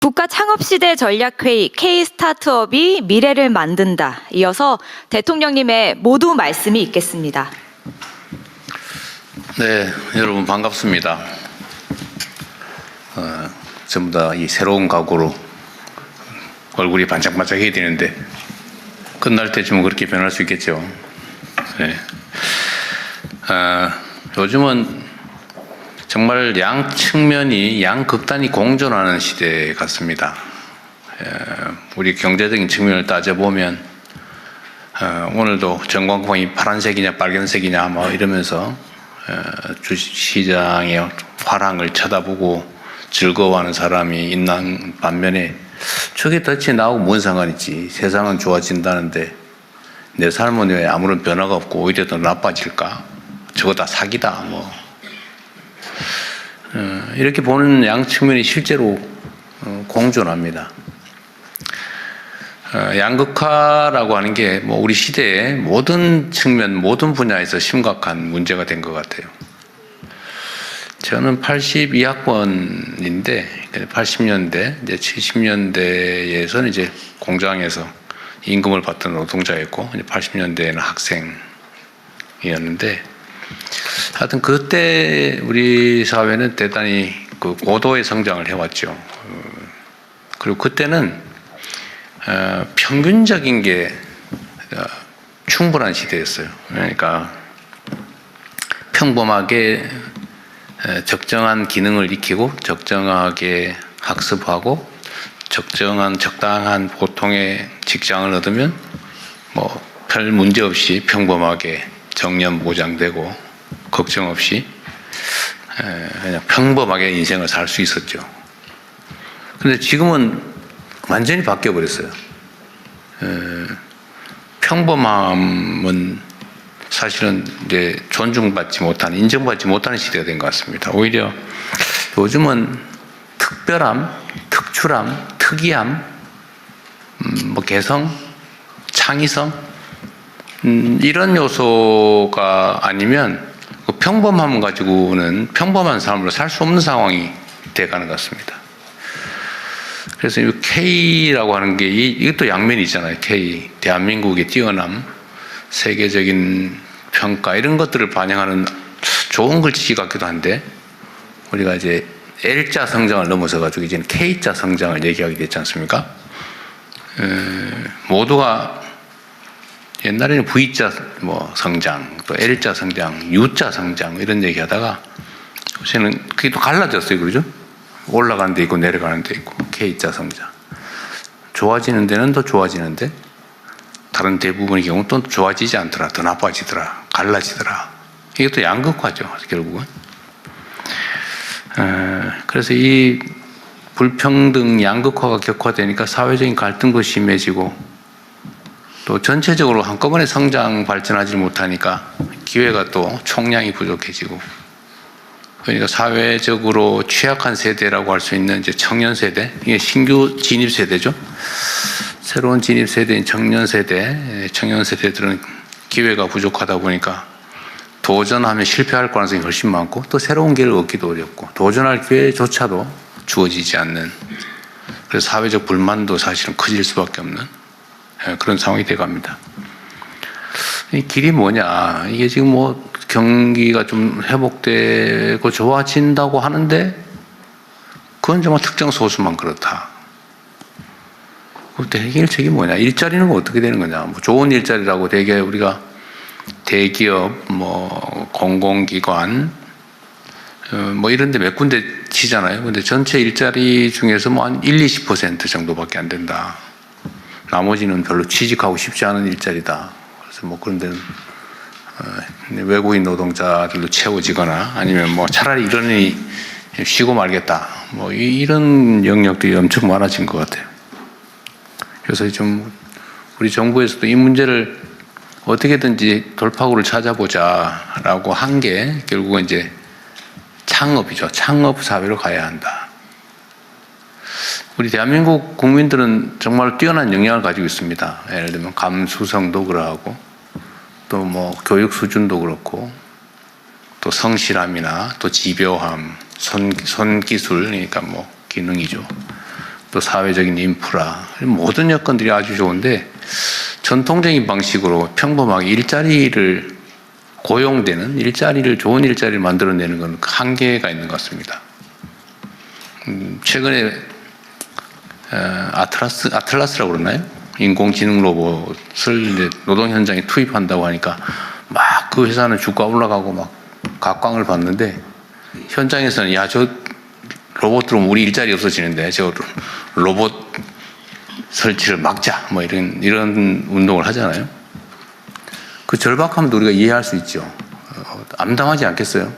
국가 창업시대 전략회의 K-스타트업이 미래를 만든다. 이어서 대통령님의 모두 말씀이 있겠습니다. 네, 여러분 반갑습니다. 전부 다 이 새로운 각오로 얼굴이 반짝반짝해야 되는데 끝날 때쯤은 그렇게 변할 수 있겠죠. 네. 요즘은 정말 양 측면이 양극단이 공존하는 시대 같습니다. 우리 경제적인 측면을 따져보면 오늘도 전광판이 파란색이냐 빨간색이냐 뭐 이러면서 주식시장의 화랑을 쳐다보고 즐거워하는 사람이 있는 반면에 저게 덫이 나하고 뭔 상관있지, 세상은 좋아진다는데 내 삶은 왜 아무런 변화가 없고 오히려 더 나빠질까, 저거 다 사기다 뭐 이렇게 보는 양 측면이 실제로 공존합니다. 양극화라고 하는 게 뭐 우리 시대의 모든 측면, 모든 분야에서 심각한 문제가 된 것 같아요. 저는 82학번인데 80년대, 이제 70년대에서는 이제 공장에서 임금을 받던 노동자였고, 이제 80년대에는 학생이었는데, 하여튼 그때 우리 사회는 대단히 그 고도의 성장을 해왔죠. 그리고 그때는 평균적인 게 충분한 시대였어요. 그러니까 평범하게 적정한 기능을 익히고 적정하게 학습하고 적당한 보통의 직장을 얻으면 뭐 별 문제 없이 평범하게 정년 보장되고 걱정 없이 그냥 평범하게 인생을 살 수 있었죠. 그런데 지금은 완전히 바뀌어 버렸어요. 평범함은 사실은 이제 존중받지 못하는, 인정받지 못하는 시대가 된 것 같습니다. 오히려 요즘은 특별함, 특출함, 특이함, 뭐 개성, 창의성, 이런 요소가 아니면 그 평범함 가지고는 평범한 삶으로 살 수 없는 상황이 돼가는 것 같습니다. 그래서 이 K라고 하는 게 이것도 양면이 있잖아요. K, 대한민국의 뛰어남, 세계적인 평가, 이런 것들을 반영하는 좋은 글씨 같기도 한데, 우리가 이제 L자 성장을 넘어서 가지고 이제는 K자 성장을 얘기하게 됐지 않습니까? 모두가 옛날에는 V자 뭐 성장, 또 L자 성장, U자 성장 이런 얘기하다가 요새는 그게 또 갈라졌어요, 그러죠? 올라가는 데 있고 내려가는 데 있고 K자 성장. 좋아지는 데는 더 좋아지는데 다른 대부분의 경우는 또 좋아지지 않더라, 더 나빠지더라, 갈라지더라. 이것도 양극화죠, 결국은. 그래서 이 불평등, 양극화가 격화되니까 사회적인 갈등도 심해지고, 또 전체적으로 한꺼번에 성장 발전하지 못하니까 기회가 또 총량이 부족해지고, 그러니까 사회적으로 취약한 세대라고 할 수 있는 이제 청년 세대, 이게 신규 진입 세대죠. 새로운 진입 세대인 청년 세대들은 기회가 부족하다 보니까 도전하면 실패할 가능성이 훨씬 많고, 또 새로운 길을 얻기도 어렵고, 도전할 기회조차도 주어지지 않는, 그래서 사회적 불만도 사실은 커질 수밖에 없는 그런 상황이 돼갑니다. 이 길이 뭐냐? 이게 지금 뭐 경기가 좀 회복되고 좋아진다고 하는데 그건 정말 특정 소수만 그렇다. 그때 해결책이 뭐냐? 일자리는 어떻게 되는 거냐? 뭐 좋은 일자리라고 되게 우리가 대기업, 뭐 공공기관, 뭐 이런 데 몇 군데 치잖아요. 근데 전체 일자리 중에서 뭐 한 20% 정도밖에 안 된다. 나머지는 별로 취직하고 싶지 않은 일자리다. 그래서 뭐 그런 데는 외국인 노동자들로 채워지거나 아니면 뭐 차라리 이러니 쉬고 말겠다. 뭐 이런 영역들이 엄청 많아진 것 같아요. 그래서 좀 우리 정부에서도 이 문제를 어떻게든지 돌파구를 찾아보자라고 한 게 결국은 이제 창업이죠. 창업 사회로 가야 한다. 우리 대한민국 국민들은 정말 뛰어난 역량을 가지고 있습니다. 예를 들면 감수성도 그러하고, 또 뭐 교육 수준도 그렇고, 또 성실함이나 또 집요함, 손기술, 그러니까 뭐 기능이죠. 또 사회적인 인프라 모든 여건들이 아주 좋은데 전통적인 방식으로 평범하게 일자리를 고용되는 일자리를 좋은 일자리를 만들어내는 건 한계가 있는 것 같습니다. 최근에 아틀라스라고 그러나요? 인공지능 로봇을 이제 노동 현장에 투입한다고 하니까 막 그 회사는 주가 올라가고 막 각광을 받는데 현장에서는 야, 저 로봇 들어오면 우리 일자리 없어지는데 저 로봇 설치를 막자 뭐 이런 운동을 하잖아요. 그 절박함도 우리가 이해할 수 있죠. 암담하지 않겠어요?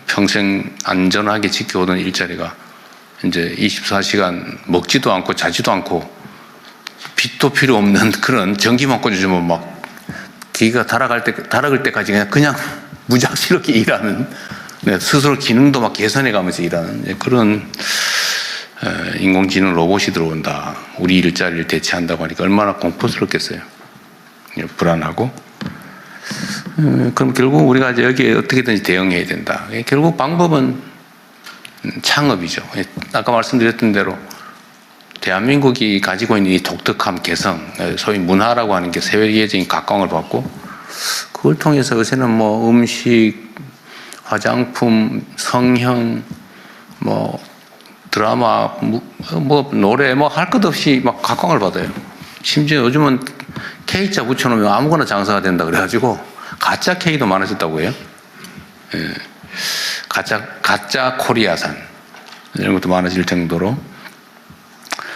평생 안전하게 지켜오던 일자리가 이제 24시간 먹지도 않고 자지도 않고 빛도 필요 없는 그런 전기만 꽂아주면 막 기가 달아갈 때까지 그냥 무작스럽게 일하는, 스스로 기능도 막 개선해 가면서 일하는 그런 인공지능 로봇이 들어온다. 우리 일자리를 대체한다고 하니까 얼마나 공포스럽겠어요. 불안하고. 그럼 결국 우리가 이제 여기에 어떻게든지 대응해야 된다. 결국 방법은 창업이죠. 아까 말씀드렸던 대로 대한민국이 가지고 있는 이 독특함, 개성, 소위 문화라고 하는 게 세계적인 각광을 받고 그걸 통해서 요새는 뭐 음식, 화장품, 성형, 뭐 드라마, 뭐 노래, 뭐 할 것 없이 막 각광을 받아요. 심지어 요즘은 K자 붙여놓으면 아무거나 장사가 된다 그래가지고 가짜 K도 많아졌다고 해요. 예. 가짜 코리아산 이런 것도 많아질 정도로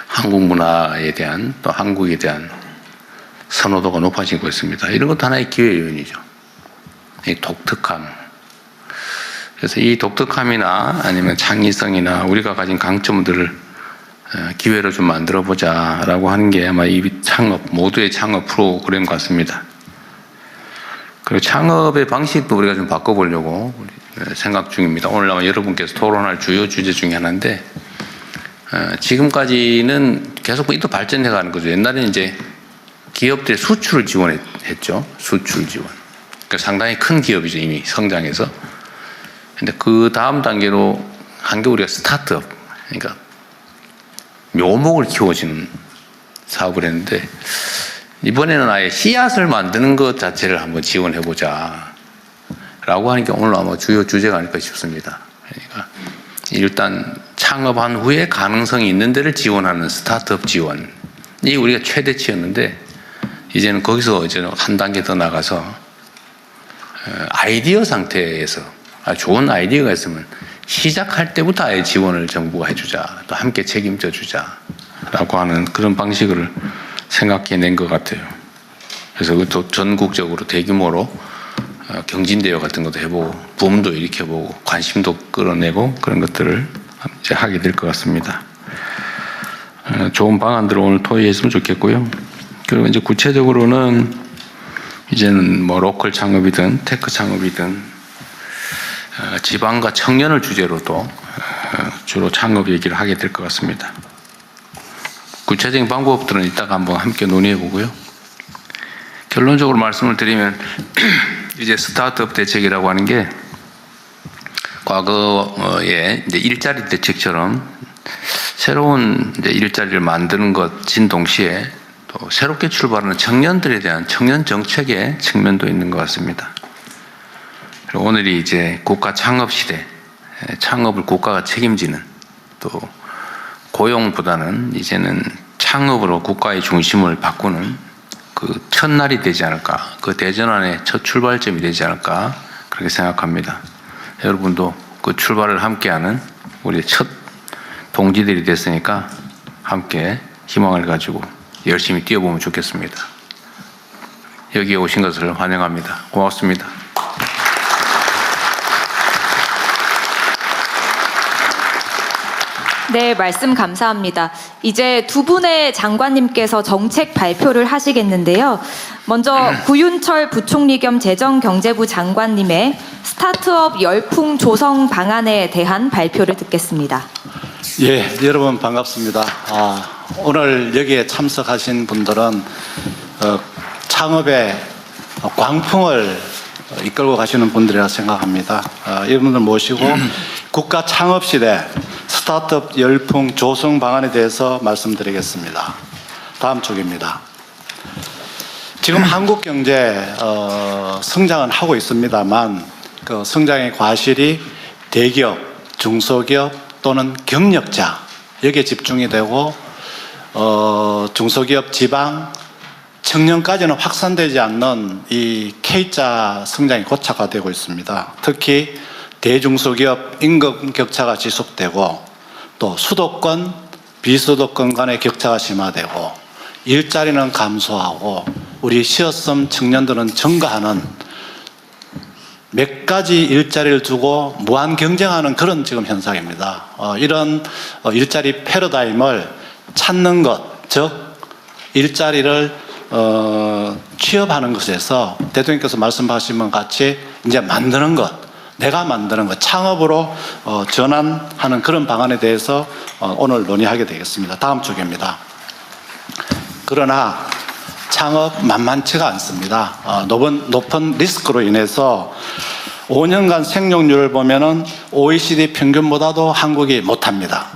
한국 문화에 대한 또 한국에 대한 선호도가 높아지고 있습니다. 이런 것도 하나의 기회 요인이죠. 이 독특함. 그래서 이 독특함이나 아니면 창의성이나 우리가 가진 강점들을 기회로 좀 만들어 보자라고 하는 게 아마 이 창업, 모두의 창업 프로그램 같습니다. 그리고 창업의 방식도 우리가 좀 바꿔보려고 생각 중입니다. 오늘 아마 여러분께서 토론할 주요 주제 중에 하나인데, 지금까지는 계속 또 발전해 가는 거죠. 옛날에는 이제 기업들의 수출을 지원했죠. 수출 지원. 그러니까 상당히 큰 기업이죠. 이미 성장해서. 근데 그 다음 단계로 한 게 우리가 스타트업. 그러니까 묘목을 키워주는 사업을 했는데, 이번에는 아예 씨앗을 만드는 것 자체를 한번 지원해보자 라고 하는 게 오늘 아마 주요 주제가 아닐까 싶습니다. 그러니까 일단 창업한 후에 가능성이 있는 데를 지원하는 스타트업 지원이 우리가 최대치였는데, 이제는 거기서 이제 한 단계 더 나가서 아이디어 상태에서 좋은 아이디어가 있으면 시작할 때부터 아예 지원을 정부가 해주자, 또 함께 책임져 주자라고 하는 그런 방식을 생각해낸 것 같아요. 그래서 그것도 전국적으로 대규모로 경진대회 같은 것도 해보고 붐도 일으켜보고 관심도 끌어내고 그런 것들을 이제 하게 될 것 같습니다. 좋은 방안들을 오늘 토의했으면 좋겠고요. 그리고 이제 구체적으로는 이제는 뭐 로컬 창업이든 테크 창업이든 지방과 청년을 주제로 또 주로 창업 얘기를 하게 될 것 같습니다. 구체적인 방법들은 이따가 한번 함께 논의해 보고요. 결론적으로 말씀을 드리면 이제 스타트업 대책이라고 하는 게 과거에 이제 일자리 대책처럼 새로운 이제 일자리를 만드는 것인 동시에 또 새롭게 출발하는 청년들에 대한 청년 정책의 측면도 있는 것 같습니다. 그리고 오늘이 이제 국가 창업 시대, 창업을 국가가 책임지는, 또 고용보다는 이제는 창업으로 국가의 중심을 바꾸는 그 첫날이 되지 않을까, 그 대전환의 첫 출발점이 되지 않을까 그렇게 생각합니다. 여러분도 그 출발을 함께하는 우리의 첫 동지들이 됐으니까 함께 희망을 가지고 열심히 뛰어보면 좋겠습니다. 여기에 오신 것을 환영합니다. 고맙습니다. 네, 말씀 감사합니다. 이제 두 분의 장관님께서 정책 발표를 하시겠는데요. 먼저 구윤철 부총리 겸 재정경제부 장관님의 스타트업 열풍 조성 방안에 대한 발표를 듣겠습니다. 예, 여러분 반갑습니다. 오늘 여기에 참석하신 분들은 창업의 광풍을 이끌고 가시는 분들이라 생각합니다. 여러분들 모시고 국가 창업 시대 스타트업 열풍 조성 방안에 대해서 말씀드리겠습니다. 다음 쪽입니다. 지금 한국 경제 성장은 하고 있습니다만 그 성장의 과실이 대기업, 중소기업 또는 경력자 여기에 집중이 되고 중소기업, 지방, 청년까지는 확산되지 않는 이 K자 성장이 고착화되고 있습니다. 특히 대중소기업 임금 격차가 지속되고 또 수도권, 비수도권 간의 격차가 심화되고 일자리는 감소하고 우리 시어섬 청년들은 증가하는 몇 가지 일자리를 두고 무한 경쟁하는 그런 지금 현상입니다. 이런 일자리 패러다임을 찾는 것, 즉 일자리를 취업하는 것에서 대통령께서 말씀하신 것 같이 이제 만드는 것, 내가 만드는 것, 창업으로 전환하는 그런 방안에 대해서 오늘 논의하게 되겠습니다. 다음 쪽입니다. 그러나 창업 만만치가 않습니다. 높은 리스크로 인해서 5년간 생존율을 보면은 OECD 평균보다도 한국이 못합니다.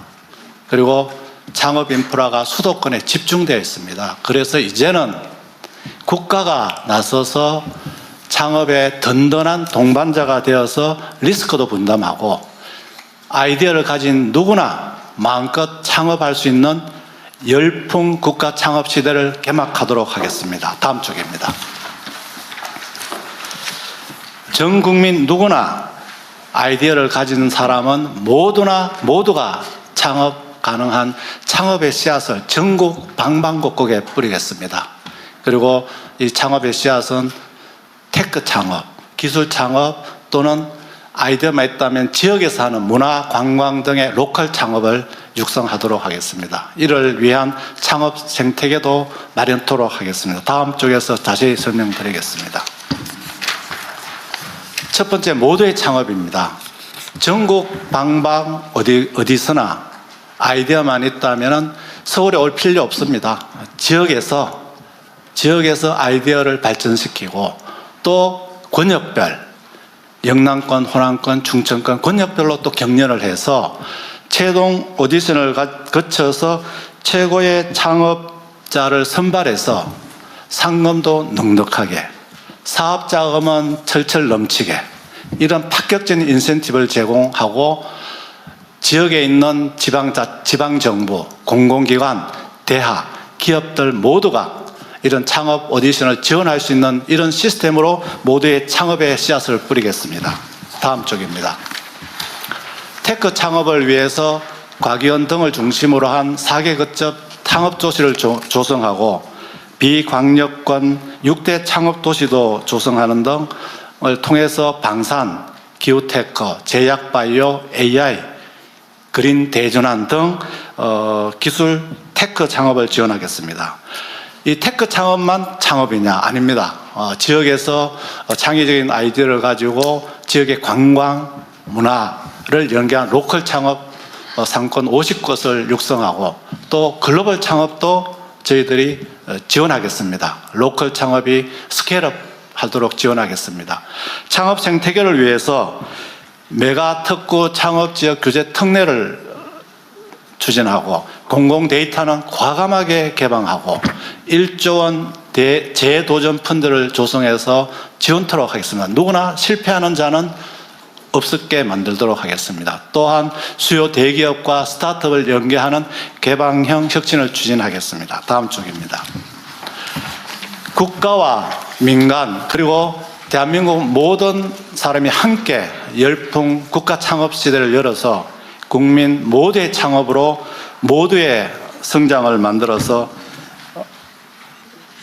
그리고 창업 인프라가 수도권에 집중되어 있습니다. 그래서 이제는 국가가 나서서 창업의 든든한 동반자가 되어서 리스크도 분담하고 아이디어를 가진 누구나 마음껏 창업할 수 있는 열풍 국가 창업 시대를 개막하도록 하겠습니다. 다음 쪽입니다. 전 국민 누구나 아이디어를 가진 사람은 모두가 창업 가능한 창업의 씨앗을 전국 방방곡곡에 뿌리겠습니다. 그리고 이 창업의 씨앗은 테크 창업, 기술 창업 또는 아이디어만 있다면 지역에서 하는 문화, 관광 등의 로컬 창업을 육성하도록 하겠습니다. 이를 위한 창업 생태계도 마련토록 하겠습니다. 다음 쪽에서 자세히 설명드리겠습니다. 첫 번째, 모두의 창업입니다. 전국 방방 어디서나 아이디어만 있다면 서울에 올 필요 없습니다. 지역에서 아이디어를 발전시키고 또 권역별, 영남권, 호남권, 충청권 권역별로 또 경연을 해서 최종 오디션을 거쳐서 최고의 창업자를 선발해서 상금도 넉넉하게, 사업자금은 철철 넘치게 이런 파격적인 인센티브를 제공하고 지역에 있는 지방정부, 공공기관, 대학, 기업들 모두가 이런 창업 오디션을 지원할 수 있는 이런 시스템으로 모두의 창업의 씨앗을 뿌리겠습니다. 다음 쪽입니다. 테크 창업을 위해서 과기원 등을 중심으로 한 4개 거점 창업도시를 조성하고 비광역권 6대 창업도시도 조성하는 등을 통해서 방산, 기후테크, 제약바이오, AI, 그린 대전환 등 기술 테크 창업을 지원하겠습니다. 이 테크 창업만 창업이냐? 아닙니다. 지역에서 창의적인 아이디어를 가지고 지역의 관광, 문화를 연계한 로컬 창업 상권 50곳을 육성하고 또 글로벌 창업도 저희들이 지원하겠습니다. 로컬 창업이 스케일업 하도록 지원하겠습니다. 창업 생태계를 위해서 메가 특구 창업지역 규제 특례를 추진하고 공공 데이터는 과감하게 개방하고 1조 원 재도전 펀드를 조성해서 지원토록 하겠습니다. 누구나 실패하는 자는 없게 만들도록 하겠습니다. 또한 수요 대기업과 스타트업을 연계하는 개방형 혁신을 추진하겠습니다. 다음 쪽입니다. 국가와 민간 그리고 대한민국 모든 사람이 함께 열풍 국가 창업 시대를 열어서 국민 모두의 창업으로 모두의 성장을 만들어서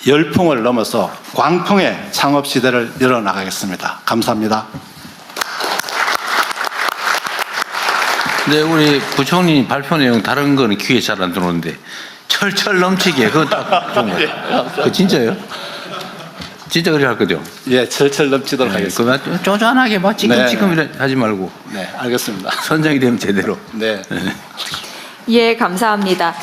열풍을 넘어서 광풍의 창업 시대를 열어나가겠습니다. 감사합니다. 네, 우리 부총리 발표 내용 다른 거는 귀에 잘 안 들어오는데 철철 넘치게 그거 딱 좋은 것 같아요. 그거 진짜예요? 진짜 그래 할 거죠? 예, 철철 넘치도록 하겠습니다. 그거 쪼잔하게 막 지금 이래 하지 말고. 네, 알겠습니다. 선정이 되면 제대로. 네. 예, 감사합니다.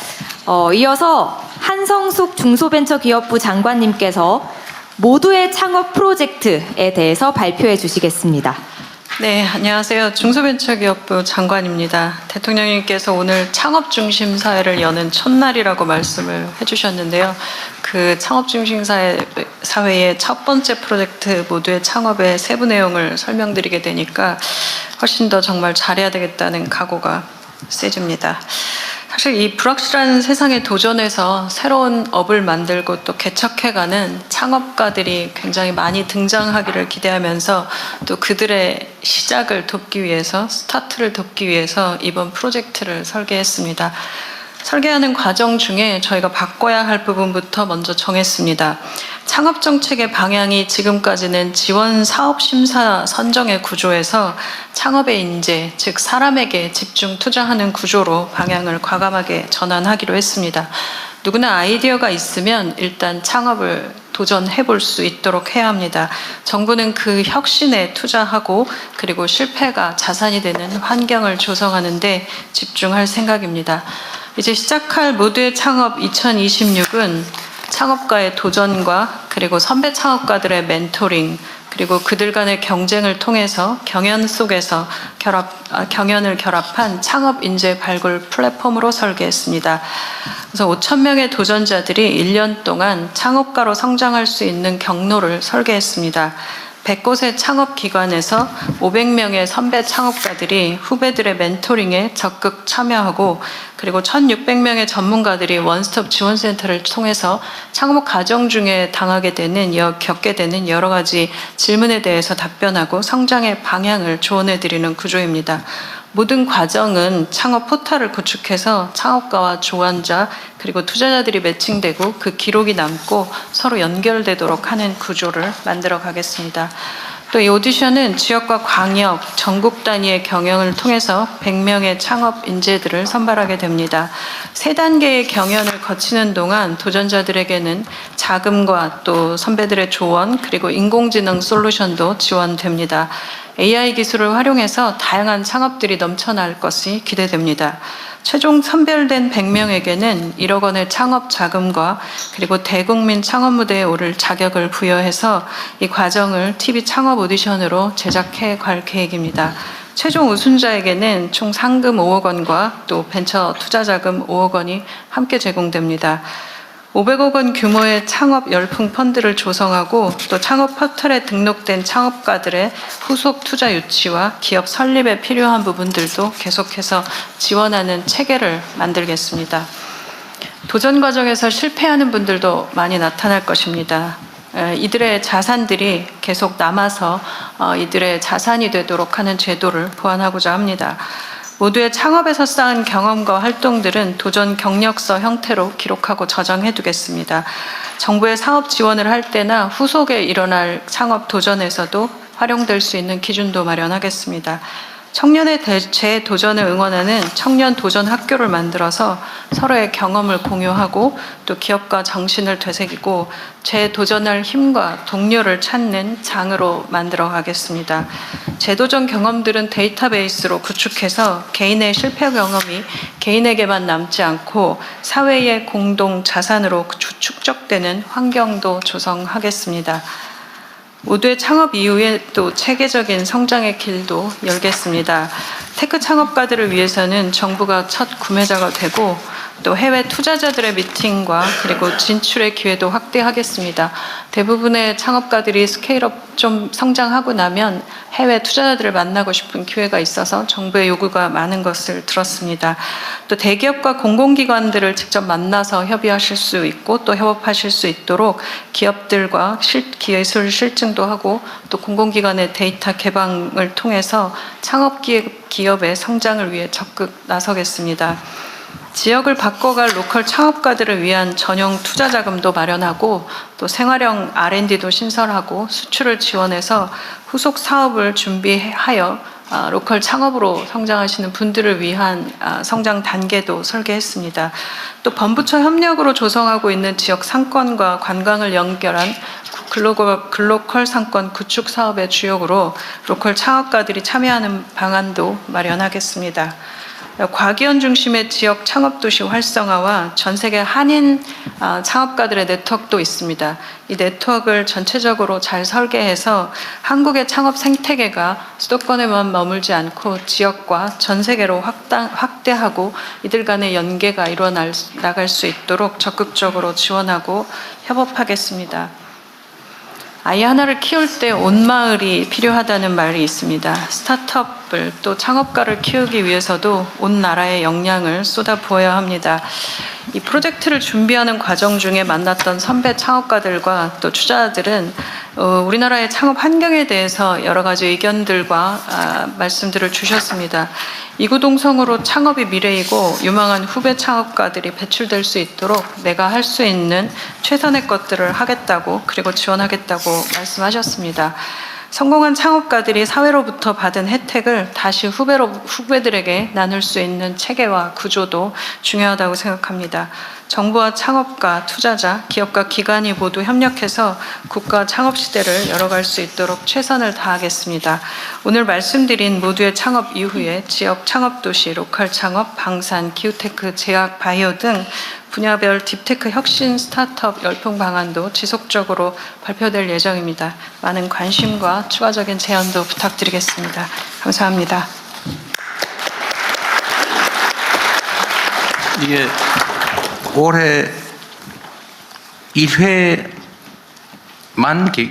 이어서 한성숙 중소벤처기업부 장관님께서 모두의 창업 프로젝트에 대해서 발표해 주시겠습니다. 네, 안녕하세요. 중소벤처기업부 장관입니다. 대통령님께서 오늘 창업 중심 사회를 여는 첫날이라고 말씀을 해주셨는데요. 그 창업 중심 사회의 첫 번째 프로젝트 모두의 창업의 세부 내용을 설명드리게 되니까 훨씬 더 정말 잘해야 되겠다는 각오가 세집니다. 사실 이 불확실한 세상에 도전해서 새로운 업을 만들고 또 개척해가는 창업가들이 굉장히 많이 등장하기를 기대하면서 또 그들의 시작을 돕기 위해서, 스타트를 돕기 위해서 이번 프로젝트를 설계했습니다. 설계하는 과정 중에 저희가 바꿔야 할 부분부터 먼저 정했습니다. 창업 정책의 방향이 지금까지는 지원 사업 심사 선정의 구조에서 창업의 인재, 즉 사람에게 집중 투자하는 구조로 방향을 과감하게 전환하기로 했습니다. 누구나 아이디어가 있으면 일단 창업을 도전해 볼 수 있도록 해야 합니다. 정부는 그 혁신에 투자하고 그리고 실패가 자산이 되는 환경을 조성하는 데 집중할 생각입니다. 이제 시작할 모두의 창업 2026은 창업가의 도전과 그리고 선배 창업가들의 멘토링 그리고 그들 간의 경쟁을 통해서 경연 속에서 경연을 결합한 창업 인재 발굴 플랫폼으로 설계했습니다. 그래서 5,000명의 도전자들이 1년 동안 창업가로 성장할 수 있는 경로를 설계했습니다. 100곳의 창업기관에서 500명의 선배 창업가들이 후배들의 멘토링에 적극 참여하고 그리고 1,600명의 전문가들이 원스톱 지원센터를 통해서 창업 과정 중에 겪게 되는 여러 가지 질문에 대해서 답변하고 성장의 방향을 조언해드리는 구조입니다. 모든 과정은 창업 포털을 구축해서 창업가와 조언자 그리고 투자자들이 매칭되고 그 기록이 남고 서로 연결되도록 하는 구조를 만들어 가겠습니다. 또 이 오디션은 지역과 광역, 전국 단위의 경영을 통해서 100명의 창업 인재들을 선발하게 됩니다. 3단계의 경연을 거치는 동안 도전자들에게는 자금과 또 선배들의 조언 그리고 인공지능 솔루션도 지원됩니다. AI 기술을 활용해서 다양한 창업들이 넘쳐날 것이 기대됩니다. 최종 선별된 100명에게는 1억 원의 창업 자금과 그리고 대국민 창업 무대에 오를 자격을 부여해서 이 과정을 TV 창업 오디션으로 제작해 갈 계획입니다. 최종 우승자에게는 총 상금 5억 원과 또 벤처 투자 자금 5억 원이 함께 제공됩니다. 500억 원 규모의 창업 열풍 펀드를 조성하고 또 창업 포털에 등록된 창업가들의 후속 투자 유치와 기업 설립에 필요한 부분들도 계속해서 지원하는 체계를 만들겠습니다. 도전 과정에서 실패하는 분들도 많이 나타날 것입니다. 이들의 자산들이 계속 남아서 이들의 자산이 되도록 하는 제도를 보완하고자 합니다. 모두의 창업에서 쌓은 경험과 활동들은 도전 경력서 형태로 기록하고 저장해 두겠습니다. 정부의 사업 지원을 할 때나 후속에 일어날 창업 도전에서도 활용될 수 있는 기준도 마련하겠습니다. 청년의 재도전을 응원하는 청년 도전 학교를 만들어서 서로의 경험을 공유하고 또 기업가 정신을 되새기고 재도전할 힘과 동료를 찾는 장으로 만들어 가겠습니다. 재도전 경험들은 데이터베이스로 구축해서 개인의 실패 경험이 개인에게만 남지 않고 사회의 공동 자산으로 축적되는 환경도 조성하겠습니다. 모두의 창업 이후에 또 체계적인 성장의 길도 열겠습니다. 테크 창업가들을 위해서는 정부가 첫 구매자가 되고 또 해외 투자자들의 미팅과 그리고 진출의 기회도 확대하겠습니다. 대부분의 창업가들이 스케일업 좀 성장하고 나면 해외 투자자들을 만나고 싶은 기회가 있어서 정부의 요구가 많은 것을 들었습니다. 또 대기업과 공공기관들을 직접 만나서 협의하실 수 있고 또 협업하실 수 있도록 기업들과 기술 실증도 하고 또 공공기관의 데이터 개방을 통해서 창업기업의 성장을 위해 적극 나서겠습니다. 지역을 바꿔갈 로컬 창업가들을 위한 전용 투자 자금도 마련하고 또 생활형 R&D도 신설하고 수출을 지원해서 후속 사업을 준비하여 로컬 창업으로 성장하시는 분들을 위한 성장 단계도 설계했습니다. 또 범부처 협력으로 조성하고 있는 지역 상권과 관광을 연결한 글로컬 상권 구축 사업의 주역으로 로컬 창업가들이 참여하는 방안도 마련하겠습니다. 과기원 중심의 지역 창업도시 활성화와 전 세계 한인 창업가들의 네트워크도 있습니다. 이 네트워크를 전체적으로 잘 설계해서 한국의 창업 생태계가 수도권에만 머물지 않고 지역과 전 세계로 확대하고 이들 간의 연계가 나갈 수 있도록 적극적으로 지원하고 협업하겠습니다. 아이 하나를 키울 때 온 마을이 필요하다는 말이 있습니다. 스타트업을 또 창업가를 키우기 위해서도 온 나라의 역량을 쏟아부어야 합니다. 이 프로젝트를 준비하는 과정 중에 만났던 선배 창업가들과 또 투자자들은 우리나라의 창업 환경에 대해서 여러 가지 의견들과 말씀들을 주셨습니다. 이구동성으로 창업이 미래이고 유망한 후배 창업가들이 배출될 수 있도록 내가 할 수 있는 최선의 것들을 하겠다고 그리고 지원하겠다고 말씀하셨습니다. 성공한 창업가들이 사회로부터 받은 혜택을 다시 후배들에게 나눌 수 있는 체계와 구조도 중요하다고 생각합니다. 정부와 창업가, 투자자, 기업과 기관이 모두 협력해서 국가 창업 시대를 열어갈 수 있도록 최선을 다하겠습니다. 오늘 말씀드린 모두의 창업 이후에 지역 창업도시, 로컬 창업, 방산, 기후테크, 제약, 바이오 등 분야별 딥테크 혁신 스타트업 열풍 방안도 지속적으로 발표될 예정입니다. 많은 관심과 추가적인 제안도 부탁드리겠습니다. 감사합니다. 이게 올해 1회만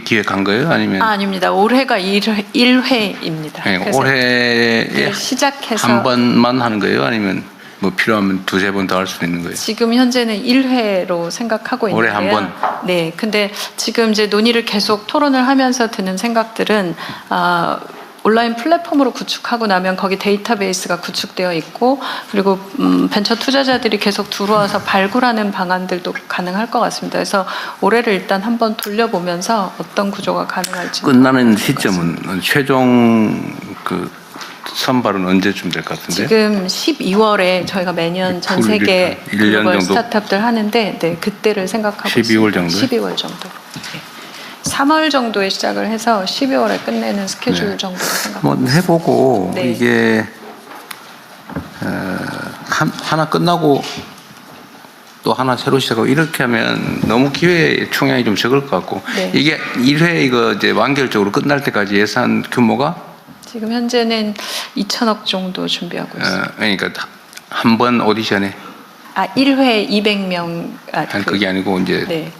기획한 거예요? 아니면? 아닙니다. 올해가 1회입니다. 네, 올해에 시작해서 한 번만 하는 거예요? 아니면 뭐 필요하면 두세 번 더 할 수 있는 거예요? 지금 현재는 1회로 생각하고 올해 있는데요. 한 번? 네. 근데 지금 이제 논의를 계속 토론을 하면서 드는 생각들은 온라인 플랫폼으로 구축하고 나면 거기 데이터베이스가 구축되어 있고 그리고 벤처 투자자들이 계속 들어와서 발굴하는 방안들도 가능할 것 같습니다. 그래서 올해를 일단 한번 돌려보면서 어떤 구조가 가능할지 끝나는 시점은 최종 그 선발은 언제쯤 될 것 같은데? 지금 12월에 저희가 매년 전 세계 1년 글로벌 정도? 스타트업들 하는데 네, 그때를 생각하고 12월 있습니다. 정도요? 12월 정도. 네. 3월 정도에 시작을 해서 12월에 끝내는 스케줄 네. 정도로 생각합니다. 한번 해보고 네. 이게 하나 끝나고 또 하나 새로 시작하고 이렇게 하면 너무 기회 총량이 좀 적을 것 같고 네. 이게 1회 이거 이제 완결적으로 끝날 때까지 예산 규모가 지금 현재는 2천억 정도 준비하고 있습니다. 그러니까 한 번 오디션에 1회 200명. 아니, 그게 아니고 이제 네.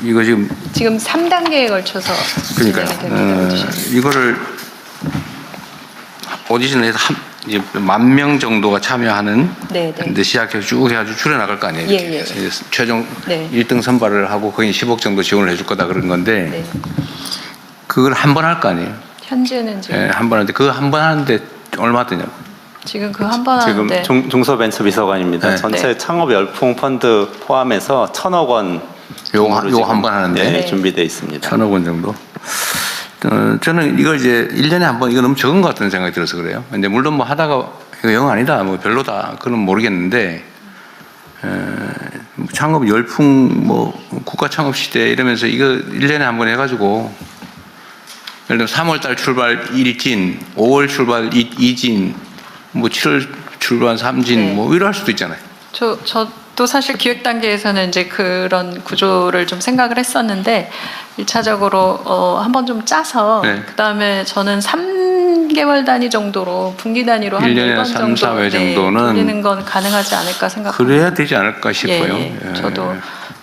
이거 지금 3단계에 걸쳐서 그러니까요. 진행이 됩니다. 오디션. 이거를 오디션을 해서 이제 10,000명 정도가 참여하는 네, 네. 근데 시작해서 쭉 해가지고 줄여나갈 거 아니에요. 이렇게. 예, 예. 그래서 이제 최종 네. 1등 선발을 하고 거의 10억 정도 지원을 해줄 거다 그런 건데 네. 그걸 한 번 할 거 아니에요. 현재는 지금 예, 한 번 하는데 그거 한 번 하는데 얼마 드냐고. 지금 그 한 번 지금 하는데 중소벤처비서관입니다. 네. 전체 네. 창업 열풍 펀드 포함해서 1,000억 원 요거 정도로 한 번 하는데? 네, 네. 준비되어 있습니다. 1,000억 원 정도. 저는 이걸 이제 1년에 한 번 이거 너무 적은 것 같은 생각이 들어서 그래요. 근데 물론 뭐 하다가 이거 영 아니다, 뭐 별로다, 그건 모르겠는데, 창업 열풍, 뭐 국가 창업 시대 이러면서 이거 1년에 한 번 해가지고, 예를 들면 3월달 출발 1진, 5월 출발 2진, 뭐 7월 출발 3진, 네. 뭐 이럴 수도 있잖아요. 저도 사실 기획 단계에서는 이제 그런 구조를 좀 생각을 했었는데 1차적으로 한번 좀 짜서 네. 그다음에 저는 3개월 단위 정도로 분기 단위로 한 1년에 4번 3, 정도 4회 정도는 돌리는 건 가능하지 않을까 생각합니다. 그래야 되지 않을까 싶어요. 예, 예. 예. 저도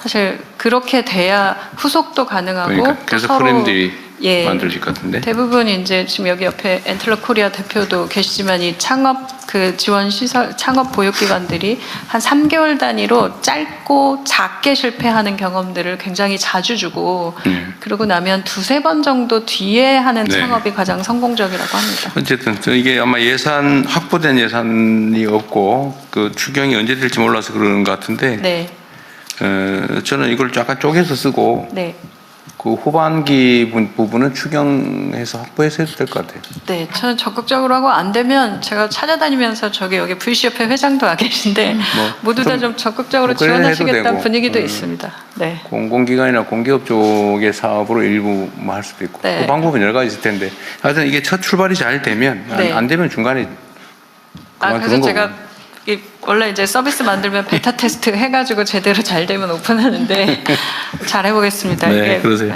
사실 그렇게 돼야 후속도 가능하고 그러니까 또 계속 서로 프레임들이 예. 만들어질 것 같은데. 대부분 이제 지금 여기 옆에 엔틀러 코리아 대표도 계시지만 이 창업 그 지원 시설 창업 보육 기관들이 한 3개월 단위로 짧고 작게 실패하는 경험들을 굉장히 자주 주고 그러고 나면 2-3번 정도 뒤에 하는 네. 창업이 가장 성공적이라고 합니다. 어쨌든 이게 아마 예산 확보된 예산이 없고 그 추경이 언제 될지 몰라서 그러는 것 같은데 네. 저는 이걸 약간 쪼개서 쓰고 네. 그 후반기 부분은 추경해서 확보해서 해도 될 것 같아요. 네, 저는 적극적으로 하고 안 되면 제가 찾아다니면서 여기 VC협회 회장도 와 계신데 모두 다 좀 적극적으로 뭐 그래 해도 지원하시겠다는 되고. 분위기도 있습니다. 네. 공공기관이나 공기업 쪽의 사업으로 일부 뭐 할 수도 있고 네. 그 방법은 여러 가지 있을 텐데 하여튼 이게 첫 출발이 잘 되면 네. 안 되면 중간에 그만 그래서 두는 제가 거고. 원래 이제 서비스 만들면 베타 테스트 해가지고 제대로 잘 되면 오픈하는데 잘 해보겠습니다. 네, 그러세요.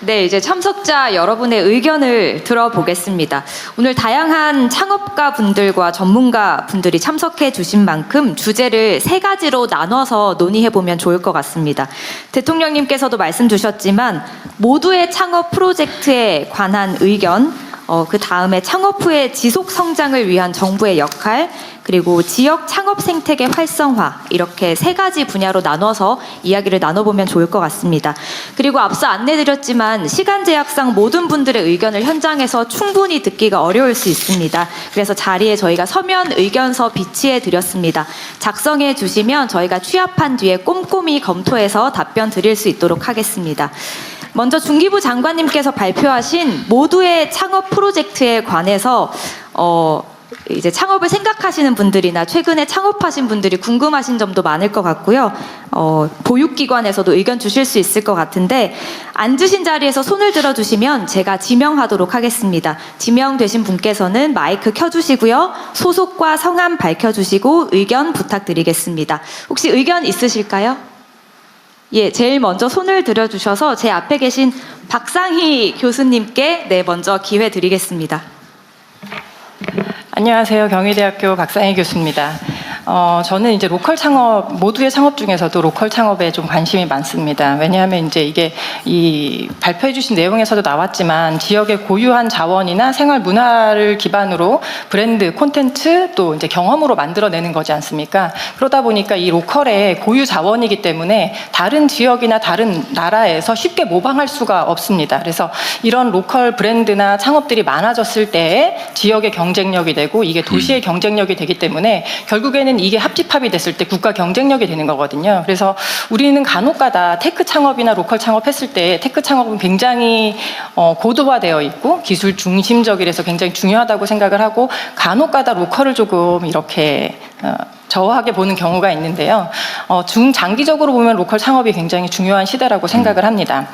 네, 이제 참석자 여러분의 의견을 들어보겠습니다. 오늘 다양한 창업가 분들과 전문가 분들이 참석해 주신 만큼 주제를 3가지로 나눠서 논의해 보면 좋을 것 같습니다. 대통령님께서도 말씀 주셨지만 모두의 창업 프로젝트에 관한 의견, 그 다음에 창업 후의 지속 성장을 위한 정부의 역할, 그리고 지역 창업 생태계 활성화, 이렇게 3가지 분야로 나눠서 이야기를 나눠보면 좋을 것 같습니다. 그리고 앞서 안내드렸지만 시간 제약상 모든 분들의 의견을 현장에서 충분히 듣기가 어려울 수 있습니다. 그래서 자리에 저희가 서면 의견서 비치해 드렸습니다. 작성해 주시면 저희가 취합한 뒤에 꼼꼼히 검토해서 답변 드릴 수 있도록 하겠습니다. 먼저 중기부 장관님께서 발표하신 모두의 창업 프로젝트에 관해서 이제 창업을 생각하시는 분들이나 최근에 창업하신 분들이 궁금하신 점도 많을 것 같고요. 보육기관에서도 의견 주실 수 있을 것 같은데 앉으신 자리에서 손을 들어주시면 제가 지명하도록 하겠습니다. 지명되신 분께서는 마이크 켜주시고요. 소속과 성함 밝혀주시고 의견 부탁드리겠습니다. 혹시 의견 있으실까요? 예, 제일 먼저 손을 들어주셔서 제 앞에 계신 박상희 교수님께 먼저 기회 드리겠습니다. 안녕하세요. 경희대학교 박상희 교수입니다. 저는 이제 로컬 창업, 모두의 창업 중에서도 로컬 창업에 좀 관심이 많습니다. 왜냐하면 이제 이게 이 발표해 주신 내용에서도 나왔지만 지역의 고유한 자원이나 생활 문화를 기반으로 브랜드, 콘텐츠 또 이제 경험으로 만들어내는 거지 않습니까? 그러다 보니까 이 로컬의 고유 자원이기 때문에 다른 지역이나 다른 나라에서 쉽게 모방할 수가 없습니다. 그래서 이런 로컬 브랜드나 창업들이 많아졌을 때 지역의 경쟁력이 되고 이게 도시의 경쟁력이 되기 때문에 결국에는 이게 합집합이 됐을 때 국가 경쟁력이 되는 거거든요. 그래서 우리는 간혹가다 테크 창업이나 로컬 창업했을 때 테크 창업은 굉장히 고도화되어 있고 기술 중심적이라서 굉장히 중요하다고 생각을 하고 간혹가다 로컬을 조금 이렇게 저하게 보는 경우가 있는데요. 중장기적으로 보면 로컬 창업이 굉장히 중요한 시대라고 생각을 합니다.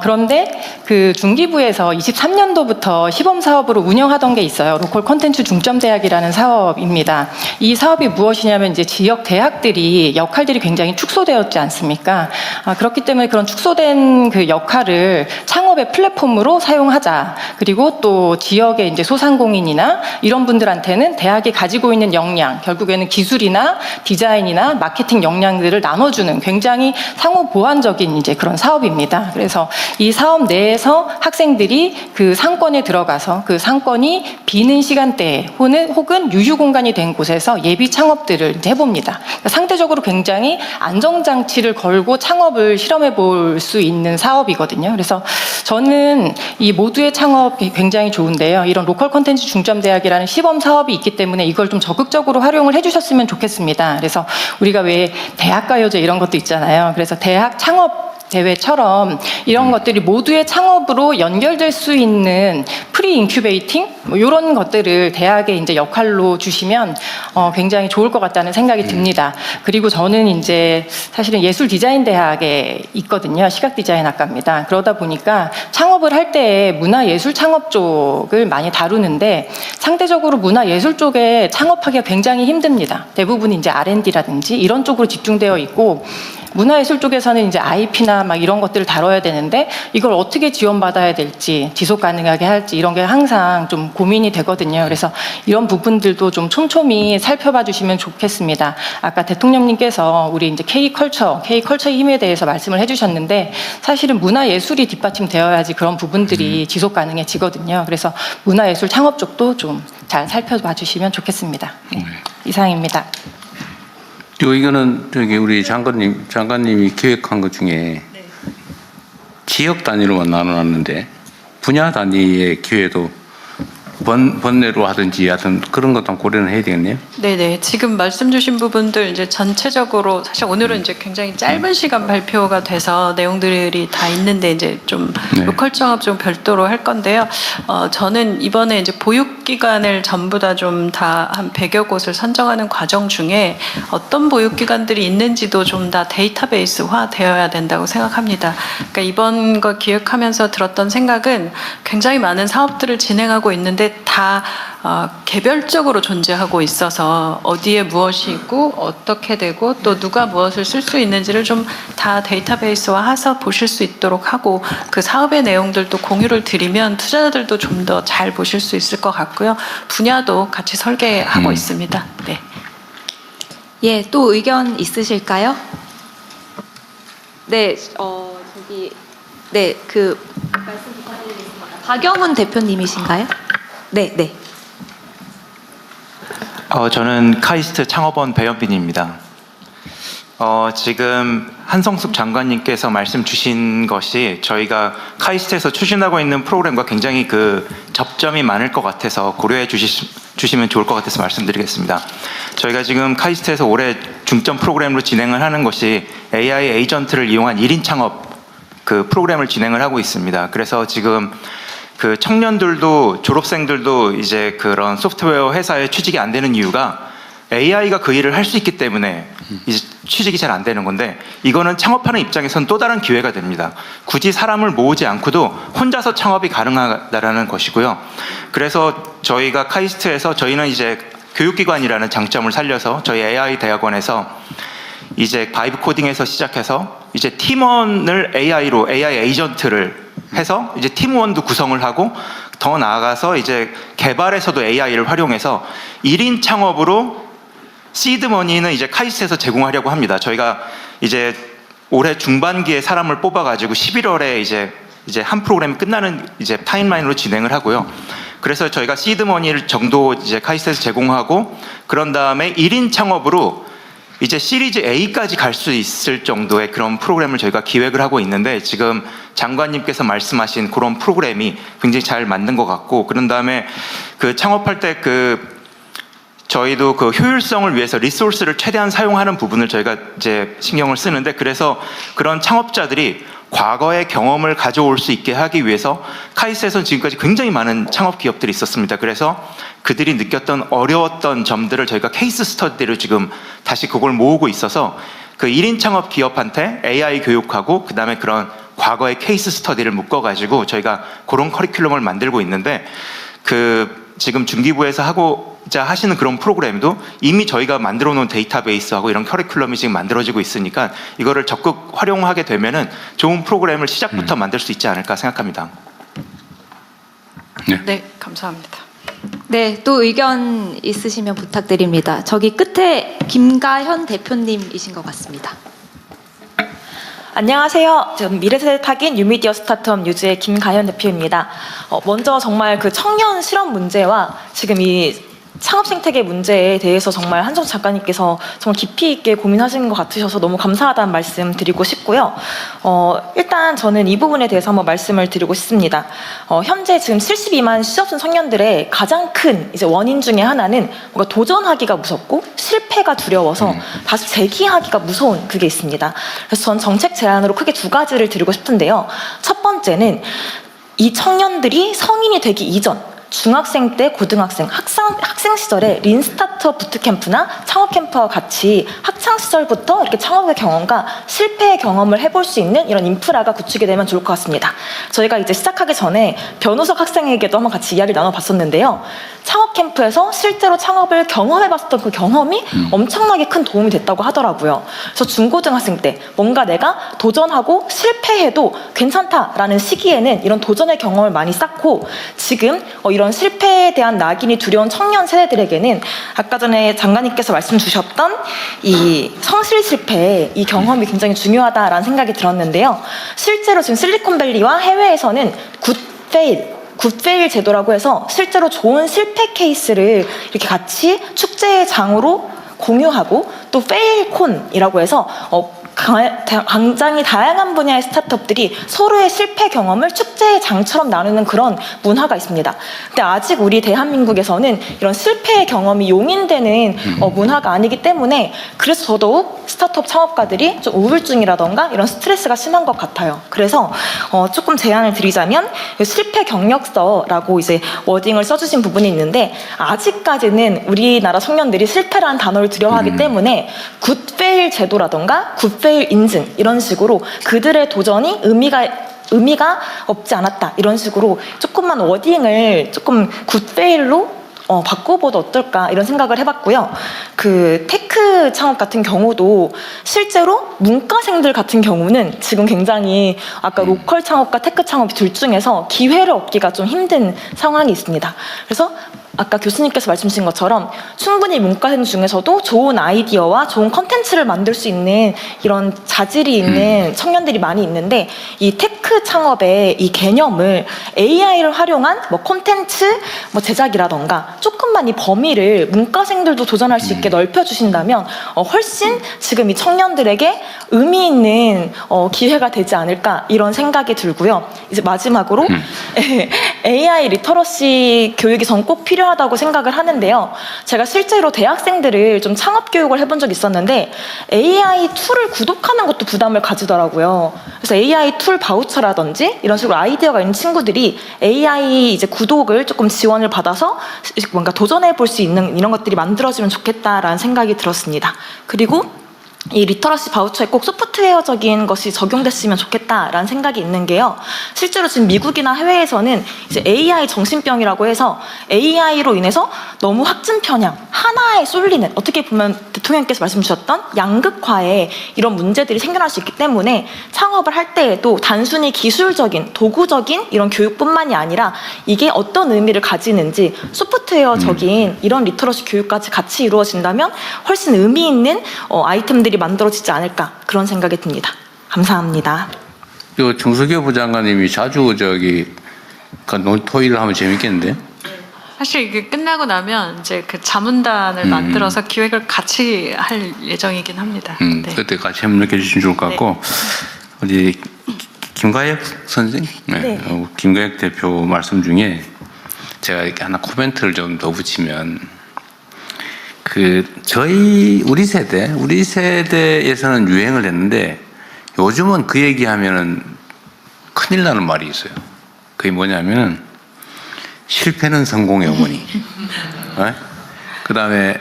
그런데 그 중기부에서 23년도부터 시범 사업으로 운영하던 게 있어요. 로컬 콘텐츠 중점대학이라는 사업입니다. 이 사업이 무엇이냐면 이제 지역 대학들이 역할들이 굉장히 축소되었지 않습니까? 그렇기 때문에 그런 축소된 그 역할을 창업의 플랫폼으로 사용하자. 그리고 또 지역의 이제 소상공인이나 이런 분들한테는 대학이 가지고 있는 역량, 결국에는 기술이나 디자인이나 마케팅 역량들을 나눠주는 굉장히 상호 보완적인 이제 그런 사업입니다. 그래서 이 사업 내에서 학생들이 그 상권에 들어가서 그 상권이 비는 시간대에 혹은 유휴 공간이 된 곳에서 예비 창업들을 이제 해봅니다. 그러니까 상대적으로 굉장히 안정장치를 걸고 창업을 실험해 볼 수 있는 사업이거든요. 그래서 저는 이 모두의 창업이 굉장히 좋은데요. 이런 로컬 콘텐츠 중점대학이라는 시범 사업이 있기 때문에 이걸 좀 적극적으로 활용을 해주셨으면 좋겠습니다. 그래서 우리가 왜 대학가요제 이런 것도 있잖아요. 그래서 대학 창업 대회처럼 이런 것들이 모두의 창업으로 연결될 수 있는 프리 인큐베이팅 이런 것들을 대학에 이제 역할로 주시면 굉장히 좋을 것 같다는 생각이 듭니다. 그리고 저는 이제 사실은 예술 디자인 대학에 있거든요. 시각 디자인 학과입니다. 그러다 보니까 창업을 할 때 문화 예술 창업 쪽을 많이 다루는데 상대적으로 문화 예술 쪽에 창업하기가 굉장히 힘듭니다. 대부분 이제 R&D라든지 이런 쪽으로 집중되어 있고 문화예술 쪽에서는 이제 IP나 막 이런 것들을 다뤄야 되는데 이걸 어떻게 지원받아야 될지 지속 가능하게 할지 이런 게 항상 좀 고민이 되거든요. 그래서 이런 부분들도 좀 촘촘히 살펴봐 주시면 좋겠습니다. 아까 대통령님께서 우리 이제 K컬처의 힘에 대해서 말씀을 해주셨는데 사실은 문화예술이 뒷받침되어야지 그런 부분들이 지속 가능해지거든요. 그래서 문화예술 창업 쪽도 좀 잘 살펴봐 주시면 좋겠습니다. 네, 이상입니다. 이 의견은 우리 장관님이 기획한 것 중에 지역 단위로만 나눠놨는데 분야 단위의 기회도 번뇌로 하든지 하여튼 그런 것도 고려는 해야 되겠네요. 네네. 지금 말씀 주신 부분들 이제 전체적으로 사실 오늘은 이제 굉장히 짧은 시간 발표가 돼서 내용들이 다 있는데 이제 좀 네. 로컬 창업 좀 별도로 할 건데요. 저는 이번에 이제 보육기관을 전부 다 좀 다 한 100여 곳을 선정하는 과정 중에 어떤 보육기관들이 있는지도 좀 다 데이터베이스화 되어야 된다고 생각합니다. 그러니까 이번 거 기획하면서 들었던 생각은 굉장히 많은 사업들을 진행하고 있는데 다 개별적으로 존재하고 있어서 어디에 무엇이 있고 어떻게 되고 또 누가 무엇을 쓸 수 있는지를 좀 다 데이터베이스화해서 보실 수 있도록 하고 그 사업의 내용들도 공유를 드리면 투자자들도 좀 더 잘 보실 수 있을 것 같고요. 분야도 같이 설계하고 있습니다. 네. 예, 또 의견 있으실까요? 네, 저기 네, 말씀 부탁드리겠습니다. 박영훈 대표님이신가요? 네, 네. 저는 카이스트 창업원 배현빈입니다. 지금 한성숙 장관님께서 말씀 주신 것이 저희가 카이스트에서 추진하고 있는 프로그램과 굉장히 그 접점이 많을 것 같아서 고려해 주시면 좋을 것 같아서 말씀드리겠습니다. 저희가 지금 카이스트에서 올해 중점 프로그램으로 진행을 하는 것이 AI 에이전트를 이용한 1인 창업 그 프로그램을 진행을 하고 있습니다. 그래서 지금 그 청년들도 졸업생들도 이제 그런 소프트웨어 회사에 취직이 안 되는 이유가 AI가 그 일을 할 수 있기 때문에 이제 취직이 잘 안 되는 건데 이거는 창업하는 입장에서는 또 다른 기회가 됩니다. 굳이 사람을 모으지 않고도 혼자서 창업이 가능하다라는 것이고요. 그래서 저희가 카이스트에서 저희는 이제 교육기관이라는 장점을 살려서 저희 AI 대학원에서 이제 바이브 코딩에서 시작해서 이제 팀원을 AI로 AI 에이전트를 해서 이제 팀원도 구성을 하고 더 나아가서 이제 개발에서도 AI를 활용해서 1인 창업으로 시드머니는 이제 카이스트에서 제공하려고 합니다. 저희가 이제 올해 중반기에 사람을 뽑아가지고 11월에 이제 한 프로그램이 끝나는 이제 타임라인으로 진행을 하고요. 그래서 저희가 시드머니를 정도 이제 카이스트에서 제공하고 그런 다음에 1인 창업으로 이제 시리즈 A까지 갈 수 있을 정도의 그런 프로그램을 저희가 기획을 하고 있는데 지금 장관님께서 말씀하신 그런 프로그램이 굉장히 잘 만든 것 같고 그런 다음에 그 창업할 때 저희도 그 효율성을 위해서 리소스를 최대한 사용하는 부분을 저희가 이제 신경을 쓰는데 그래서 그런 창업자들이 과거의 경험을 가져올 수 있게 하기 위해서 카이스트에서는 지금까지 굉장히 많은 창업 기업들이 있었습니다. 그래서 그들이 느꼈던 어려웠던 점들을 저희가 케이스 스터디로 지금 다시 그걸 모으고 있어서 그 1인 창업 기업한테 AI 교육하고 그 다음에 그런 과거의 케이스 스터디를 묶어가지고 저희가 그런 커리큘럼을 만들고 있는데 지금 중기부에서 하고자 하시는 그런 프로그램도 이미 저희가 만들어 놓은 데이터베이스하고 이런 커리큘럼이 지금 만들어지고 있으니까 이거를 적극 활용하게 되면은 좋은 프로그램을 시작부터 만들 수 있지 않을까 생각합니다. 네, 감사합니다. 네, 또 의견 있으시면 부탁드립니다. 저기 끝에 김가현 대표님이신 것 같습니다. 안녕하세요. 저는 미래세대 타긴 뉴미디어 스타트업 뉴즈의 김가현 대표입니다. 먼저 정말 그 청년 실업 문제와 지금 이 창업 생태계 문제에 대해서 정말 한성숙 작가님께서 정말 깊이 있게 고민하시는 것 같으셔서 너무 감사하다는 말씀 드리고 싶고요. 일단 저는 이 부분에 대해서 한번 말씀을 드리고 싶습니다. 현재 지금 72만 취업생 청년들의 가장 큰 이제 원인 중에 하나는 뭔가 도전하기가 무섭고 실패가 두려워서 다시 재기하기가 무서운 그게 있습니다. 그래서 전 정책 제안으로 크게 두 가지를 드리고 싶은데요. 첫 번째는 이 청년들이 성인이 되기 이전 중학생 때 고등학생 학생 시절에 린 스타트업 부트캠프나 창업 캠프와 같이 학창 시절부터 이렇게 창업의 경험과 실패의 경험을 해볼 수 있는 이런 인프라가 구축이 되면 좋을 것 같습니다. 저희가 이제 시작하기 전에 변우석 학생에게도 한번 같이 이야기를 나눠봤었는데요. 창업 캠프에서 실제로 창업을 경험해봤었던 그 경험이 엄청나게 큰 도움이 됐다고 하더라고요. 그래서 중고등학생 때 뭔가 내가 도전하고 실패해도 괜찮다라는 시기에는 이런 도전의 경험을 많이 쌓고 지금 이런 실패에 대한 낙인이 두려운 청년 세대들에게는 아까 전에 장관님께서 말씀 주셨던 이 성실 실패 이 경험이 굉장히 중요하다라는 생각이 들었는데요. 실제로 지금 실리콘밸리와 해외에서는 굿페일 제도라고 해서 실제로 좋은 실패 케이스를 이렇게 같이 축제의 장으로 공유하고 또 페일콘이라고 해서 굉장히 다양한 분야의 스타트업들이 서로의 실패 경험을 축제의 장처럼 나누는 그런 문화가 있습니다. 근데 아직 우리 대한민국에서는 이런 실패의 경험이 용인되는 문화가 아니기 때문에 그래서 더더욱 스타트업 창업가들이 좀 우울증이라던가 이런 스트레스가 심한 것 같아요. 그래서 조금 제안을 드리자면 실패 경력서라고 이제 워딩을 써주신 부분이 있는데 아직까지는 우리나라 청년들이 실패라는 단어를 두려워하기 때문에 굿페일 제도라던가 굿페일 인증 이런 식으로 그들의 도전이 의미가 없지 않았다 이런 식으로 조금만 워딩을 조금 굿페일로 바꿔봐도 어떨까 이런 생각을 해봤고요. 그 테크 창업 같은 경우도 실제로 문과생들 같은 경우는 지금 굉장히 아까 로컬 창업과 테크 창업 둘 중에서 기회를 얻기가 좀 힘든 상황이 있습니다. 그래서 아까 교수님께서 말씀 주신 것처럼 충분히 문과생 중에서도 좋은 아이디어와 좋은 컨텐츠를 만들 수 있는 이런 자질이 있는 청년들이 많이 있는데 이 테크 창업의 이 개념을 AI를 활용한 뭐 콘텐츠 뭐 제작이라던가 조금만 이 범위를 문과생들도 도전할 수 있게 넓혀주신다면 훨씬 지금 이 청년들에게 의미 있는 기회가 되지 않을까 이런 생각이 들고요. 이제 마지막으로 AI 리터러시 교육이 전 꼭 필요하다고 생각을 하는데요. 제가 실제로 대학생들을 좀 창업 교육을 해본 적이 있었는데 AI 툴을 구독하는 것도 부담을 가지더라고요. 그래서 AI 툴 바우처라든지 이런 식으로 아이디어가 있는 친구들이 AI 이제 구독을 조금 지원을 받아서 뭔가 도전해 볼 수 있는 이런 것들이 만들어지면 좋겠다라는 생각이 들었습니다. 그리고 이 리터러시 바우처에 꼭 소프트웨어적인 것이 적용됐으면 좋겠다라는 생각이 있는 게요. 실제로 지금 미국이나 해외에서는 이제 AI 정신병이라고 해서 AI로 인해서 너무 확증 편향, 하나에 쏠리는 어떻게 보면 대통령께서 말씀 주셨던 양극화에 이런 문제들이 생겨날 수 있기 때문에 창업을 할 때에도 단순히 기술적인, 도구적인 이런 교육뿐만이 아니라 이게 어떤 의미를 가지는지 소프트웨어적인 이런 리터러시 교육까지 같이 이루어진다면 훨씬 의미 있는 아이템들이 만들어지지 않을까 그런 생각이 듭니다. 감사합니다. 정석효 부장관님이 자주 토의를 하면 재밌겠는데? 사실 이게 끝나고 나면 이제 그 자문단을 만들어서 기획을 같이 할 예정이긴 합니다. 네. 그때 같이 한번 느껴주시면 좋을 것 같고 우리 김가혁 선생, 김가혁 대표 말씀 중에 제가 이렇게 하나 코멘트를 좀 더 붙이면 우리 세대에서는 유행을 했는데 요즘은 그 얘기하면은 큰일 나는 말이 있어요. 그게 뭐냐면은 실패는 성공의 어머니. 그 다음에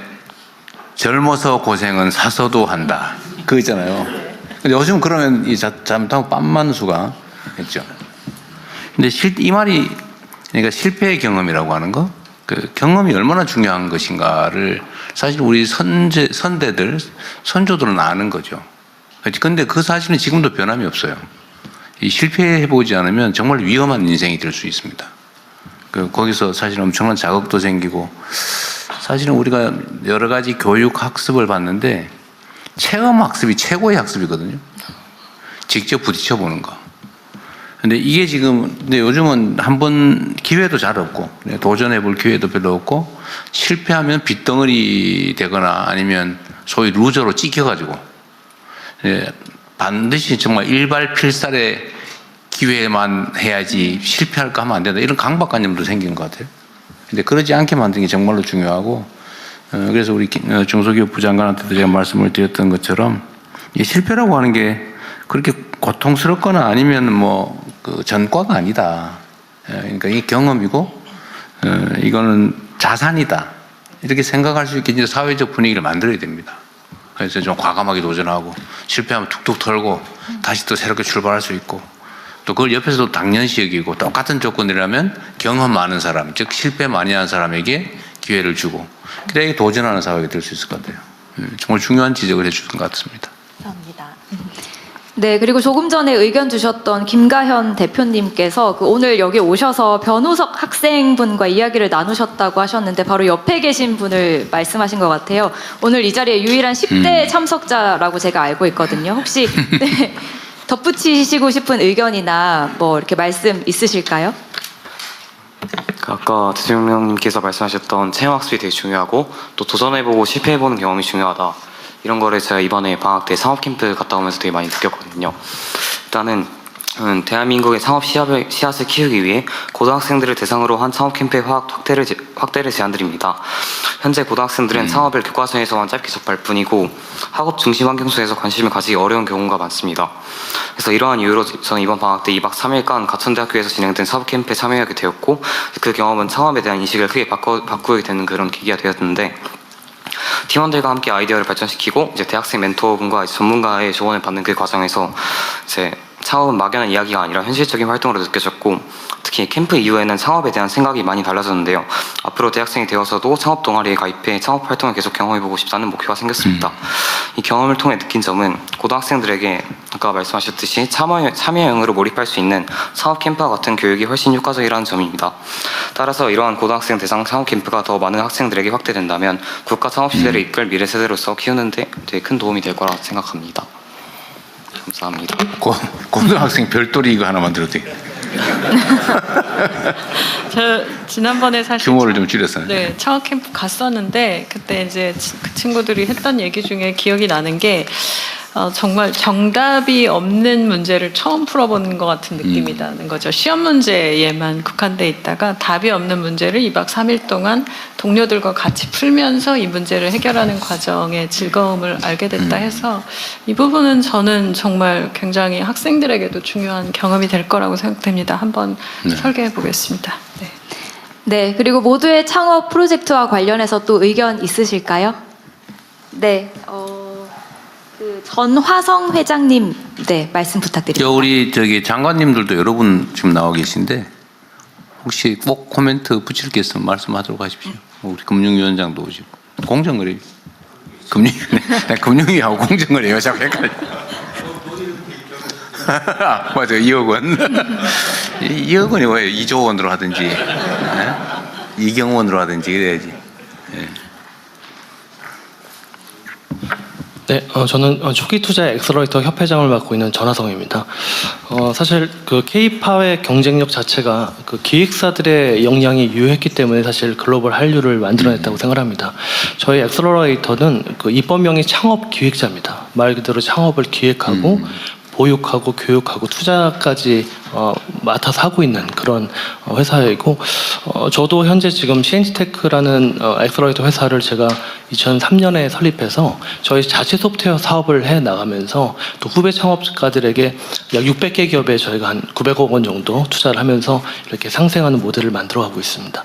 젊어서 고생은 사서도 한다. 그거 있잖아요. 근데 요즘 그러면 잘못하면 빤만수가 있죠. 근데 이 말이 그러니까 실패의 경험이라고 하는 거, 그 경험이 얼마나 중요한 것인가를 사실 우리 선대들, 선조들은 아는 거죠. 근데 그 사실은 지금도 변함이 없어요. 이 실패해보지 않으면 정말 위험한 인생이 될 수 있습니다. 거기서 사실 엄청난 자극도 생기고, 사실은 우리가 여러 가지 교육 학습을 받는데 체험 학습이 최고의 학습이거든요. 직접 부딪혀 보는 거. 근데 요즘은 한번 기회도 잘 없고, 도전해 볼 기회도 별로 없고, 실패하면 빗덩어리 되거나 아니면 소위 루저로 찍혀가지고, 반드시 정말 일발필살의 기회만 해야지 실패할까 하면 안 된다. 이런 강박관념도 생긴 것 같아요. 근데 그러지 않게 만드는 게 정말로 중요하고, 그래서 우리 정석효 부장관한테도 제가 말씀을 드렸던 것처럼, 이 실패라고 하는 게 그렇게 고통스럽거나 아니면 그 전과가 아니다. 그러니까 이게 경험이고, 이거는 자산이다. 이렇게 생각할 수 있게 이제 사회적 분위기를 만들어야 됩니다. 그래서 좀 과감하게 도전하고, 실패하면 툭툭 털고, 다시 또 새롭게 출발할 수 있고, 또 그걸 옆에서도 당연시 여기고, 똑같은 조건이라면 경험 많은 사람, 즉 실패 많이 한 사람에게 기회를 주고, 그래야 도전하는 사회가 될 수 있을 것 같아요. 정말 중요한 지적을 해주신 것 같습니다. 감사합니다. 네, 그리고 조금 전에 의견 주셨던 김가현 대표님께서 오늘 여기 오셔서 변우석 학생분과 이야기를 나누셨다고 하셨는데 바로 옆에 계신 분을 말씀하신 것 같아요. 오늘 이 자리에 유일한 10대 참석자라고 제가 알고 있거든요. 혹시 덧붙이시고 싶은 의견이나 이렇게 말씀 있으실까요? 아까 대통령님께서 말씀하셨던 체험학습이 되게 중요하고 또 도전해보고 실패해보는 경험이 중요하다. 이런 거를 제가 이번에 방학 때 상업캠프 갔다 오면서 되게 많이 느꼈거든요. 일단은 대한민국의 창업 씨앗을 키우기 위해 고등학생들을 대상으로 한 창업캠프의 확대를 제안드립니다. 현재 고등학생들은 창업을 교과서에서만 짧게 접할 뿐이고 학업 중심 환경 속에서 관심을 가지기 어려운 경우가 많습니다. 그래서 이러한 이유로 저는 이번 방학 때 2박 3일간 가천대학교에서 진행된 사업캠프에 참여하게 되었고, 그 경험은 창업에 대한 인식을 크게 바꾸게 되는 그런 계기가 되었는데, 팀원들과 함께 아이디어를 발전시키고 이제 대학생 멘토분과 전문가의 조언을 받는 그 과정에서 이제 창업은 막연한 이야기가 아니라 현실적인 활동으로 느껴졌고, 특히 캠프 이후에는 창업에 대한 생각이 많이 달라졌는데요. 앞으로 대학생이 되어서도 창업 동아리에 가입해 창업 활동을 계속 경험해보고 싶다는 목표가 생겼습니다. 이 경험을 통해 느낀 점은 고등학생들에게 아까 말씀하셨듯이 참여형으로 몰입할 수 있는 창업 캠프와 같은 교육이 훨씬 효과적이라는 점입니다. 따라서 이러한 고등학생 대상 창업 캠프가 더 많은 학생들에게 확대된다면 국가 창업 시대를 이끌 미래 세대로서 키우는 데 되게 큰 도움이 될 거라 생각합니다. 감사합니다. 고등학생 별도리 이거 하나 만들어도 돼. 저 지난번에 사실 규모를 좀 줄였어요. 네, 창업 캠프 갔었는데 그때 이제 그 친구들이 했던 얘기 중에 기억이 나는 게 정말 정답이 없는 문제를 처음 풀어보는 것 같은 느낌이 나는 거죠. 시험 문제에만 국한돼 있다가 답이 없는 문제를 2박 3일 동안 동료들과 같이 풀면서 이 문제를 해결하는 과정의 즐거움을 알게 됐다 해서 이 부분은 저는 정말 굉장히 학생들에게도 중요한 경험이 될 거라고 생각됩니다. 한번 설계해 보겠습니다. 네. 네, 그리고 모두의 창업 프로젝트와 관련해서 또 의견 있으실까요? 네, 그 전화성 회장님, 네, 말씀 부탁드립니다. 우리 장관님들도 여러분 지금 나와 계신데 혹시 꼭 코멘트 붙일 게 있으면 말씀하도록 하십시오. 우리 금융위원장도 오시고 공정거래 금융위하고 공정거래요. 자꾸 헷갈려. 맞아, 2억 원. 2억 원이 왜 2조 원으로 하든지, 네? 2경 원으로 하든지 그래야지. 네. 네, 저는 초기 투자 엑셀러레이터 협회장을 맡고 있는 전하성입니다. 사실 그 K-팝의 경쟁력 자체가 그 기획사들의 역량이 유효했기 때문에 사실 글로벌 한류를 만들어냈다고 생각합니다. 저희 엑셀러레이터는 그 입법명이 창업 기획자입니다. 말 그대로 창업을 기획하고 보육하고 교육하고 투자까지 맡아서 하고 있는 그런 회사이고, 저도 현재 지금 CNG테크라는 엑셀러레이터 회사를 제가 2003년에 설립해서 저희 자체 소프트웨어 사업을 해 나가면서 또 후배 창업가들에게 약 600개 기업에 저희가 한 900억 원 정도 투자를 하면서 이렇게 상생하는 모델을 만들어가고 있습니다.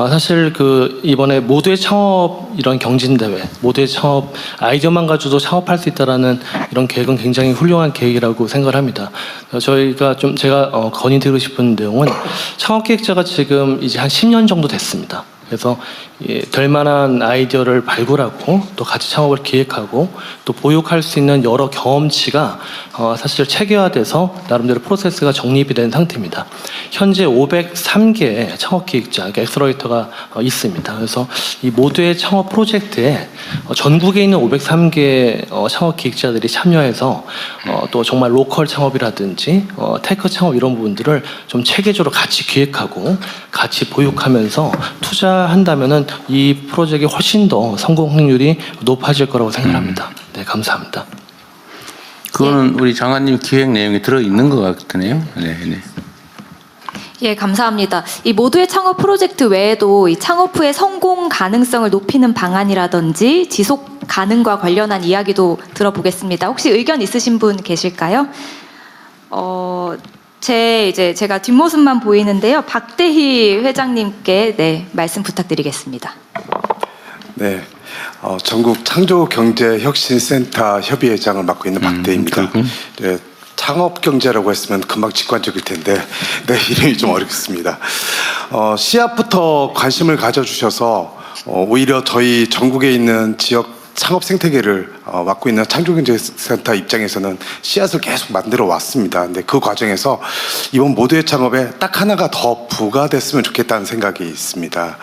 사실 그 이번에 모두의 창업 이런 경진대회, 모두의 창업 아이디어만 가지고도 창업할 수 있다라는 이런 계획은 굉장히 훌륭한 계획이라고 생각을 합니다. 저희가 좀 제가 건의드리고 싶은 내용은 창업기획자가 지금 이제 한 10년 정도 됐습니다. 그래서 될 만한 아이디어를 발굴하고 또 같이 창업을 기획하고 또 보육할 수 있는 여러 경험치가 사실 체계화돼서 나름대로 프로세스가 정립이 된 상태입니다. 현재 503개의 창업기획자, 그러니까 엑셀러레이터가 있습니다. 그래서 이 모두의 창업 프로젝트에 전국에 있는 503개 창업기획자들이 참여해서 또 정말 로컬 창업이라든지 테크 창업 이런 부분들을 좀 체계적으로 같이 기획하고 같이 보육하면서 투자한다면은 이 프로젝트가 훨씬 더 성공 확률이 높아질 거라고 생각합니다. 네, 감사합니다. 그거는 우리 장관님 기획 내용에 들어 있는 것 같으네요. 네, 네. 예, 감사합니다. 이 모두의 창업 프로젝트 외에도 이 창업 후의 성공 가능성을 높이는 방안이라든지 지속 가능과 관련한 이야기도 들어보겠습니다. 혹시 의견 있으신 분 계실까요? 제가 뒷모습만 보이는데요. 박대희 회장님께 네, 말씀 부탁드리겠습니다. 네, 전국 창조경제혁신센터 협의회장을 맡고 있는 박대희입니다. 네, 창업경제라고 했으면 금방 직관적일 텐데 네, 이름이 좀 어렵습니다. 씨앗부터 관심을 가져주셔서 오히려 저희 전국에 있는 지역 창업 생태계를 맡고 있는 창조경제센터 입장에서는 씨앗을 계속 만들어 왔습니다. 근데 그 과정에서 이번 모두의 창업에 딱 하나가 더 부과됐으면 좋겠다는 생각이 있습니다.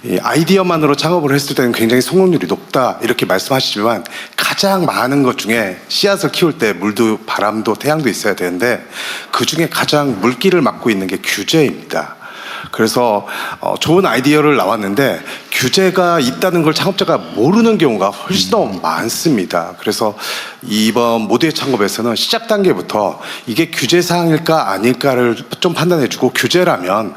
이 아이디어만으로 창업을 했을 때는 굉장히 성공률이 높다 이렇게 말씀하시지만 가장 많은 것 중에 씨앗을 키울 때 물도 바람도 태양도 있어야 되는데 그 중에 가장 물기를 막고 있는 게 규제입니다. 그래서 좋은 아이디어를 나왔는데 규제가 있다는 걸 창업자가 모르는 경우가 훨씬 더 많습니다. 그래서 이번 모두의 창업에서는 시작 단계부터 이게 규제 사항일까 아닐까를 좀 판단해주고 규제라면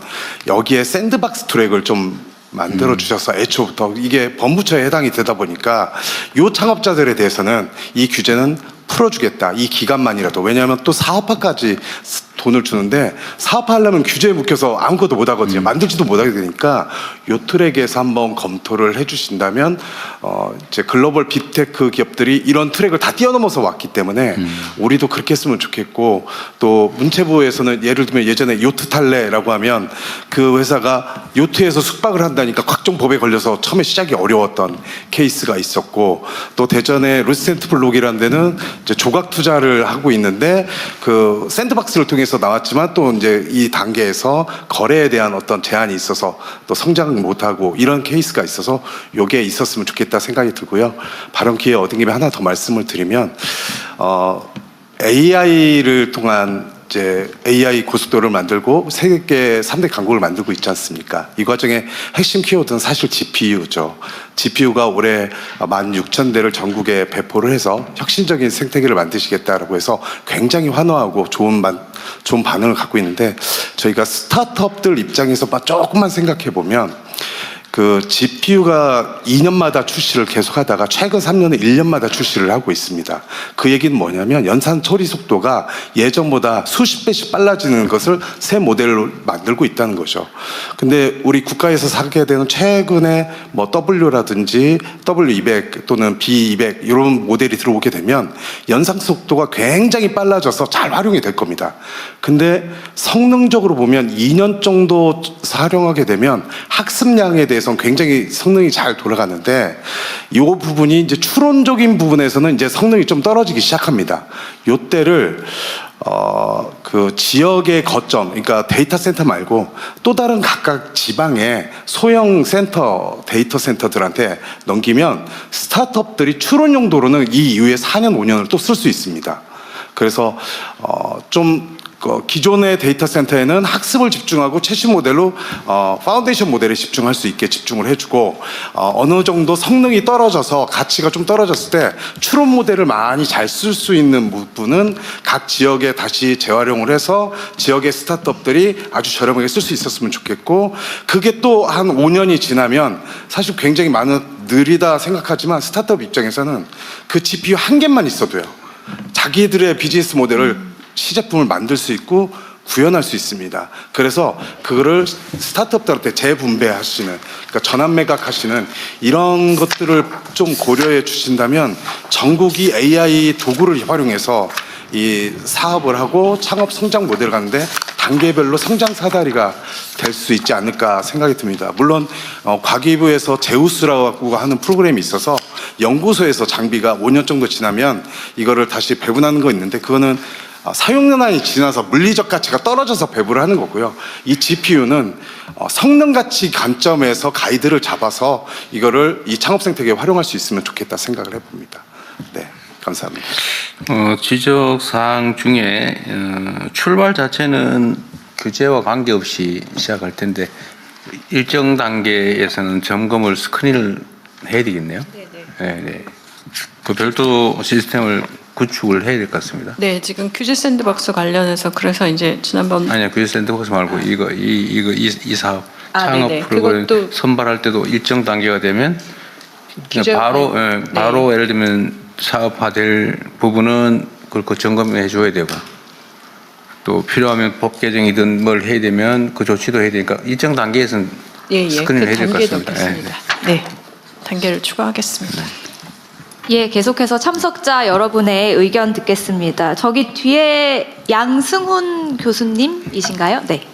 여기에 샌드박스 트랙을 좀 만들어 주셔서 애초부터 이게 법무처에 해당이 되다 보니까 이 창업자들에 대해서는 이 규제는 풀어주겠다. 이 기간만이라도. 왜냐하면 또 사업화까지 돈을 주는데 사업하려면 규제에 묶여서 아무것도 못 하거든요. 만들지도 못하게 되니까 요 트랙에서 한번 검토를 해주신다면 이제 글로벌 빅테크 기업들이 이런 트랙을 다 뛰어넘어서 왔기 때문에 우리도 그렇게 했으면 좋겠고, 또 문체부에서는 예를 들면 예전에 요트 탈레라고 하면 그 회사가 요트에서 숙박을 한다니까 각종 법에 걸려서 처음에 시작이 어려웠던 케이스가 있었고, 또 대전에 루센트블록이라는 데는 이제 조각 투자를 하고 있는데 그 샌드박스를 통해서 나왔지만 또 이제 이 단계에서 거래에 대한 어떤 제한이 있어서 또 성장 못하고 이런 케이스가 있어서 요게 있었으면 좋겠다 생각이 들고요. 발언 기회 얻은 김에 하나 더 말씀을 드리면 AI를 통한 이제 AI 고속도로를 만들고 세계 3대 강국을 만들고 있지 않습니까? 이 과정에 핵심 키워드는 사실 GPU죠. GPU가 올해 16,000대를 전국에 배포를 해서 혁신적인 생태계를 만드시겠다라고 해서 굉장히 환호하고 좋은 반응을 갖고 있는데, 저희가 스타트업들 입장에서 조금만 생각해 보면 그 GPU가 2년마다 출시를 계속하다가 최근 3년에 1년마다 출시를 하고 있습니다. 그 얘기는 뭐냐면 연산 처리 속도가 예전보다 수십 배씩 빨라지는 것을 새 모델로 만들고 있다는 거죠. 근데 우리 국가에서 사게 되는 최근에 뭐 W라든지 W200 또는 B200 이런 모델이 들어오게 되면 연산 속도가 굉장히 빨라져서 잘 활용이 될 겁니다. 근데 성능적으로 보면 2년 정도 활용하게 되면 학습량에 대해서 굉장히 성능이 잘 돌아가는데, 이 부분이 이제 추론적인 부분에서는 이제 성능이 좀 떨어지기 시작합니다. 요때를 그 지역의 거점, 그러니까 데이터 센터 말고 또 다른 각각 지방의 소형 센터, 데이터 센터들한테 넘기면 스타트업들이 추론 용도로는 이 이후에 4년, 5년을 또 쓸 수 있습니다. 그래서 좀 기존의 데이터 센터에는 학습을 집중하고 최신 모델로 파운데이션 모델에 집중할 수 있게 집중을 해주고, 어느 정도 성능이 떨어져서 가치가 좀 떨어졌을 때 추론 모델을 많이 잘 쓸 수 있는 부분은 각 지역에 다시 재활용을 해서 지역의 스타트업들이 아주 저렴하게 쓸 수 있었으면 좋겠고, 그게 또 한 5년이 지나면 사실 굉장히 느리다 생각하지만 스타트업 입장에서는 그 GPU 한 개만 있어도요, 자기들의 비즈니스 모델을 시제품을 만들 수 있고 구현할 수 있습니다. 그래서 그거를 스타트업들한테 재분배하시는, 그러니까 전환 매각하시는 이런 것들을 좀 고려해 주신다면 전국이 AI 도구를 활용해서 이 사업을 하고 창업 성장 모델을 가는데 단계별로 성장 사다리가 될 수 있지 않을까 생각이 듭니다. 물론 과기부에서 제우스라고 하는 프로그램이 있어서 연구소에서 장비가 5년 정도 지나면 이거를 다시 배분하는 거 있는데, 그거는 사용연한이 지나서 물리적 가치가 떨어져서 배부를 하는 거고요. 이 GPU는 성능 가치 관점에서 가이드를 잡아서 이거를 이 창업 생태계에 활용할 수 있으면 좋겠다 생각을 해봅니다. 네, 감사합니다. 지적 사항 중에 출발 자체는 규제와 관계없이 시작할 텐데 일정 단계에서는 점검을 스크린을 해야 되겠네요. 네. 그 별도 시스템을 구축을 해야 될 것 같습니다. 네, 지금 규제 샌드박스 관련해서 그래서 이제 지난번 아니요, 규제 샌드박스 말고 이 사업 창업 네네. 프로그램 그것도 선발할 때도 일정 단계가 되면 규제와 바로 예를 들면 사업화될 부분은 그걸 점검해 줘야 되고, 또 필요하면 법 개정이든 뭘 해야 되면 그 조치도 해야 되니까 일정 단계에서는 스크린을 해야 될 것 같습니다. 네, 단계를 추가하겠습니다. 예, 계속해서 참석자 여러분의 의견 듣겠습니다. 저기 뒤에 양승훈 교수님이신가요? 네.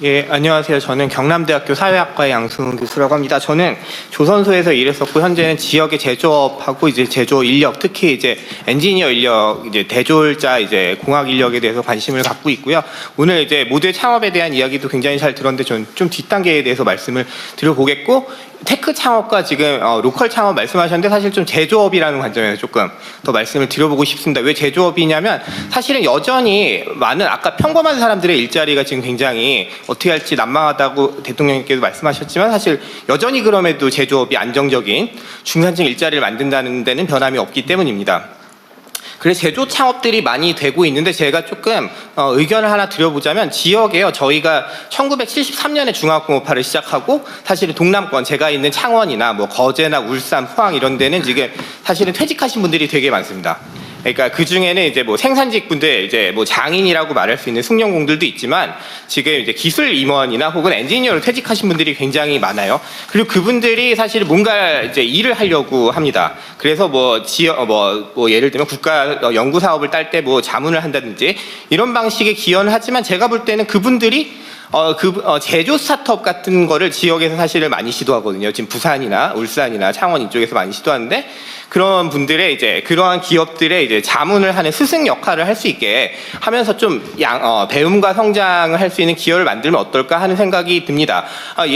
예, 안녕하세요. 저는 경남대학교 사회학과의 양승훈 교수라고 합니다. 저는 조선소에서 일했었고 현재는 지역의 제조업하고 이제 제조 인력, 특히 이제 엔지니어 인력, 이제 대졸자 이제 공학 인력에 대해서 관심을 갖고 있고요. 오늘 이제 모두의 창업에 대한 이야기도 굉장히 잘 들었는데 저는 좀 뒷단계에 대해서 말씀을 드려보겠고, 테크 창업과 지금 로컬 창업 말씀하셨는데 사실 좀 제조업이라는 관점에서 조금 더 말씀을 드려보고 싶습니다. 왜 제조업이냐면 사실은 여전히 많은 아까 평범한 사람들의 일자리가 지금 굉장히 어떻게 할지 난망하다고 대통령님께도 말씀하셨지만 사실 여전히 그럼에도 제조업이 안정적인 중산층 일자리를 만든다는 데는 변함이 없기 때문입니다. 그래서 제조 창업들이 많이 되고 있는데 제가 조금 의견을 하나 드려보자면 지역에요. 저희가 1973년에 중화학공업화를 시작하고 사실은 동남권 제가 있는 창원이나 뭐 거제나 울산, 포항 이런 데는 지금 사실은 퇴직하신 분들이 되게 많습니다. 그러니까 그 중에는 이제 뭐 생산직 분들, 이제 뭐 장인이라고 말할 수 있는 숙련공들도 있지만 지금 이제 기술 임원이나 혹은 엔지니어로 퇴직하신 분들이 굉장히 많아요. 그리고 그분들이 사실 뭔가 이제 일을 하려고 합니다. 그래서 뭐 지역 뭐 예를 들면 국가 연구 사업을 딸 때 뭐 자문을 한다든지 이런 방식의 기여는 하지만 제가 볼 때는 그분들이 제조 스타트업 같은 거를 지역에서 사실은 많이 시도하거든요. 지금 부산이나 울산이나 창원 이쪽에서 많이 시도하는데 그런 분들의 이제 그러한 기업들의 이제 자문을 하는 스승 역할을 할 수 있게 하면서 좀 배움과 성장을 할 수 있는 기여를 만들면 어떨까 하는 생각이 듭니다.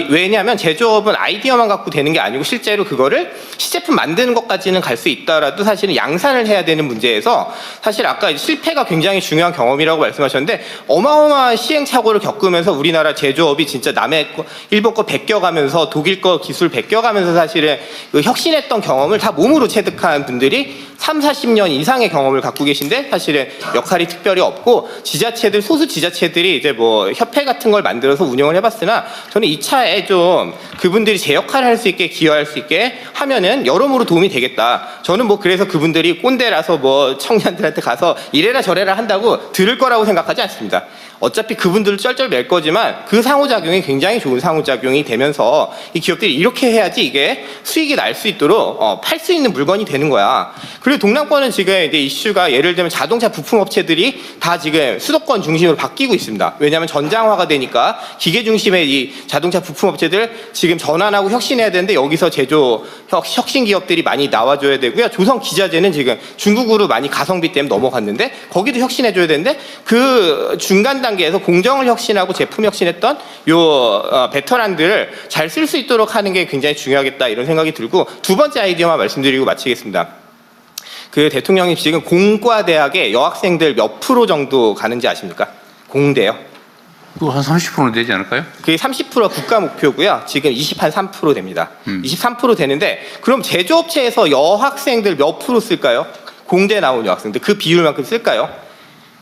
왜냐하면 제조업은 아이디어만 갖고 되는 게 아니고 실제로 그거를 시제품 만드는 것까지는 갈 수 있더라도 사실은 양산을 해야 되는 문제에서 사실 아까 실패가 굉장히 중요한 경험이라고 말씀하셨는데 어마어마한 시행착오를 겪으면서 우리나라 제조업이 진짜 남의 거, 일본 거 베껴가면서 독일 거 기술 베껴가면서 사실은 그 혁신했던 경험을 다 몸으로 체득한 분들이 30-40년 이상의 경험을 갖고 계신데 사실은 역할이 특별히 없고 지자체들 소수 지자체들이 이제 뭐 협회 같은 걸 만들어서 운영을 해봤으나 저는 이 차에 좀 그분들이 제 역할을 할 수 있게 기여할 수 있게 하면은 여러모로 도움이 되겠다. 저는 뭐 그래서 그분들이 꼰대라서 뭐 청년들한테 가서 이래라 저래라 한다고 들을 거라고 생각하지 않습니다. 어차피 그분들을 쩔쩔 맬 거지만 그 상호작용이 굉장히 좋은 상호작용이 되면서 이 기업들이 이렇게 해야지 이게 수익이 날 수 있도록 팔 수 있는 물건이 되는 거야. 그리고 동남권은 지금 이제 이슈가 예를 들면 자동차 부품 업체들이 다 지금 수도권 중심으로 바뀌고 있습니다. 왜냐하면 전장화가 되니까 기계 중심의 이 자동차 부품 업체들 지금 전환하고 혁신해야 되는데 여기서 제조 혁신 기업들이 많이 나와줘야 되고요. 조선 기자재는 지금 중국으로 많이 가성비 때문에 넘어갔는데 거기도 혁신해줘야 되는데 그 중간 단계에서 공정을 혁신하고 제품 혁신했던 요 베터란들을 잘 쓸 수 있도록 하는 게 굉장히 중요하겠다 이런 생각이 들고 두 번째 아이디어만 말씀드리고 마치겠습니다. 그 대통령님 지금 공과대학에 여학생들 몇 프로 정도 가는지 아십니까? 공대요. 그거 한 30%는 되지 않을까요? 그게 30% 국가 목표고요. 지금 23% 됩니다. 23% 되는데 그럼 제조업체에서 여학생들 몇 프로 쓸까요? 공대 나온 여학생들 그 비율만큼 쓸까요?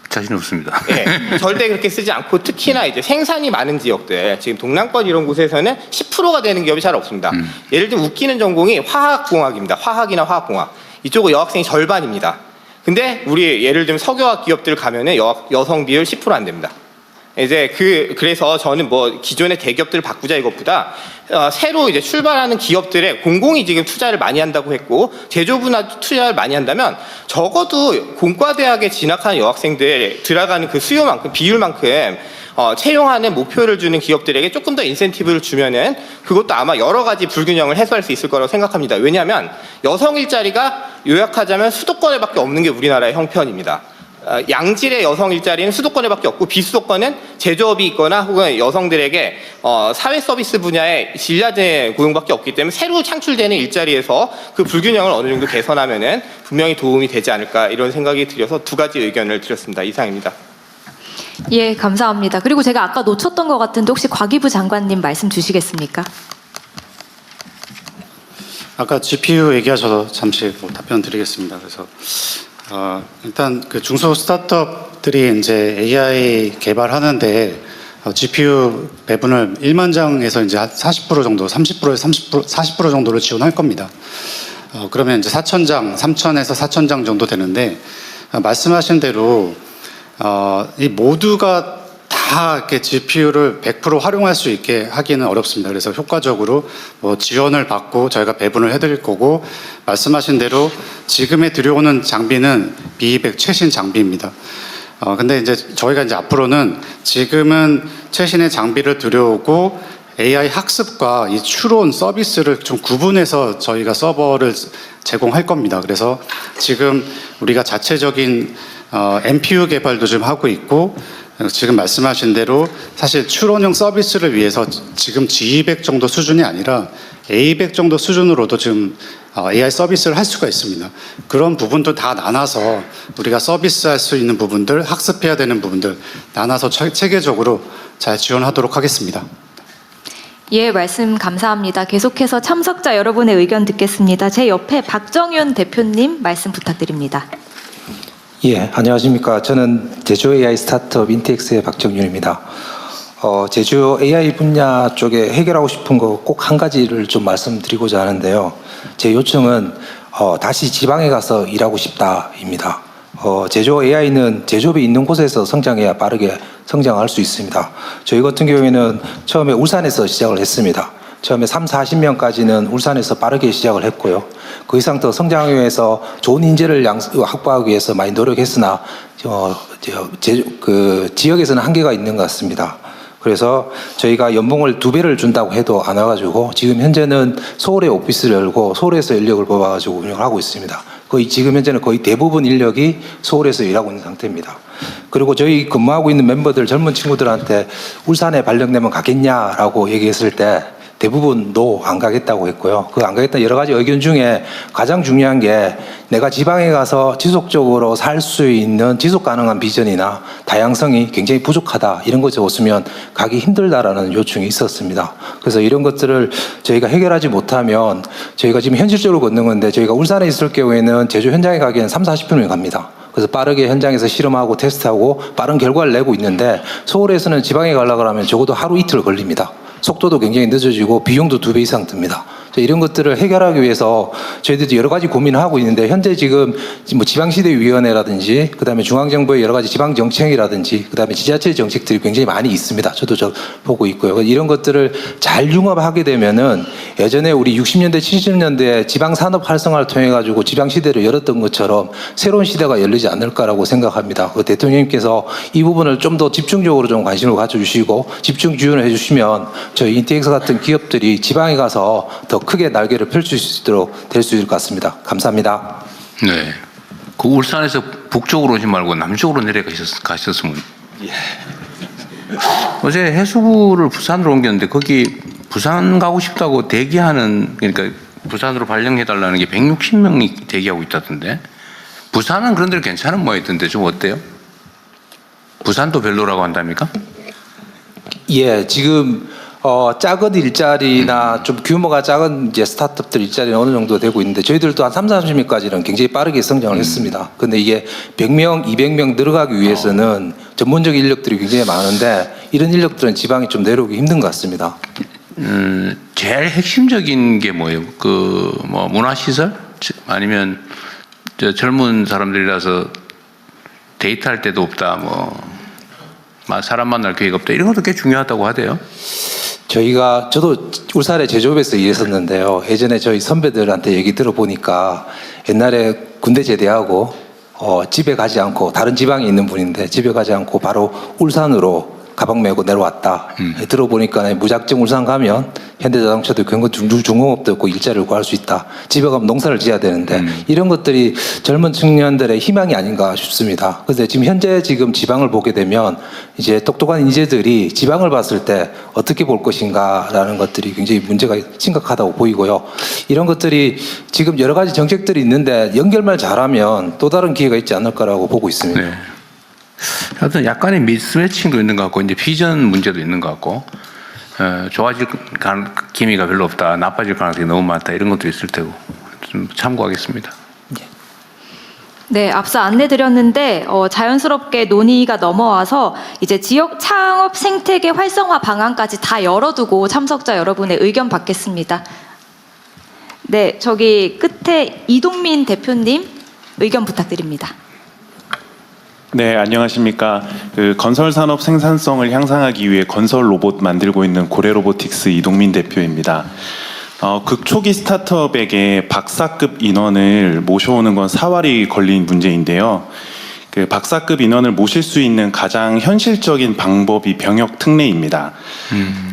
자신 없습니다. 네, 절대 그렇게 쓰지 않고 특히나 이제 생산이 많은 지역들 지금 동남권 이런 곳에서는 10%가 되는 기업이 잘 없습니다. 예를 들면 웃기는 전공이 화학공학입니다. 화학이나 화학공학 이쪽은 여학생이 절반입니다. 근데 우리 예를 들면 석유화학 기업들 가면은 여성 비율 10% 안 됩니다. 이제 그래서 저는 뭐 기존의 대기업들을 바꾸자 이것보다 새로 이제 출발하는 기업들에 공공이 지금 투자를 많이 한다고 했고 제조부나 투자를 많이 한다면 적어도 공과대학에 진학하는 여학생들 들어가는 그 수요만큼 비율만큼 채용하는 목표를 주는 기업들에게 조금 더 인센티브를 주면은 그것도 아마 여러 가지 불균형을 해소할 수 있을 거라고 생각합니다. 왜냐하면 여성 일자리가 요약하자면 수도권에밖에 없는 게 우리나라의 형편입니다. 양질의 여성 일자리는 수도권에밖에 없고 비수도권은 제조업이 있거나 혹은 여성들에게 사회 서비스 분야의 진라제 고용밖에 없기 때문에 새로 창출되는 일자리에서 그 불균형을 어느 정도 개선하면은 분명히 도움이 되지 않을까 이런 생각이 들어서 두 가지 의견을 드렸습니다. 이상입니다. 예, 감사합니다. 그리고 제가 아까 놓쳤던 것 같은데 혹시 과기부 장관님 말씀 주시겠습니까? 아까 GPU 얘기하셔서 잠시 답변 드리겠습니다. 그래서 일단 그 중소 스타트업들이 이제 AI 개발하는데 GPU 배분을 1만 장에서 이제 40% 정도, 30%에서 40% 정도를 지원할 겁니다. 그러면 이제 4,000장, 3,000에서 4,000장 정도 되는데 말씀하신 대로 이 모두가 다 이렇게 GPU를 100% 활용할 수 있게 하기는 어렵습니다. 그래서 효과적으로 뭐 지원을 받고 저희가 배분을 해드릴 거고 말씀하신 대로 지금에 들여오는 장비는 비입액 최신 장비입니다. 근데 이제 저희가 이제 앞으로는 지금은 최신의 장비를 들여오고 AI 학습과 이 추론 서비스를 좀 구분해서 저희가 서버를 제공할 겁니다. 그래서 지금 우리가 자체적인 NPU 개발도 좀 하고 있고 지금 말씀하신 대로 사실 추론형 서비스를 위해서 지금 G200 정도 수준이 아니라 A100 정도 수준으로도 지금 AI 서비스를 할 수가 있습니다. 그런 부분도 다 나눠서 우리가 서비스할 수 있는 부분들, 학습해야 되는 부분들 나눠서 체계적으로 잘 지원하도록 하겠습니다. 예, 말씀 감사합니다. 계속해서 참석자 여러분의 의견 듣겠습니다. 제 옆에 박정윤 대표님 말씀 부탁드립니다. 예, 안녕하십니까. 저는 제조 AI 스타트업 인텍스의 박정윤입니다. 제조 AI 분야 쪽에 해결하고 싶은 거 꼭 한 가지를 좀 말씀드리고자 하는데요. 제 요청은 다시 지방에 가서 일하고 싶다입니다. 제조 AI는 제조업이 있는 곳에서 성장해야 빠르게 성장할 수 있습니다. 저희 같은 경우에는 처음에 울산에서 시작을 했습니다. 처음에 30-40명까지는 울산에서 빠르게 시작을 했고요. 그 이상 더 성장하기 위해서 좋은 인재를 확보하기 위해서 많이 노력했으나 지역에서는 한계가 있는 것 같습니다. 그래서 저희가 연봉을 2배를 준다고 해도 안 와가지고 지금 현재는 서울에 오피스를 열고 서울에서 인력을 뽑아가지고 운영을 하고 있습니다. 거의 지금 현재는 거의 대부분 인력이 서울에서 일하고 있는 상태입니다. 그리고 저희 근무하고 있는 멤버들 젊은 친구들한테 울산에 발령되면 가겠냐라고 얘기했을 때 대부분 안 가겠다고 했고요. 그 안 가겠다는 여러 가지 의견 중에 가장 중요한 게 내가 지방에 가서 지속적으로 살 수 있는 지속 가능한 비전이나 다양성이 굉장히 부족하다. 이런 것이 없으면 가기 힘들다라는 요청이 있었습니다. 그래서 이런 것들을 저희가 해결하지 못하면 저희가 지금 현실적으로 걷는 건데 저희가 울산에 있을 경우에는 제조 현장에 가기에는 30-40분을 갑니다. 그래서 빠르게 현장에서 실험하고 테스트하고 빠른 결과를 내고 있는데 서울에서는 지방에 가려고 하면 적어도 하루 이틀 걸립니다. 속도도 굉장히 늦어지고 비용도 2배 이상 듭니다. 이런 것들을 해결하기 위해서 저희들도 여러 가지 고민을 하고 있는데 현재 지금 뭐 지방시대위원회라든지 그다음에 중앙정부의 여러 가지 지방정책이라든지 그다음에 지자체 정책들이 굉장히 많이 있습니다. 저도 보고 있고요. 이런 것들을 잘 융합하게 되면은 예전에 우리 60년대 70년대 지방산업 활성화를 통해 가지고 지방시대를 열었던 것처럼 새로운 시대가 열리지 않을까라고 생각합니다. 대통령님께서 이 부분을 좀 더 집중적으로 좀 관심을 가져주시고 집중 지원을 해주시면 저희 인텍스 같은 기업들이 지방에 가서 더 크게 날개를 펼칠 수 있도록 될 수 있을 것 같습니다. 감사합니다. 네. 그 울산에서 북쪽으로 오지 말고 남쪽으로 내려가셨으면. 어제 해수부를 부산으로 옮겼는데 거기 부산 가고 싶다고 대기하는 그러니까 부산으로 발령해달라는 게 160명이 대기하고 있다던데 부산은 그런 데로 괜찮은 모양이던데 좀 어때요? 부산도 별로라고 한답니까? 예, 지금 작은 일자리나 좀 규모가 작은 이제 스타트업들 일자리는 어느 정도 되고 있는데 저희들도 한 30-40명까지는 굉장히 빠르게 성장을 했습니다. 근데 이게 100명, 200명 늘어가기 위해서는 전문적 인력들이 굉장히 많은데 이런 인력들은 지방에 좀 내려오기 힘든 것 같습니다. 제일 핵심적인 게 뭐예요? 뭐 문화시설? 아니면 젊은 사람들이라서 데이트할 때도 없다, 사람 만날 기회가 없다, 이런 것도 꽤 중요하다고 하대요. 저도 울산의 제조업에서 일했었는데요. 예전에 저희 선배들한테 얘기 들어보니까 옛날에 군대 제대하고 집에 가지 않고 다른 지방에 있는 분인데 집에 가지 않고 바로 울산으로 가방 메고 내려왔다. 들어보니까 무작정 울산 가면 현대자동차도 중공업도 없고 일자리를 구할 수 있다. 집에 가면 농사를 지어야 되는데 이런 것들이 젊은 청년들의 희망이 아닌가 싶습니다. 그런데 지금 지방을 보게 되면 이제 똑똑한 인재들이 지방을 봤을 때 어떻게 볼 것인가라는 것들이 굉장히 문제가 심각하다고 보이고요. 이런 것들이 지금 여러 가지 정책들이 있는데 연결만 잘하면 또 다른 기회가 있지 않을까라고 보고 있습니다. 네. 하여튼 약간의 미스매칭도 있는 것 같고 이제 비전 문제도 있는 것 같고 좋아질 기미가 별로 없다, 나빠질 가능성이 너무 많다, 이런 것도 있을 테고 좀 참고하겠습니다. 네, 앞서 안내드렸는데 자연스럽게 논의가 넘어와서 이제 지역 창업 생태계 활성화 방안까지 다 열어두고 참석자 여러분의 의견 받겠습니다. 네, 저기 끝에 이동민 대표님 의견 부탁드립니다. 네, 안녕하십니까. 건설 산업 생산성을 향상하기 위해 건설 로봇 만들고 있는 고래로보틱스 이동민 대표입니다. 극초기 스타트업에게 박사급 인원을 모셔오는 건 사활이 걸린 문제인데요. 박사급 인원을 모실 수 있는 가장 현실적인 방법이 병역 특례입니다.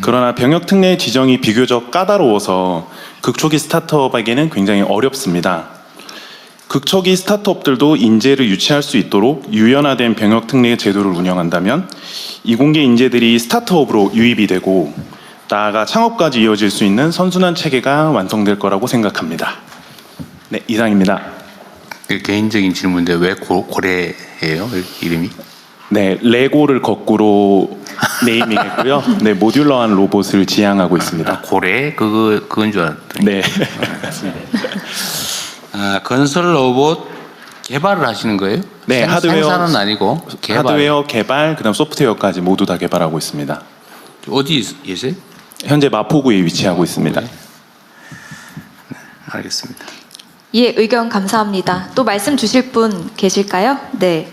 그러나 병역 특례 지정이 비교적 까다로워서 극초기 스타트업에게는 굉장히 어렵습니다. 극초기 스타트업들도 인재를 유치할 수 있도록 유연화된 병역 특례 제도를 운영한다면 이공계 인재들이 스타트업으로 유입이 되고 나아가 창업까지 이어질 수 있는 선순환 체계가 완성될 거라고 생각합니다. 네, 이상입니다. 개인적인 질문인데 왜 고래예요, 이름이? 네, 레고를 거꾸로 네이밍했고요. 네, 모듈러한 로봇을 지향하고 있습니다. 고래? 그건 줄 알았더니. 네. 건설 로봇 개발을 하시는 거예요? 네, 하드웨어 생산은 아니고 개발. 하드웨어 개발, 그다음 소프트웨어까지 모두 다 개발하고 있습니다. 어디 계세요? 현재 마포구에 위치하고 있습니다. 네, 알겠습니다. 예, 의견 감사합니다. 또 말씀 주실 분 계실까요? 네.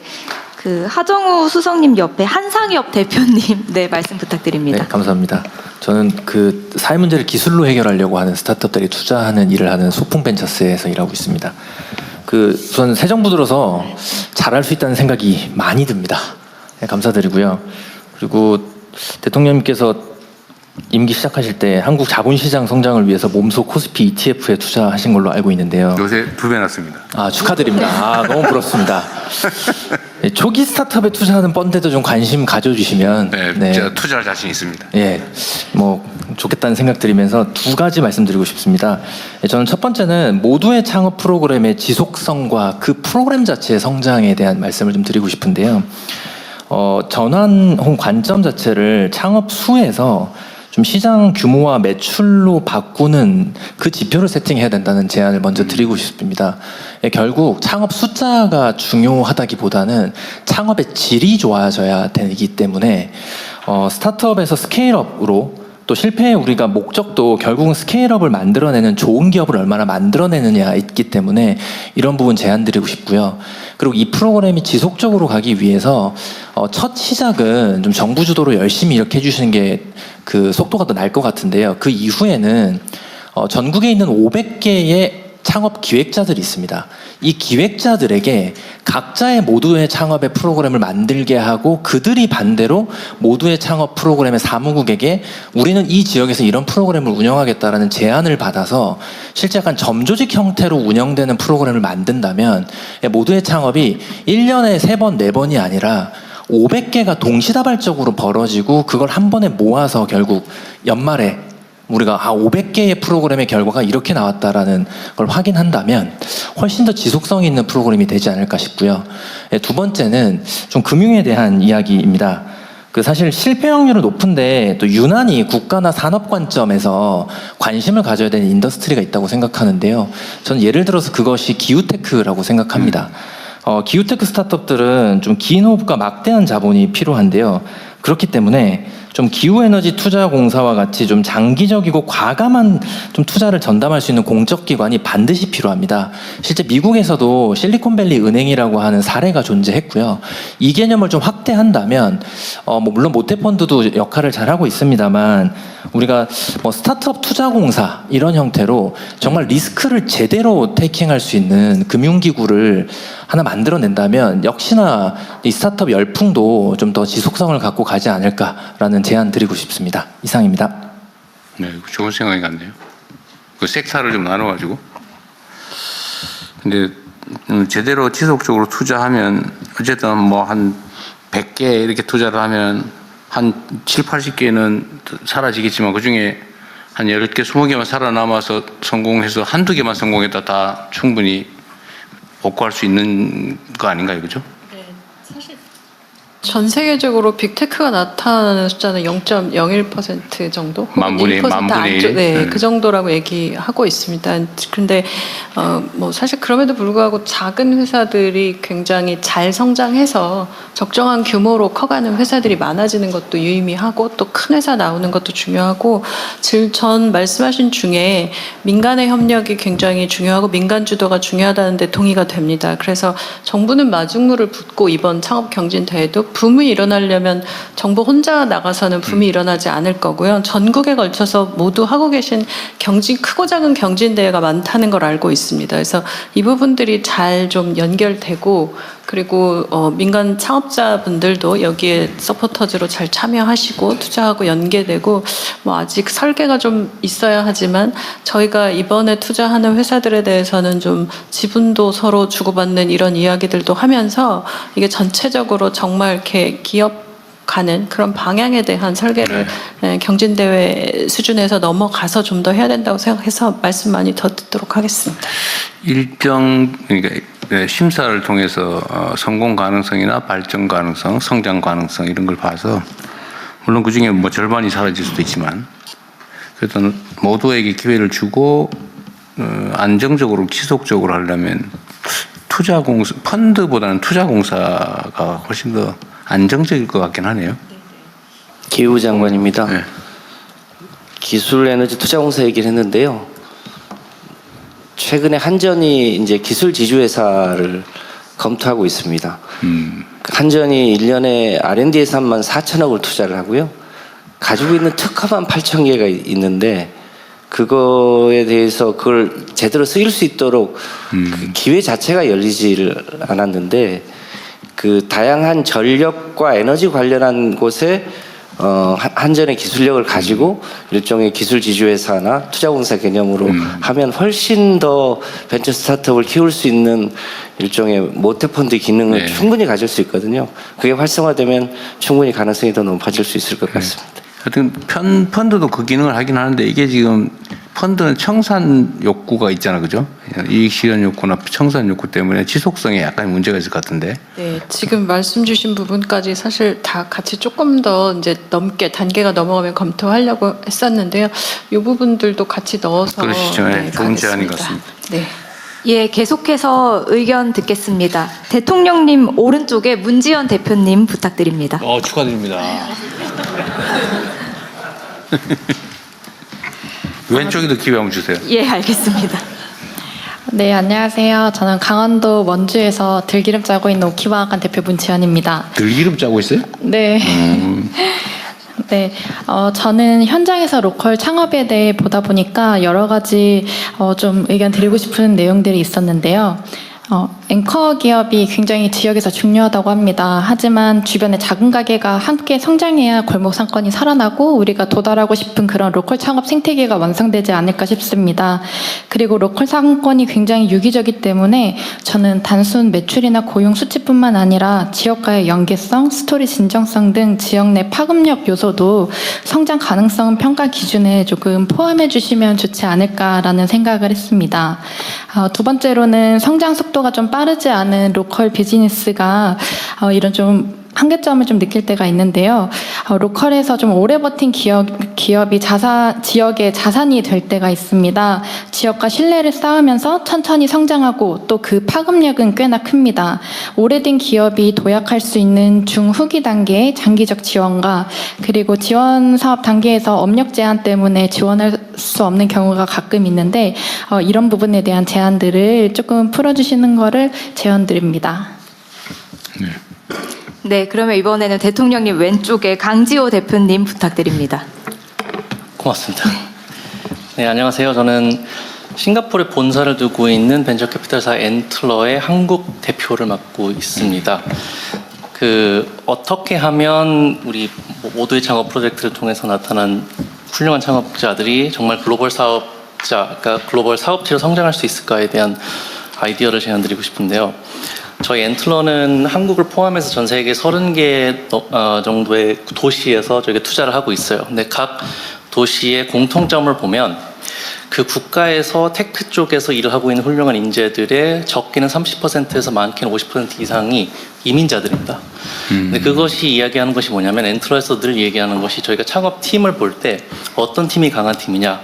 그 하정우 수석님 옆에 한상엽 대표님, 네, 말씀 부탁드립니다. 네, 감사합니다. 저는 그 사회 문제를 기술로 해결하려고 하는 스타트업들이 투자하는 일을 하는 소풍벤처스에서 일하고 있습니다. 그 우선 새 정부 들어서 잘할 수 있다는 생각이 많이 듭니다. 네, 감사드리고요. 그리고 대통령님께서 임기 시작하실 때 한국 자본시장 성장을 위해서 몸소 코스피 ETF에 투자하신 걸로 알고 있는데요. 요새 2배 났습니다. 아, 축하드립니다. 아, 너무 부럽습니다. 네, 초기 스타트업에 투자하는 펀드도 좀 관심 가져주시면 네, 제가 투자할 자신 있습니다. 예, 뭐 좋겠다는 생각 드리면서 두 가지 말씀드리고 싶습니다. 저는 첫 번째는 모두의 창업 프로그램의 지속성과 그 프로그램 자체의 성장에 대한 말씀을 좀 드리고 싶은데요. 전환 혹은 관점 자체를 창업 수에서 좀 시장 규모와 매출로 바꾸는 그 지표를 세팅해야 된다는 제안을 먼저 드리고 싶습니다. 결국 창업 숫자가 중요하다기보다는 창업의 질이 좋아져야 되기 때문에 스타트업에서 스케일업으로 또 실패의 우리가 목적도 결국은 스케일업을 만들어내는 좋은 기업을 얼마나 만들어내느냐 있기 때문에 이런 부분 제안드리고 싶고요. 그리고 이 프로그램이 지속적으로 가기 위해서 첫 시작은 좀 정부 주도로 열심히 이렇게 해주시는 게 그 속도가 더 날 것 같은데요. 그 이후에는 전국에 있는 500개의 창업 기획자들이 있습니다. 이 기획자들에게 각자의 모두의 창업의 프로그램을 만들게 하고 그들이 반대로 모두의 창업 프로그램의 사무국에게 우리는 이 지역에서 이런 프로그램을 운영하겠다라는 제안을 받아서 실제 약간 점조직 형태로 운영되는 프로그램을 만든다면 모두의 창업이 1년에 3번, 4번이 아니라 500개가 동시다발적으로 벌어지고 그걸 한 번에 모아서 결국 연말에 우리가 500개의 프로그램의 결과가 이렇게 나왔다라는 걸 확인한다면 훨씬 더 지속성이 있는 프로그램이 되지 않을까 싶고요. 두 번째는 좀 금융에 대한 이야기입니다. 그 사실 실패 확률은 높은데 또 유난히 국가나 산업 관점에서 관심을 가져야 되는 인더스트리가 있다고 생각하는데요. 저는 예를 들어서 그것이 기후테크라고 생각합니다. 기후테크 스타트업들은 좀 긴 호흡과 막대한 자본이 필요한데요. 그렇기 때문에 좀 기후에너지 투자공사와 같이 좀 장기적이고 과감한 좀 투자를 전담할 수 있는 공적기관이 반드시 필요합니다. 실제 미국에서도 실리콘밸리 은행이라고 하는 사례가 존재했고요. 이 개념을 좀 확대한다면 물론 모태펀드도 역할을 잘하고 있습니다만 우리가 스타트업 투자공사 이런 형태로 정말 리스크를 제대로 테이킹할 수 있는 금융기구를 하나 만들어낸다면 역시나 이 스타트업 열풍도 좀 더 지속성을 갖고 가지 않을까라는 제안 드리고 싶습니다. 이상입니다. 네, 좋은 생각이 같네요. 그 섹터를 좀 나눠가지고. 근데 제대로 지속적으로 투자하면 어쨌든 뭐 한 100개 이렇게 투자를 하면 한 7, 80개는 사라지겠지만 그중에 한 10개, 20개만 살아남아서 성공해서 한두 개만 성공했다 다 충분히 복구할 수 있는 거 아닌가요? 그죠? 전 세계적으로 빅테크가 나타나는 숫자는 0.01% 정도? 만분의 1. 네, 그 정도라고 얘기하고 있습니다. 그런데 뭐 사실 그럼에도 불구하고 작은 회사들이 굉장히 잘 성장해서 적정한 규모로 커가는 회사들이 많아지는 것도 유의미하고 또 큰 회사 나오는 것도 중요하고 전 말씀하신 중에 민간의 협력이 굉장히 중요하고 민간 주도가 중요하다는데 동의가 됩니다. 그래서 정부는 마중물을 붓고 이번 창업 경진 대회도 붐이 일어나려면 정부 혼자 나가서는 붐이 일어나지 않을 거고요. 전국에 걸쳐서 모두 하고 계신 크고 작은 경진대회가 많다는 걸 알고 있습니다. 그래서 이 부분들이 잘 좀 연결되고 그리고 민간 창업자분들도 여기에 서포터즈로 잘 참여하시고 투자하고 연계되고 뭐 아직 설계가 좀 있어야 하지만 저희가 이번에 투자하는 회사들에 대해서는 좀 지분도 서로 주고받는 이런 이야기들도 하면서 이게 전체적으로 정말 이렇게 기업 가는 그런 방향에 대한 설계를 경진대회 수준에서 넘어가서 좀 더 해야 된다고 생각해서 말씀 많이 더 듣도록 하겠습니다. 그러니까 심사를 통해서 성공 가능성이나 발전 가능성, 성장 가능성 이런 걸 봐서 물론 그 중에 뭐 절반이 사라질 수도 있지만 그래도 모두에게 기회를 주고 안정적으로 지속적으로 하려면 투자공사 펀드보다는 투자공사가 훨씬 더 안정적일 것 같긴 하네요. 기후 장관입니다. 기술 에너지 투자공사 얘기를 했는데요. 최근에 한전이 이제 기술 지주회사를 검토하고 있습니다. 한전이 1년에 R&D 예산만 4천억을 투자를 하고요. 가지고 있는 특허만 8천 개가 있는데 그거에 대해서 그걸 제대로 쓰일 수 있도록 그 기회 자체가 열리지를 않았는데 그 다양한 전력과 에너지 관련한 곳에 한전의 기술력을 가지고 일종의 기술 지주회사나 투자공사 개념으로 하면 훨씬 더 벤처 스타트업을 키울 수 있는 일종의 모태펀드 기능을 충분히 가질 수 있거든요. 그게 활성화되면 충분히 가능성이 더 높아질 수 있을 것 같습니다. 하여튼 펀드도 그 기능을 하긴 하는데 이게 지금 펀드는 청산 욕구가 있잖아, 그죠? 이익 실현 욕구나 청산 욕구 때문에 지속성에 약간 문제가 있을 것 같은데. 네, 지금 말씀 주신 부분까지 사실 다 같이 조금 더 이제 단계가 넘어가면 검토하려고 했었는데요. 이 부분들도 같이 넣어서 그러시죠. 네, 좋은 제안인 것 가겠습니다. 같습니다. 네. 예, 계속해서 의견 듣겠습니다. 대통령님 오른쪽에 문지연 대표님 부탁드립니다. 축하드립니다. 왼쪽에도 기회 한번 주세요. 예, 알겠습니다. 네, 안녕하세요. 저는 강원도 원주에서 들기름 짜고 있는 오키와간 대표 문지연입니다. 들기름 짜고 있어요? 네. 네, 저는 현장에서 로컬 창업에 대해 보다 보니까 여러 가지 좀 의견 드리고 싶은 내용들이 있었는데요. 앵커 기업이 굉장히 지역에서 중요하다고 합니다. 하지만 주변의 작은 가게가 함께 성장해야 골목 상권이 살아나고 우리가 도달하고 싶은 그런 로컬 창업 생태계가 완성되지 않을까 싶습니다. 그리고 로컬 상권이 굉장히 유기적이기 때문에 저는 단순 매출이나 고용 수치뿐만 아니라 지역과의 연계성, 스토리 진정성 등 지역 내 파급력 요소도 성장 가능성 평가 기준에 조금 포함해 주시면 좋지 않을까라는 생각을 했습니다. 두 번째로는 성장 속도가 좀 빠르지 않은 로컬 비즈니스가 이런 좀 한계점을 좀 느낄 때가 있는데요. 로컬에서 좀 오래 버틴 기업이 지역의 자산이 될 때가 있습니다. 지역과 신뢰를 쌓으면서 천천히 성장하고 또 그 파급력은 꽤나 큽니다. 오래된 기업이 도약할 수 있는 중후기 단계의 장기적 지원과 그리고 지원 사업 단계에서 업력 제한 때문에 지원할 수 없는 경우가 가끔 있는데 이런 부분에 대한 제안들을 조금 풀어주시는 거를 제안드립니다. 네, 그러면 이번에는 대통령님 왼쪽에 강지호 대표님 부탁드립니다. 고맙습니다. 네, 안녕하세요. 저는 싱가포르에 본사를 두고 있는 벤처캐피탈사 엔틀러의 한국 대표를 맡고 있습니다. 어떻게 하면 우리 모두의 창업 프로젝트를 통해서 나타난 훌륭한 창업자들이 정말 글로벌 사업체로 성장할 수 있을까에 대한 아이디어를 제안드리고 싶은데요. 저희 엔틀러는 한국을 포함해서 전 세계 30개 정도의 도시에서 저희가 투자를 하고 있어요. 근데 각 도시의 공통점을 보면 그 국가에서 테크 쪽에서 일을 하고 있는 훌륭한 인재들의 적게는 30%에서 많게는 50% 이상이 이민자들입니다. 근데 그것이 이야기하는 것이 뭐냐면 엔틀러에서 늘 얘기하는 것이 저희가 창업팀을 볼 때 어떤 팀이 강한 팀이냐,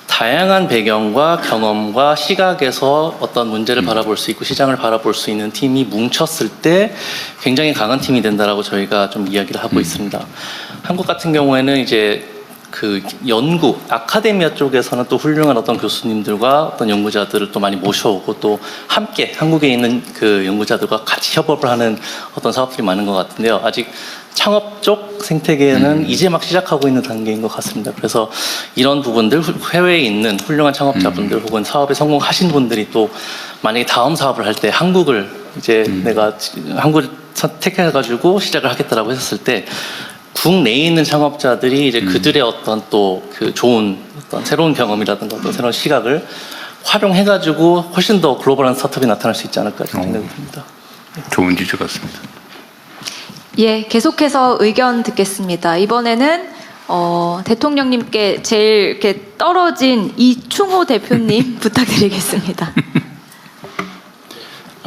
다양한 배경과 경험과 시각에서 어떤 문제를 바라볼 수 있고 시장을 바라볼 수 있는 팀이 뭉쳤을 때 굉장히 강한 팀이 된다라고 저희가 좀 이야기를 하고 있습니다. 한국 같은 경우에는 이제 그 연구, 아카데미아 쪽에서는 또 훌륭한 어떤 교수님들과 어떤 연구자들을 또 많이 모셔오고 또 함께 한국에 있는 그 연구자들과 같이 협업을 하는 어떤 사업들이 많은 것 같은데요. 아직 창업 쪽 생태계는 이제 막 시작하고 있는 단계인 것 같습니다. 그래서 이런 부분들, 해외에 있는 훌륭한 창업자분들 혹은 사업에 성공하신 분들이 또 만약에 다음 사업을 할 때 한국을 이제 내가 한국을 선택해가지고 시작을 하겠다라고 했었을 때 국내에 있는 창업자들이 이제 그들의 어떤 또 그 좋은 어떤 새로운 경험이라든가 어떤 새로운 시각을 활용해가지고 훨씬 더 글로벌한 스타트업이 나타날 수 있지 않을까 생각이 듭니다. 좋은 지적 같습니다. 예, 계속해서 의견 듣겠습니다. 이번에는 대통령님께 제일 이렇게 떨어진 이충호 대표님 부탁드리겠습니다.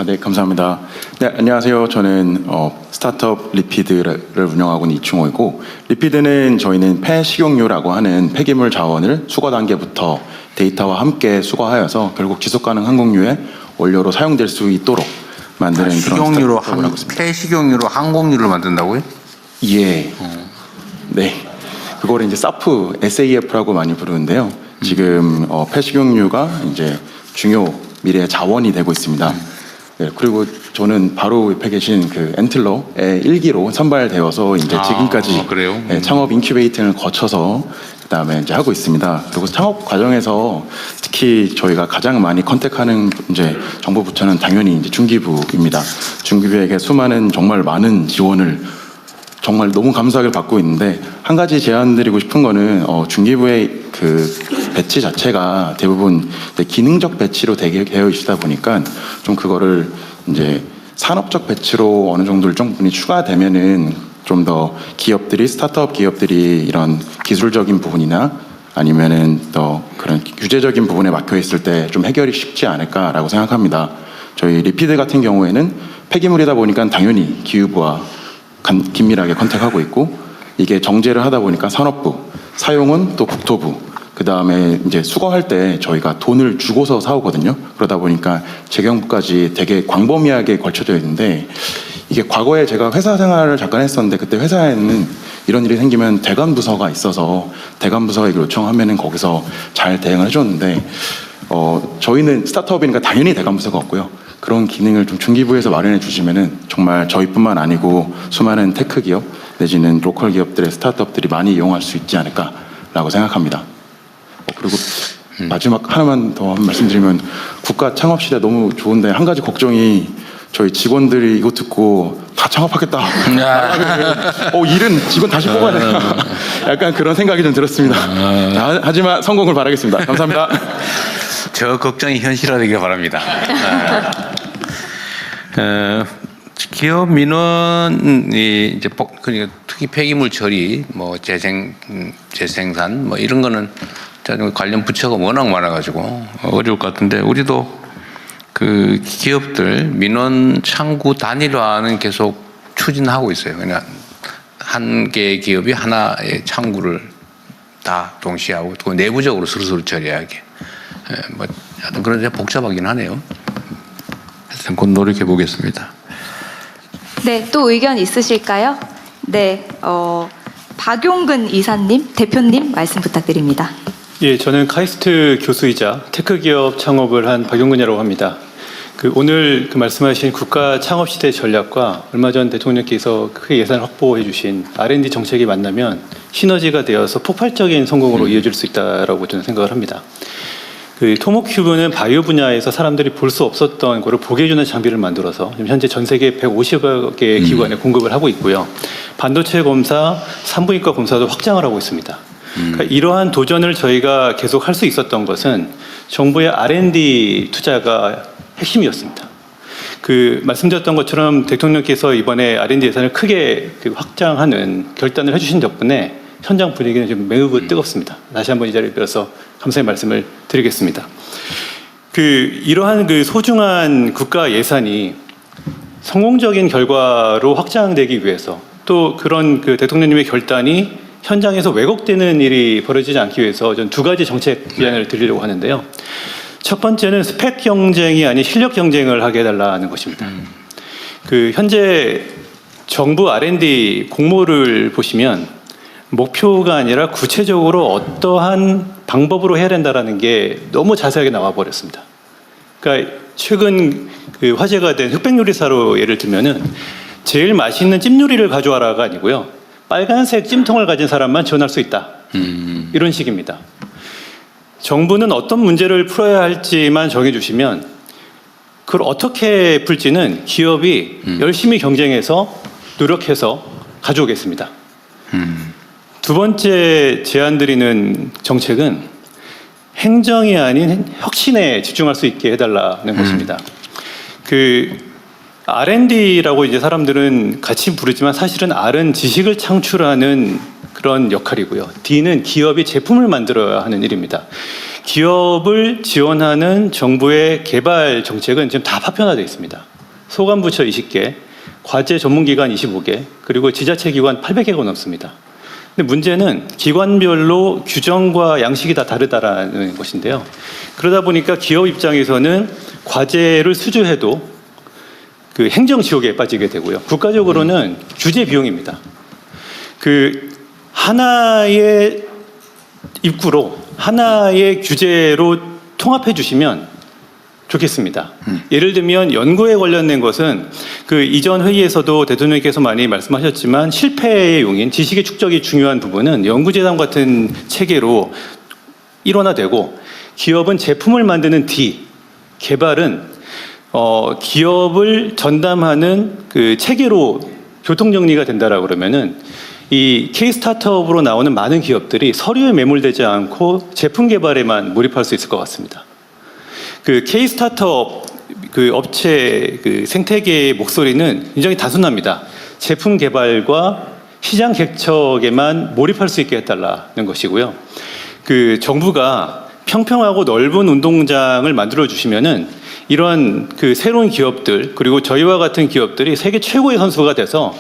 네, 감사합니다. 네, 안녕하세요. 저는 스타트업 리피드를 운영하고 있는 이충호이고, 리피드는 저희는 폐식용유라고 하는 폐기물 자원을 수거 단계부터 데이터와 함께 수거하여서 결국 지속가능 항공유의 원료로 사용될 수 있도록 만드는 그런 식용유로 스타트업을 하고 있습니다. 폐식용유로 항공유를 만든다고요? 예. 네. 그거를 이제 SAF라고 많이 부르는데요. 지금 폐식용유가 이제 중요 미래의 자원이 되고 있습니다. 네, 그리고 저는 바로 옆에 계신 그 엔틀러의 1기로 선발되어서 이제 지금까지 그래요? 네, 창업 인큐베이팅을 거쳐서 그다음에 이제 하고 있습니다. 그리고 창업 과정에서 특히 저희가 가장 많이 컨택하는 이제 정부 부처는 당연히 이제 중기부입니다. 중기부에게 수많은 정말 많은 지원을 정말 너무 감사하게 받고 있는데 한 가지 제안드리고 싶은 거는 중기부의 그 배치 자체가 대부분 기능적 배치로 되어 있다 보니까 좀 그거를 이제 산업적 배치로 어느 정도 일정 부분이 추가되면은 좀 더 기업들이 스타트업 기업들이 이런 기술적인 부분이나 아니면은 더 그런 규제적인 부분에 막혀 있을 때 좀 해결이 쉽지 않을까라고 생각합니다. 저희 리피드 같은 경우에는 폐기물이다 보니까 당연히 기후부와 긴밀하게 컨택하고 있고 이게 정제를 하다 보니까 산업부, 사용은 또 국토부, 그 다음에 이제 수거할 때 저희가 돈을 주고서 사오거든요. 그러다 보니까 재경부까지 되게 광범위하게 걸쳐져 있는데 이게 과거에 제가 회사 생활을 잠깐 했었는데 그때 회사에는 이런 일이 생기면 대관 부서가 있어서 대관 부서에게 요청하면은 거기서 잘 대응을 해줬는데 저희는 스타트업이니까 당연히 대관 부서가 없고요. 그런 기능을 좀 중기부에서 마련해 주시면은 정말 저희뿐만 아니고 수많은 테크 기업 내지는 로컬 기업들의 스타트업들이 많이 이용할 수 있지 않을까라고 생각합니다. 그리고 마지막 하나만 더 말씀드리면 국가 창업 시대 너무 좋은데 한 가지 걱정이 저희 직원들이 이거 듣고 다 창업하겠다. 일은 직원 다시 뽑아야 되나. 약간 그런 생각이 좀 들었습니다. 하지만 성공을 바라겠습니다. 감사합니다. 저 걱정이 현실화되길 바랍니다. 기업 민원이 이제 그러니까 특히 폐기물 처리, 뭐 재생산, 뭐 이런 거는 관련 부처가 워낙 많아가지고 어려울 것 같은데 우리도 그 기업들 민원 창구 단일화는 계속 추진하고 있어요. 그냥 한 개의 기업이 하나의 창구를 다 동시에 하고 또 내부적으로 스스로 처리하게. 뭐 하여튼 그런 데 복잡하긴 하네요. 하여튼 곧 노력해 보겠습니다. 네, 또 의견 있으실까요? 네, 박용근 이사님, 대표님 말씀 부탁드립니다. 예, 저는 카이스트 교수이자 테크기업 창업을 한 박용근이라고 합니다. 오늘 말씀하신 국가 창업 시대 전략과 얼마 전 대통령께서 크게 예산을 확보해 주신 R&D 정책이 만나면 시너지가 되어서 폭발적인 성공으로 이어질 수 있다고 저는 생각을 합니다. 토모큐브는 바이오 분야에서 사람들이 볼 수 없었던 거를 보게 해주는 장비를 만들어서 현재 전 세계 150여 개의 기관에 공급을 하고 있고요. 반도체 검사, 산부인과 검사도 확장을 하고 있습니다. 그러니까 이러한 도전을 저희가 계속 할 수 있었던 것은 정부의 R&D 투자가 핵심이었습니다. 말씀드렸던 것처럼 대통령께서 이번에 R&D 예산을 크게 확장하는 결단을 해주신 덕분에 현장 분위기는 지금 매우 뜨겁습니다. 다시 한번 이 자리를 빌어서 감사의 말씀을 드리겠습니다. 이러한 소중한 국가 예산이 성공적인 결과로 확장되기 위해서 또 그런 대통령님의 결단이 현장에서 왜곡되는 일이 벌어지지 않기 위해서 저는 두 가지 정책 제안을 드리려고 하는데요. 첫 번째는 스펙 경쟁이 아닌 실력 경쟁을 하게 해달라는 것입니다. 현재 정부 R&D 공모를 보시면 목표가 아니라 구체적으로 어떠한 방법으로 해야 된다는 게 너무 자세하게 나와 버렸습니다. 그러니까 최근 화제가 된 흑백요리사로 예를 들면은 제일 맛있는 찜요리를 가져와라가 아니고요. 빨간색 찜통을 가진 사람만 지원할 수 있다. 이런 식입니다. 정부는 어떤 문제를 풀어야 할지만 정해주시면 그걸 어떻게 풀지는 기업이 열심히 경쟁해서 노력해서 가져오겠습니다. 두 번째 제안드리는 정책은 행정이 아닌 혁신에 집중할 수 있게 해달라는 것입니다. R&D라고 이제 사람들은 같이 부르지만 사실은 R은 지식을 창출하는 그런 역할이고요. D는 기업이 제품을 만들어야 하는 일입니다. 기업을 지원하는 정부의 개발 정책은 지금 다 파편화되어 있습니다. 소관부처 20개, 과제 전문기관 25개, 그리고 지자체 기관 800개가 넘습니다. 근데 문제는 기관별로 규정과 양식이 다 다르다라는 것인데요. 그러다 보니까 기업 입장에서는 과제를 수주해도 행정 지옥에 빠지게 되고요. 국가적으로는 규제 비용입니다. 하나의 입구로 하나의 규제로 통합해 주시면 좋겠습니다. 예를 들면 연구에 관련된 것은 그 이전 회의에서도 대통령께서 많이 말씀하셨지만 실패의 용인, 지식의 축적이 중요한 부분은 연구재단 같은 체계로 일원화되고 기업은 제품을 만드는 D, 개발은 기업을 전담하는 그 체계로 교통정리가 된다라고 그러면은 이 K-스타트업으로 나오는 많은 기업들이 서류에 매몰되지 않고 제품 개발에만 몰입할 수 있을 것 같습니다. 그 K-스타트업 그 업체 그 생태계의 목소리는 굉장히 단순합니다. 제품 개발과 시장 개척에만 몰입할 수 있게 해달라는 것이고요. 그 정부가 평평하고 넓은 운동장을 만들어 주시면은 이런 그 새로운 기업들 그리고 저희와 같은 기업들이 세계 최고의 선수가 돼서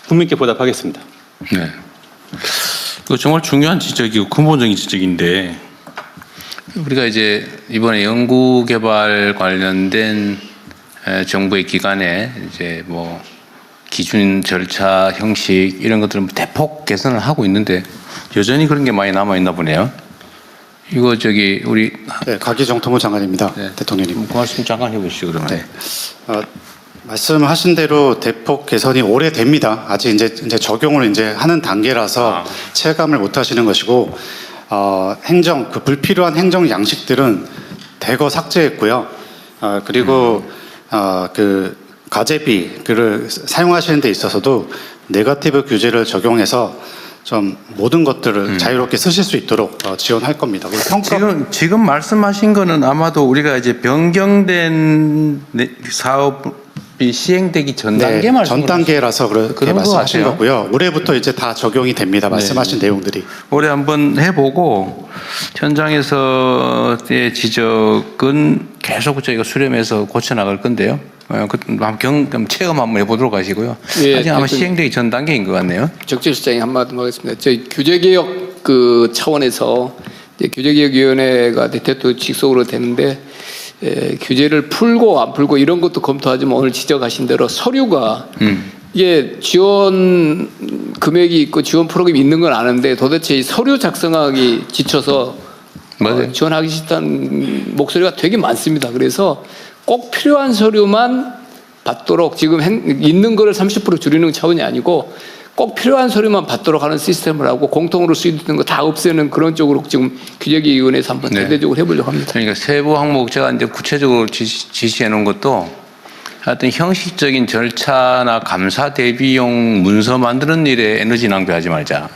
국민께 보답하겠습니다. 네. 그 정말 중요한 지적이고 근본적인 지적인데 우리가 이제 이번에 연구개발 관련된 정부의 기관에 이제 뭐 기준 절차 형식 이런 것들은 대폭 개선을 하고 있는데 여전히 그런 게 많이 남아 있나 보네요. 이거 저기 우리 가기정통부 장관입니다. 대통령님. 말씀 잠깐 해보시죠 그러면. 네. 말씀하신 대로 대폭 개선이 오래됩니다. 아직 이제 적용을 이제 하는 단계라서 체감을 못 하시는 것이고, 행정, 그 불필요한 행정 양식들은 대거 삭제했고요. 그리고, 그 가재비를 사용하시는 데 있어서도 네거티브 규제를 적용해서 좀 모든 것들을 자유롭게 쓰실 수 있도록 지원할 겁니다. 지금 말씀하신 거는 아마도 우리가 이제 변경된 사업이 시행되기 전 단계 전 단계라서 그렇게 말씀하신 거고요. 올해부터 이제 다 적용이 됩니다. 말씀하신 내용들이. 올해 한번 해보고 현장에서의 지적은 계속 저희가 수렴해서 고쳐 나갈 건데요. 한번 체험 한번 해보도록 하시고요. 아직 아마 시행되기 전 단계인 것 같네요. 적절시장에 한마디 하겠습니다. 저희 규제개혁 그 차원에서 규제개혁위원회가 대통령 직속으로 되는데 규제를 풀고 안 풀고 이런 것도 검토하지만 오늘 지적하신 대로 서류가 이게 지원 금액이 있고 지원 프로그램이 있는 건 아는데 도대체 이 서류 작성하기 지쳐서 지원하기 싫다는 목소리가 되게 많습니다. 그래서 꼭 필요한 서류만 받도록 지금 있는 거를 30% 줄이는 차원이 아니고 꼭 필요한 서류만 받도록 하는 시스템을 하고 공통으로 쓰이는 거 다 없애는 그런 쪽으로 지금 규제기위원회에서 한번 대대적으로 해보려고 합니다. 그러니까 세부 항목 제가 이제 구체적으로 지시해 놓은 것도 하여튼 형식적인 절차나 감사 대비용 문서 만드는 일에 에너지 낭비하지 말자.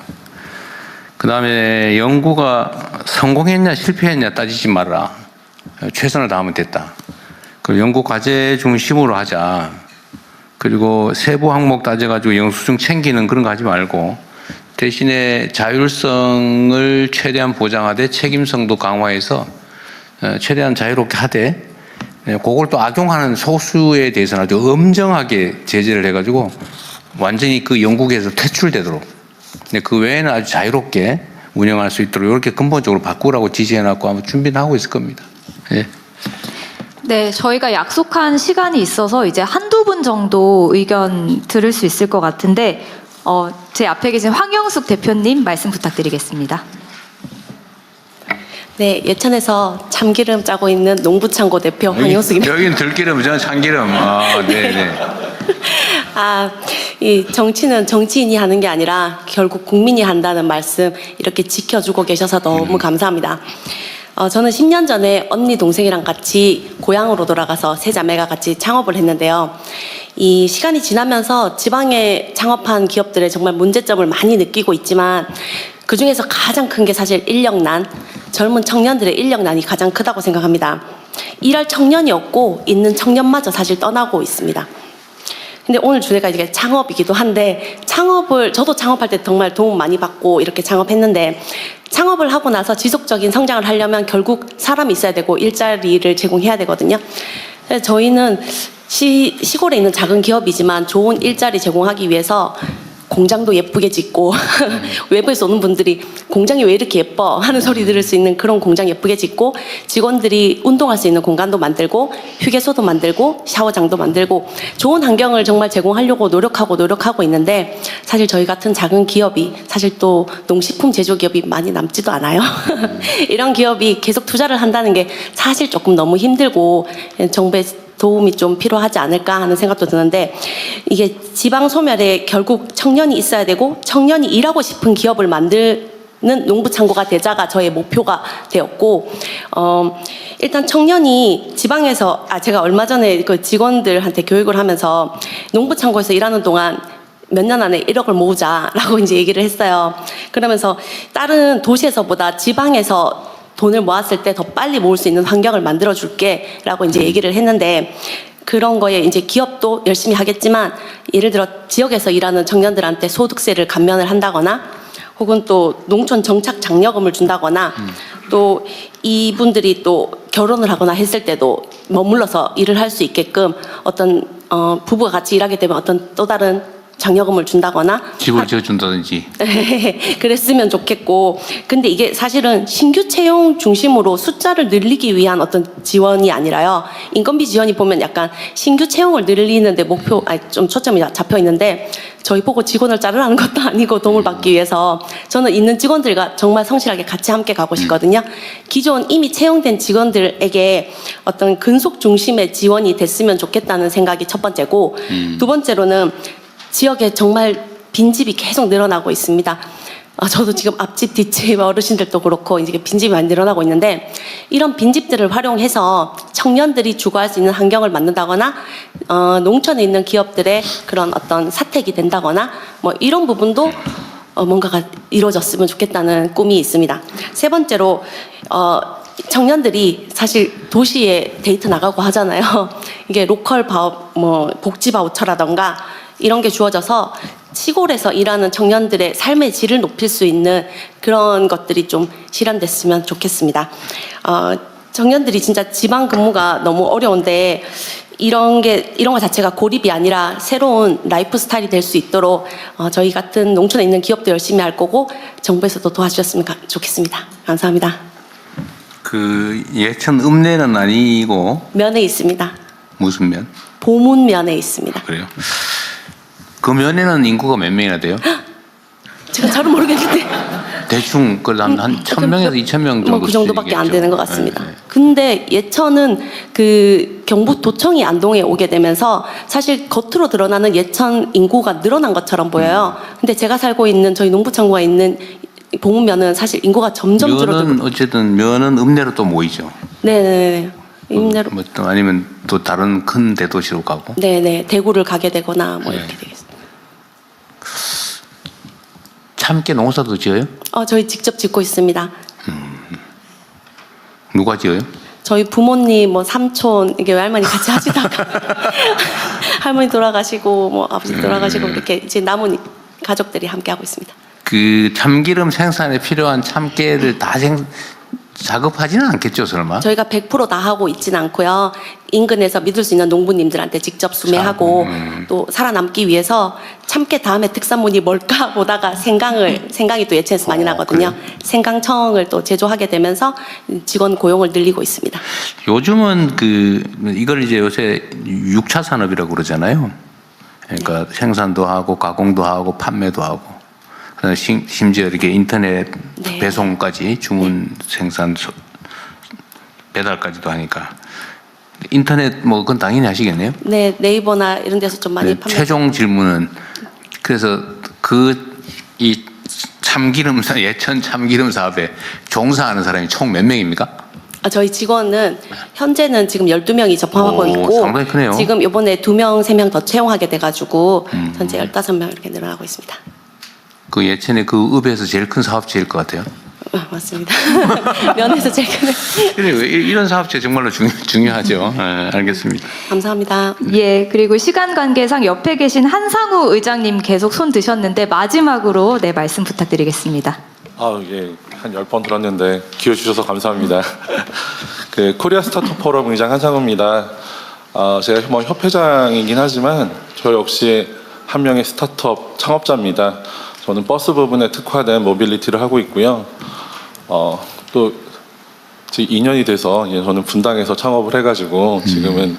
그 다음에 연구가 성공했냐 실패했냐 따지지 말라. 최선을 다하면 됐다. 그 연구 과제 중심으로 하자. 그리고 세부 항목 따져가지고 영수증 챙기는 그런 거 하지 말고 대신에 자율성을 최대한 보장하되 책임성도 강화해서 최대한 자유롭게 하되 그걸 또 악용하는 소수에 대해서는 아주 엄정하게 제재를 해가지고 완전히 그 영국에서 퇴출되도록 근데 그 외에는 아주 자유롭게 운영할 수 있도록 이렇게 근본적으로 바꾸라고 지시해놨고 아마 준비는 하고 있을 겁니다. 예. 네, 저희가 약속한 시간이 있어서 이제 한두 분 정도 의견 들을 수 있을 것 같은데 제 앞에 계신 황영숙 대표님 말씀 부탁드리겠습니다. 네, 예천에서 참기름 짜고 있는 농부창고 대표 황영숙입니다. 여기는 들기름, 저는 참기름. 네네. 이 정치는 정치인이 하는 게 아니라 결국 국민이 한다는 말씀 이렇게 지켜주고 계셔서 너무 감사합니다. 저는 10년 전에 언니 동생이랑 같이 고향으로 돌아가서 세 자매가 같이 창업을 했는데요. 이 시간이 지나면서 지방에 창업한 기업들의 정말 문제점을 많이 느끼고 있지만 그 중에서 가장 큰 게 사실 인력난, 젊은 청년들의 인력난이 가장 크다고 생각합니다. 일할 청년이 없고 있는 청년마저 사실 떠나고 있습니다. 근데 오늘 주제가 이게 창업이기도 한데 저도 창업할 때 정말 도움 많이 받고 이렇게 창업했는데 창업을 하고 나서 지속적인 성장을 하려면 결국 사람이 있어야 되고 일자리를 제공해야 되거든요. 그래서 저희는 시골에 있는 작은 기업이지만 좋은 일자리 제공하기 위해서 공장도 예쁘게 짓고 외부에서 오는 분들이 공장이 왜 이렇게 예뻐 하는 소리 들을 수 있는 그런 공장 예쁘게 짓고 직원들이 운동할 수 있는 공간도 만들고 휴게소도 만들고 샤워장도 만들고 좋은 환경을 정말 제공하려고 노력하고 있는데 사실 저희 같은 작은 기업이 사실 또 농식품 제조기업이 많이 남지도 않아요. 이런 기업이 계속 투자를 한다는 게 사실 조금 너무 힘들고 정부의 도움이 좀 필요하지 않을까 하는 생각도 드는데 이게 지방 소멸에 결국 청년이 있어야 되고 청년이 일하고 싶은 기업을 만드는 농부창고가 되자가 저의 목표가 되었고 일단 청년이 지방에서 제가 얼마 전에 그 직원들한테 교육을 하면서 농부창고에서 일하는 동안 몇 년 안에 1억을 모으자라고 이제 얘기를 했어요. 그러면서 다른 도시에서보다 지방에서 돈을 모았을 때 더 빨리 모을 수 있는 환경을 만들어 줄게 라고 이제 얘기를 했는데 그런 거에 이제 기업도 열심히 하겠지만 예를 들어 지역에서 일하는 청년들한테 소득세를 감면을 한다거나 혹은 또 농촌 정착 장려금을 준다거나 또 이분들이 또 결혼을 하거나 했을 때도 머물러서 일을 할 수 있게끔 어떤 부부가 같이 일하게 되면 어떤 또 다른 장려금을 준다거나 집을 지어준다든지 그랬으면 좋겠고 근데 이게 사실은 신규 채용 중심으로 숫자를 늘리기 위한 어떤 지원이 아니라요. 인건비 지원이 보면 약간 신규 채용을 늘리는데 좀 초점이 잡혀 있는데 저희 보고 직원을 자르라는 것도 아니고 도움을 받기 위해서 저는 있는 직원들과 정말 성실하게 같이 함께 가고 싶거든요. 기존 이미 채용된 직원들에게 어떤 근속 중심의 지원이 됐으면 좋겠다는 생각이 첫 번째고 두 번째로는 지역에 정말 빈집이 계속 늘어나고 있습니다. 저도 지금 앞집, 뒷집 어르신들도 그렇고 이제 빈집이 많이 늘어나고 있는데 이런 빈집들을 활용해서 청년들이 주거할 수 있는 환경을 만든다거나 농촌에 있는 기업들의 그런 어떤 사택이 된다거나 뭐 이런 부분도 뭔가가 이루어졌으면 좋겠다는 꿈이 있습니다. 세 번째로 청년들이 사실 도시에 데이트 나가고 하잖아요. 이게 로컬 복지 바우처라던가 이런 게 주어져서 시골에서 일하는 청년들의 삶의 질을 높일 수 있는 그런 것들이 좀 실현됐으면 좋겠습니다. 청년들이 진짜 지방 근무가 너무 어려운데 이런 거 자체가 고립이 아니라 새로운 라이프 스타일이 될 수 있도록 저희 같은 농촌에 있는 기업도 열심히 할 거고 정부에서도 도와주셨으면 좋겠습니다. 감사합니다. 그 예천 읍내는 아니고 면에 있습니다. 무슨 면? 보문면에 있습니다. 그래요? 그 면에는 인구가 몇 명이나 돼요? 제가 잘은 모르겠는데 대충 한 1,000명에서 2,000명 정도 그 정도밖에 안 되는 것 같습니다. 근데 예천은 그 경북도청이 안동에 오게 되면서 사실 겉으로 드러나는 예천 인구가 늘어난 것처럼 보여요. 근데 제가 살고 있는 저희 농부창고가 있는 보문면은 사실 인구가 점점 줄어들고 면은 어쨌든 면은 읍내로 또 모이죠. 네네네. 읍내로 뭐 또 아니면 또 다른 큰 대도시로 가고. 네네. 대구를 가게 되거나 뭐 이렇게 되겠습니다. 참깨 농사도 지어요? 저희 직접 짓고 있습니다. 누가 지어요? 저희 부모님, 뭐 삼촌, 이게 외할머니 같이 하시다가 할머니 돌아가시고 뭐 아버지 돌아가시고 이렇게 이제 남은 가족들이 함께 하고 있습니다. 그 참기름 생산에 필요한 참깨를 다 작업하지는 않겠죠, 설마? 저희가 100% 다 하고 있지는 않고요. 인근에서 믿을 수 있는 농부님들한테 직접 수매하고 또 살아남기 위해서 참깨 다음에 특산물이 뭘까 보다가 생강이 또 예천에서 많이 나거든요. 그래요? 생강청을 또 제조하게 되면서 직원 고용을 늘리고 있습니다. 요즘은 이걸 이제 요새 6차 산업이라고 그러잖아요. 그러니까 생산도 하고 가공도 하고 판매도 하고 심지어 이렇게 인터넷 배송까지 주문 생산 배달까지도 하니까 인터넷 뭐 그건 당연히 하시겠네요. 네, 네이버나 이런 데서 좀 많이 판매. 최종 질문은 그래서 이 예천 참기름 사업에 종사하는 사람이 총 몇 명입니까? 저희 직원은 현재는 지금 12명이 접합하고 있고 상당히 크네요. 지금 이번에 2명, 3명 더 채용하게 돼가지고 현재 15명 이렇게 늘어나고 있습니다. 그 예천의 그 읍에서 제일 큰 사업체일 것 같아요. 맞습니다. 면에서 제일 큰. 이런 사업체 정말로 중요하죠. 네, 알겠습니다. 감사합니다. 예, 그리고 시간 관계상 옆에 계신 한상우 의장님 계속 손 드셨는데 마지막으로 말씀 부탁드리겠습니다. 예, 한 10번 들었는데 기회 주셔서 감사합니다. 그 코리아 스타트업 포럼 의장 한상우입니다. 제가 뭐 협회장이긴 하지만 저 역시 한 명의 스타트업 창업자입니다. 저는 버스 부분에 특화된 모빌리티를 하고 있고요. 또 2년이 돼서 저는 분당에서 창업을 해가지고 지금은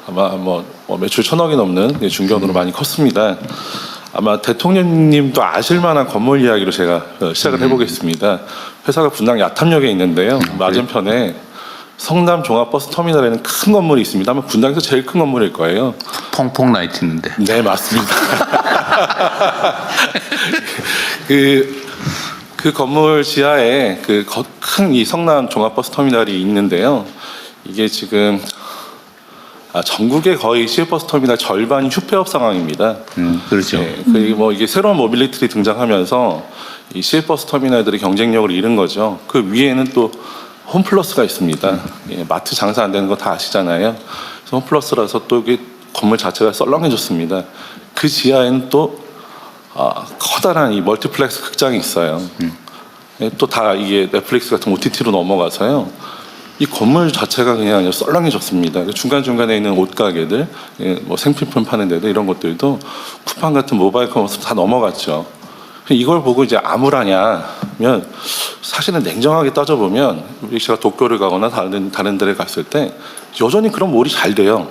아마 뭐 매출 1,000억이 넘는 중견으로 많이 컸습니다. 아마 대통령님도 아실 만한 건물 이야기로 제가 시작을 해보겠습니다. 회사가 분당 야탐역에 있는데요. 맞은편에 성남 종합버스터미널에는 큰 건물이 있습니다. 아마 분당에서 제일 큰 건물일 거예요. 퐁퐁 라이트 있는데. 네, 맞습니다. 그 건물 지하에 큰 이 성남 종합버스터미널이 있는데요. 이게 지금 전국의 거의 시외버스터미널 절반이 휴폐업 상황입니다. 그렇죠. 네, 그리고 뭐 이게 새로운 모빌리티들이 등장하면서 이 시외버스터미널들이 경쟁력을 잃은 거죠. 그 위에는 또 홈플러스가 있습니다. 예, 마트 장사 안 되는 거 다 아시잖아요. 그래서 홈플러스라서 또 이게 건물 자체가 썰렁해졌습니다. 그 지하에는 또 커다란 이 멀티플렉스 극장이 있어요. 예, 또 다 이게 넷플릭스 같은 OTT로 넘어가서요. 이 건물 자체가 그냥 썰렁해졌습니다. 중간중간에 있는 옷가게들, 예, 뭐 생필품 파는 데들 이런 것들도 쿠팡 같은 모바일 커머스 다 넘어갔죠. 이걸 보고 이제 암울하냐면 사실은 냉정하게 따져보면 제가 도쿄를 가거나 다른 데를 갔을 때 여전히 그런 몰이 잘 돼요.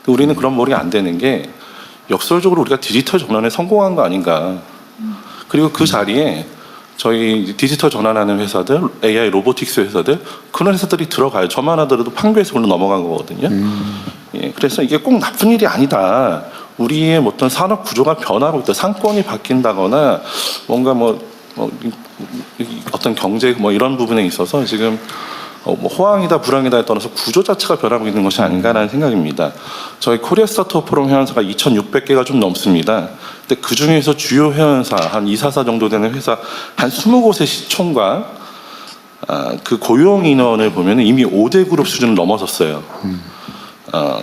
우리는 그런 몰이 안 되는 게 역설적으로 우리가 디지털 전환에 성공한 거 아닌가. 그리고 그 자리에 저희 디지털 전환하는 회사들, AI 로보틱스 회사들, 그런 회사들이 들어가요. 저만 하더라도 판교에서 넘어간 거거든요. 예, 그래서 이게 꼭 나쁜 일이 아니다. 우리의 어떤 산업 구조가 변하고 있다. 상권이 바뀐다거나 뭔가 어떤 경제 이런 부분에 있어서 지금 호황이다 불황이다에 떠나서 구조 자체가 변하고 있는 것이 아닌가라는 생각입니다. 저희 코리아 스타트업 포럼 회원사가 2,600개가 좀 넘습니다. 근데 그 중에서 주요 회원사 한 244 정도 되는 회사 한 20곳의 시총과 그 고용 인원을 보면 이미 5대 그룹 수준을 넘어섰어요.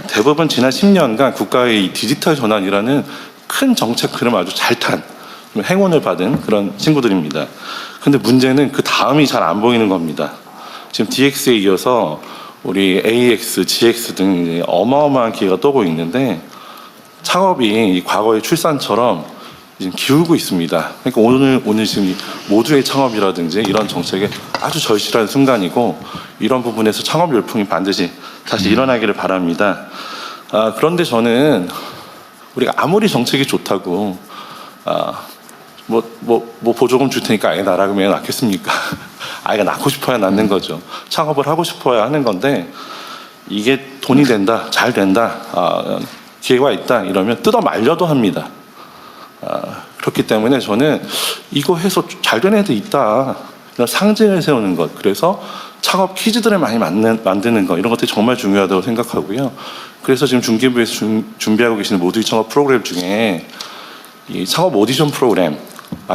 대부분 지난 10년간 국가의 이 디지털 전환이라는 큰 정책 흐름 아주 잘 탄 행운을 받은 그런 친구들입니다. 근데 문제는 그 다음이 잘 안 보이는 겁니다. 지금 DX에 이어서 우리 AX, GX 등 이제 어마어마한 기회가 떠고 있는데 창업이 과거의 출산처럼 지금 기울고 있습니다. 그러니까 오늘 지금 모두의 창업이라든지 이런 정책에 아주 절실한 순간이고 이런 부분에서 창업 열풍이 반드시 다시 일어나기를 바랍니다. 그런데 저는 우리가 아무리 정책이 좋다고 보조금 줄 테니까 아예 나라 그러면 낳겠습니까? 아이가 낳고 싶어야 낳는 거죠. 창업을 하고 싶어야 하는 건데 이게 돈이 된다, 잘 된다, 기회가 있다 이러면 뜯어 말려도 합니다. 그렇기 때문에 저는 이거 해서 잘 된 애들 있다 이런 상징을 세우는 것, 그래서 창업 퀴즈들을 많이 만드는 것 이런 것들이 정말 중요하다고 생각하고요. 그래서 지금 중기부에서 준비하고 계시는 모두의 창업 프로그램 중에 이 창업 오디션 프로그램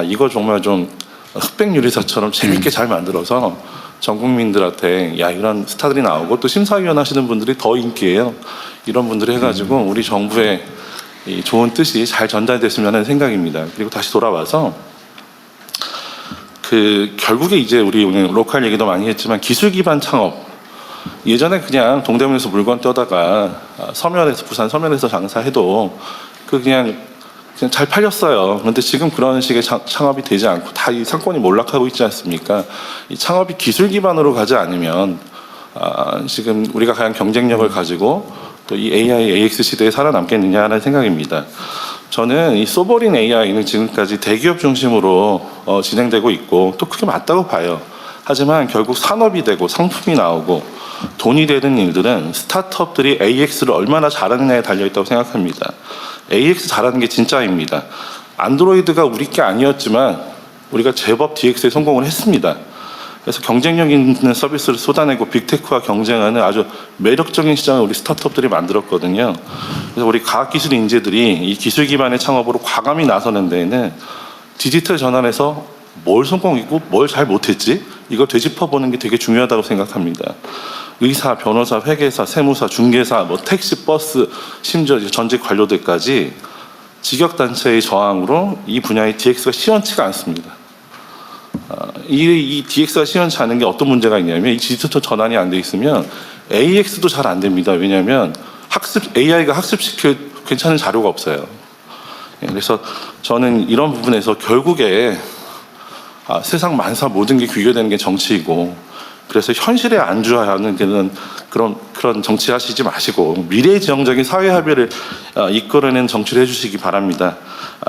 이거 정말 좀 흑백 요리사처럼 재밌게 잘 만들어서 전 국민들한테 야 이런 스타들이 나오고 또 심사위원 하시는 분들이 더 인기예요. 이런 분들이 해가지고 우리 정부의 이 좋은 뜻이 잘 전달됐으면 하는 생각입니다. 그리고 다시 돌아와서 결국에 이제 우리 오늘 로컬 얘기도 많이 했지만 기술 기반 창업 예전에 그냥 동대문에서 물건 떠다가 서면에서 부산 서면에서 장사해도 그냥 잘 팔렸어요. 그런데 지금 그런 식의 창업이 되지 않고 다 이 상권이 몰락하고 있지 않습니까? 이 창업이 기술 기반으로 가지 않으면 지금 우리가 과연 경쟁력을 가지고 또 이 AI, AX 시대에 살아남겠느냐는 생각입니다. 저는 이 소버린 AI는 지금까지 대기업 중심으로 진행되고 있고 또 그게 맞다고 봐요. 하지만 결국 산업이 되고 상품이 나오고 돈이 되는 일들은 스타트업들이 AX를 얼마나 잘하느냐에 달려있다고 생각합니다. AX 잘하는 게 진짜입니다. 안드로이드가 우리 게 아니었지만 우리가 제법 DX에 성공을 했습니다. 그래서 경쟁력 있는 서비스를 쏟아내고 빅테크와 경쟁하는 아주 매력적인 시장을 우리 스타트업들이 만들었거든요. 그래서 우리 과학기술 인재들이 이 기술 기반의 창업으로 과감히 나서는 데에는 디지털 전환에서 뭘 성공했고 뭘 잘 못했지 이걸 되짚어보는 게 되게 중요하다고 생각합니다. 의사, 변호사, 회계사, 세무사, 중개사, 택시, 버스, 심지어 전직 관료들까지 직역단체의 저항으로 이 분야의 DX가 시원치가 않습니다. 이 DX가 시원치 않은 게 어떤 문제가 있냐면 이 디지털 전환이 안 돼 있으면 AX도 잘 안 됩니다. 왜냐하면 AI가 학습시킬 괜찮은 자료가 없어요. 그래서 저는 이런 부분에서 결국에 세상 만사 모든 게 귀결되는 게 정치이고, 그래서 현실에 안주하는 그런 정치하시지 마시고 미래지향적인 사회 합의를 이끌어내는 정치를 해주시기 바랍니다.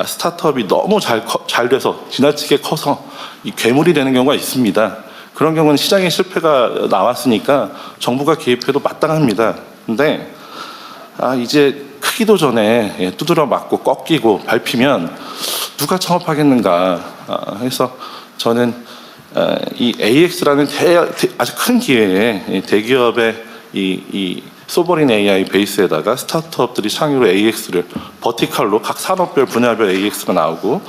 스타트업이 너무 잘 돼서 지나치게 커서 이 괴물이 되는 경우가 있습니다. 그런 경우는 시장의 실패가 나왔으니까 정부가 개입해도 마땅합니다. 근데 이제 크기도 전에 두드려 맞고 꺾이고 밟히면 누가 창업하겠는가 해서 저는 이 AX라는 아주 큰 기회에 대기업의 이 소버린 AI 베이스에다가 스타트업들이 창의로 AX를 버티컬로 각 산업별 분야별 AX가 나오고,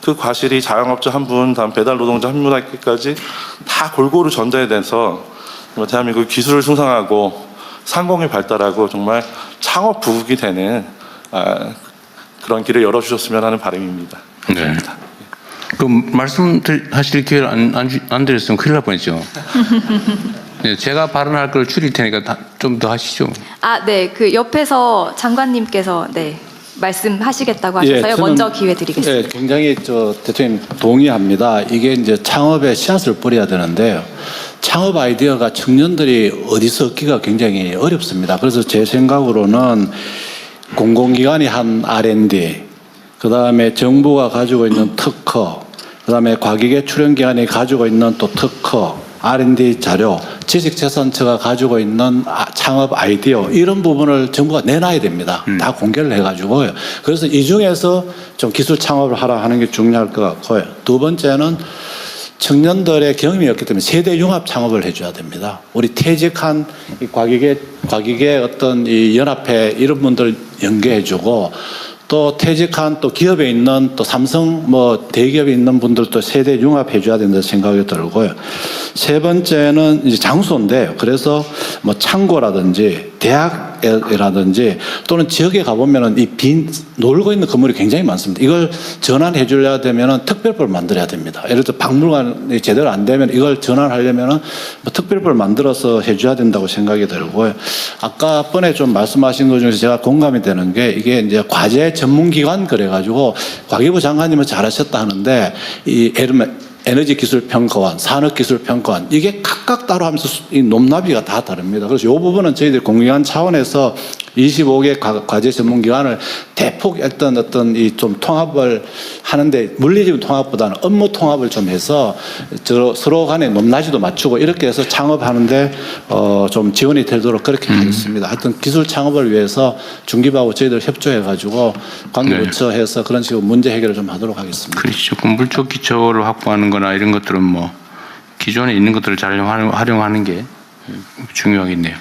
그 과실이 자영업자 한 분, 다음 배달 노동자 한 분에게까지 다 골고루 전달돼서 대한민국 기술을 승상하고 상공이 발달하고 정말 창업 부국이 되는 그런 길을 열어주셨으면 하는 바람입니다. 감사합니다. 네. 그 말씀하실 기회를 안 드렸으면 큰일 날 뻔했죠. 네, 제가 발언할 걸 줄일 테니까 좀 더 하시죠. 네, 그 옆에서 장관님께서 말씀하시겠다고 하셔서요. 저는, 먼저 기회 드리겠습니다. 굉장히 대통령 동의합니다. 이게 이제 창업에 씨앗을 뿌려야 되는데요. 창업 아이디어가 청년들이 어디서 얻기가 굉장히 어렵습니다. 그래서 제 생각으로는 공공기관이 한 R&D, 그 다음에 정부가 가지고 있는 특허, 그 다음에 과기계 출연기관이 가지고 있는 또 특허, R&D 자료, 지식재산처가 가지고 있는 창업 아이디어, 이런 부분을 정부가 내놔야 됩니다. 다 공개를 해가지고요. 그래서 이 중에서 좀 기술 창업을 하라 하는 게 중요할 것 같고요. 두 번째는 청년들의 경험이 없기 때문에 세대 융합 창업을 해줘야 됩니다. 우리 퇴직한 이 과기계 어떤 이 연합회 이런 분들 연계해주고, 또 퇴직한 또 기업에 있는 또 삼성 대기업에 있는 분들도 세대 융합해줘야 된다는 생각이 들고요. 세 번째는 이제 장소인데요. 그래서 창고라든지 대학이라든지 또는 지역에 가보면은 이 놀고 있는 건물이 굉장히 많습니다. 이걸 전환해 주려야 되면은 특별법을 만들어야 됩니다. 예를 들어 박물관이 제대로 안 되면 이걸 전환하려면은 특별법을 만들어서 해줘야 된다고 생각이 들고요. 아까 번에 좀 말씀하신 것 중에서 제가 공감이 되는 게, 이게 이제 과제 전문기관 그래가지고 과기부 장관님은 잘하셨다 하는데, 이 에너지 기술 평가원, 산업 기술 평가원, 이게 각각 따로 하면서 이 높낮이가 다 다릅니다. 그래서 이 부분은 저희들 공기관 차원에서 25개 과제 전문기관을 대폭 어떤 이 좀 통합을 하는데, 물리적인 통합보다는 업무 통합을 좀 해서 서로 간에 높낮이도 맞추고 이렇게 해서 창업하는데 좀 지원이 되도록 그렇게 하겠습니다. 하여튼 기술 창업을 위해서 중기부하고 저희들 협조해가지고 관계부처해서 그런 식으로 문제 해결을 좀 하도록 하겠습니다. 그렇죠. 그 물적 기초를 확보하는 거나 이런 것들은 기존에 있는 것들을 잘 활용하는 게 중요하겠네요.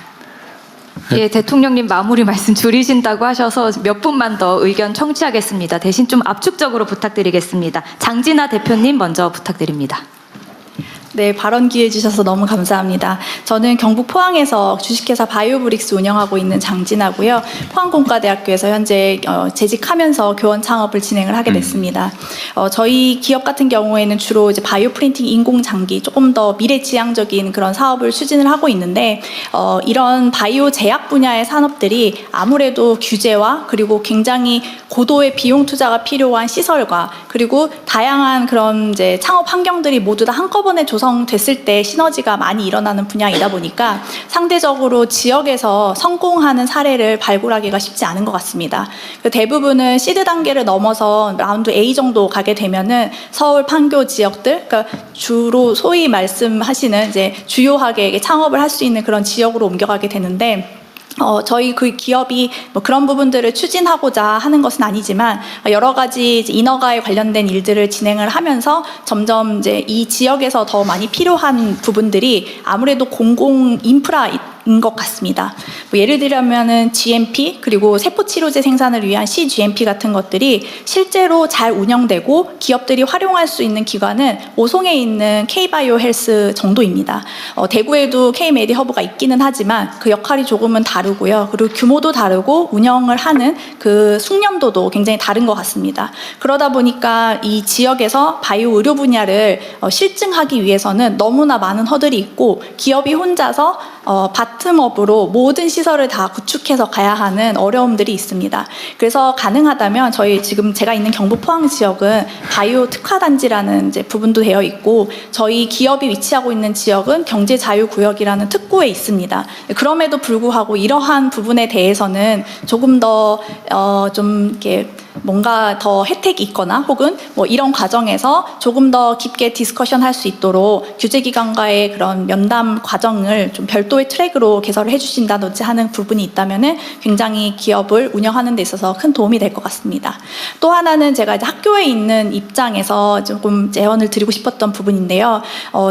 예, 대통령님 마무리 말씀 줄이신다고 하셔서 몇 분만 더 의견 청취하겠습니다. 대신 좀 압축적으로 부탁드리겠습니다. 장진아 대표님 먼저 부탁드립니다. 네, 발언 기회 주셔서 너무 감사합니다. 저는 경북 포항에서 주식회사 바이오브릭스 운영하고 있는 장진아고요. 포항공과대학교에서 현재 재직하면서 교원 창업을 진행을 하게 됐습니다. 저희 기업 같은 경우에는 주로 이제 바이오 프린팅 인공 장기, 조금 더 미래지향적인 그런 사업을 추진을 하고 있는데, 이런 바이오 제약 분야의 산업들이 아무래도 규제와 그리고 굉장히 고도의 비용 투자가 필요한 시설과 그리고 다양한 그런 이제 창업 환경들이 모두 다 한꺼번에 조성됐을 때 시너지가 많이 일어나는 분야이다 보니까 상대적으로 지역에서 성공하는 사례를 발굴하기가 쉽지 않은 것 같습니다. 대부분은 시드 단계를 넘어서 라운드 A 정도 가게 되면은 서울 판교 지역들, 그러니까 주로 소위 말씀하시는 이제 주요하게 창업을 할 수 있는 그런 지역으로 옮겨가게 되는데, 저희 그 기업이 그런 부분들을 추진하고자 하는 것은 아니지만 여러 가지 이제 인허가에 관련된 일들을 진행을 하면서 점점 이제 이 지역에서 더 많이 필요한 부분들이 아무래도 공공 인프라인 것 같습니다. 예를 들면은 GMP 그리고 세포 치료제 생산을 위한 CGMP 같은 것들이 실제로 잘 운영되고 기업들이 활용할 수 있는 기관은 오송에 있는 K바이오 헬스 정도입니다. 대구에도 K메디 허브가 있기는 하지만 그 역할이 조금은 다르고요. 그리고 규모도 다르고 운영을 하는 그 숙련도도 굉장히 다른 것 같습니다. 그러다 보니까 이 지역에서 바이오 의료 분야를 실증하기 위해서는 너무나 많은 허들이 있고 기업이 혼자서 바텀업으로 모든 시설을 다 구축해서 가야 하는 어려움들이 있습니다. 그래서 가능하다면 저희 지금 제가 있는 경북 포항 지역은 바이오 특화단지라는 이제 부분도 되어 있고 저희 기업이 위치하고 있는 지역은 경제자유구역이라는 특구에 있습니다. 그럼에도 불구하고 이러한 부분에 대해서는 조금 더 좀 이렇게 뭔가 더 혜택이 있거나 혹은 뭐 이런 과정에서 조금 더 깊게 디스커션 할 수 있도록 규제기관과의 그런 면담 과정을 좀 별도의 트랙으로 개설을 해주신다든지 하는 부분이 있다면은 굉장히 기업을 운영하는 데 있어서 큰 도움이 될 것 같습니다. 또 하나는 제가 이제 학교에 있는 입장에서 조금 제언을 드리고 싶었던 부분인데요.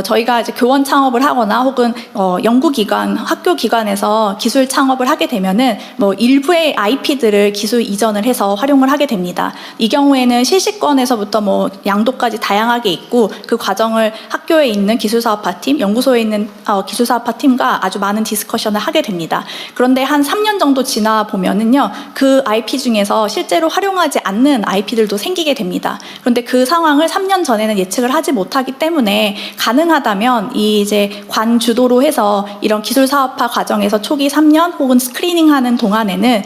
저희가 이제 교원 창업을 하거나 혹은 연구기관, 학교 기관에서 기술 창업을 하게 되면은 뭐 일부의 IP들을 기술 이전을 해서 활용을 하게 됩니다. 이 경우에는 실시권에서부터 뭐 양도까지 다양하게 있고 그 과정을 학교에 있는 기술사업화팀, 연구소에 있는 기술사업화팀과 아주 많은 디스커션을 하게 됩니다. 그런데 한 3년 정도 지나 보면은요, 그 IP 중에서 실제로 활용하지 않는 IP들도 생기게 됩니다. 그런데 그 상황을 3년 전에는 예측을 하지 못하기 때문에 가능하다면 이 이제 관 주도로 해서 이런 기술사업화 과정에서 초기 3년 혹은 스크리닝하는 동안에는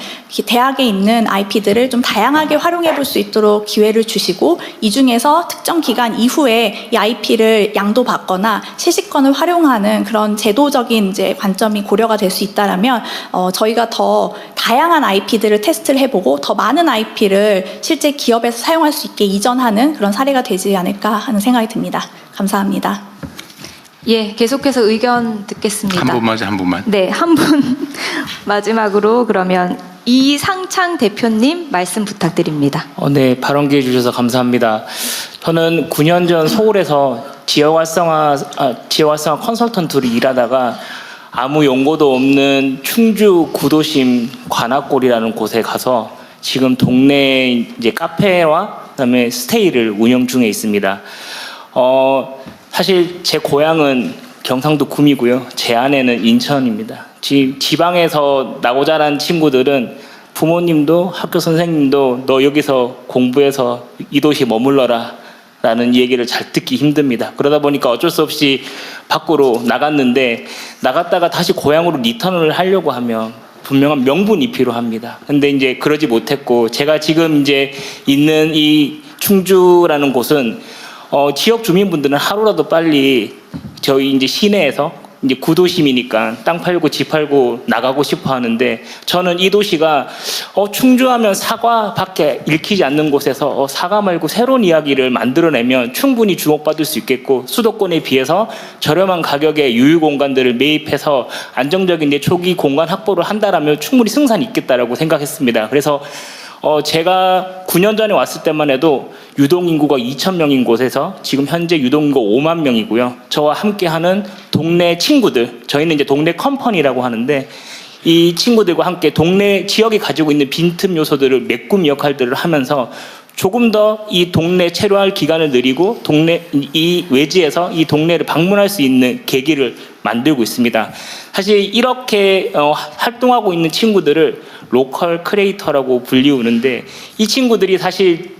대학에 있는 IP들을 좀 다양하게 활용해 볼 수 있도록 기회를 주시고 이 중에서 특정 기간 이후에 이 IP를 양도받거나 시식권을 활용하는 그런 제도적인 이제 관점이 고려가 될 수 있다라면 저희가 더 다양한 IP들을 테스트를 해보고 더 많은 IP를 실제 기업에서 사용할 수 있게 이전하는 그런 사례가 되지 않을까 하는 생각이 듭니다. 감사합니다. 예, 계속해서 의견 듣겠습니다. 한 분만 한 분만. 네, 한 분 마지막으로 그러면 이상창 대표님 말씀 부탁드립니다. 네, 발언 기회 주셔서 감사합니다. 저는 9년 전 서울에서 지역 활성화 컨설턴트로 일하다가 아무 연고도 없는 충주 구도심 관악골이라는 곳에 가서 지금 동네 이제 카페와 그다음에 스테이를 운영 중에 있습니다. 사실 제 고향은 경상도 구미고요. 제 아내는 인천입니다. 지방에서 나고 자란 친구들은 부모님도 학교 선생님도 너 여기서 공부해서 이 도시 머물러라 라는 얘기를 잘 듣기 힘듭니다. 그러다 보니까 어쩔 수 없이 밖으로 나갔는데 나갔다가 다시 고향으로 리턴을 하려고 하면 분명한 명분이 필요합니다. 근데 이제 그러지 못했고 제가 지금 이제 있는 이 충주라는 곳은 지역 주민분들은 하루라도 빨리 저희 이제 시내에서 이제 구도심이니까 땅 팔고 집 팔고 나가고 싶어 하는데 저는 이 도시가 충주하면 사과밖에 읽히지 않는 곳에서 사과 말고 새로운 이야기를 만들어내면 충분히 주목받을 수 있겠고 수도권에 비해서 저렴한 가격에 유휴 공간들을 매입해서 안정적인 내 초기 공간 확보를 한다라면 충분히 승산이 있겠다라고 생각했습니다. 그래서 제가 9년 전에 왔을 때만 해도 유동인구가 2,000명인 곳에서 지금 현재 유동인구가 5만 명이고요. 저와 함께하는 동네 친구들, 저희는 이제 동네 컴퍼니라고 하는데 이 친구들과 함께 동네 지역이 가지고 있는 빈틈 요소들을 메꾸는 역할들을 하면서 조금 더 이 동네 체류할 기간을 늘리고 동네 이 외지에서 이 동네를 방문할 수 있는 계기를 만들고 있습니다. 사실 이렇게 활동하고 있는 친구들을 로컬 크리에이터라고 불리우는데 이 친구들이 사실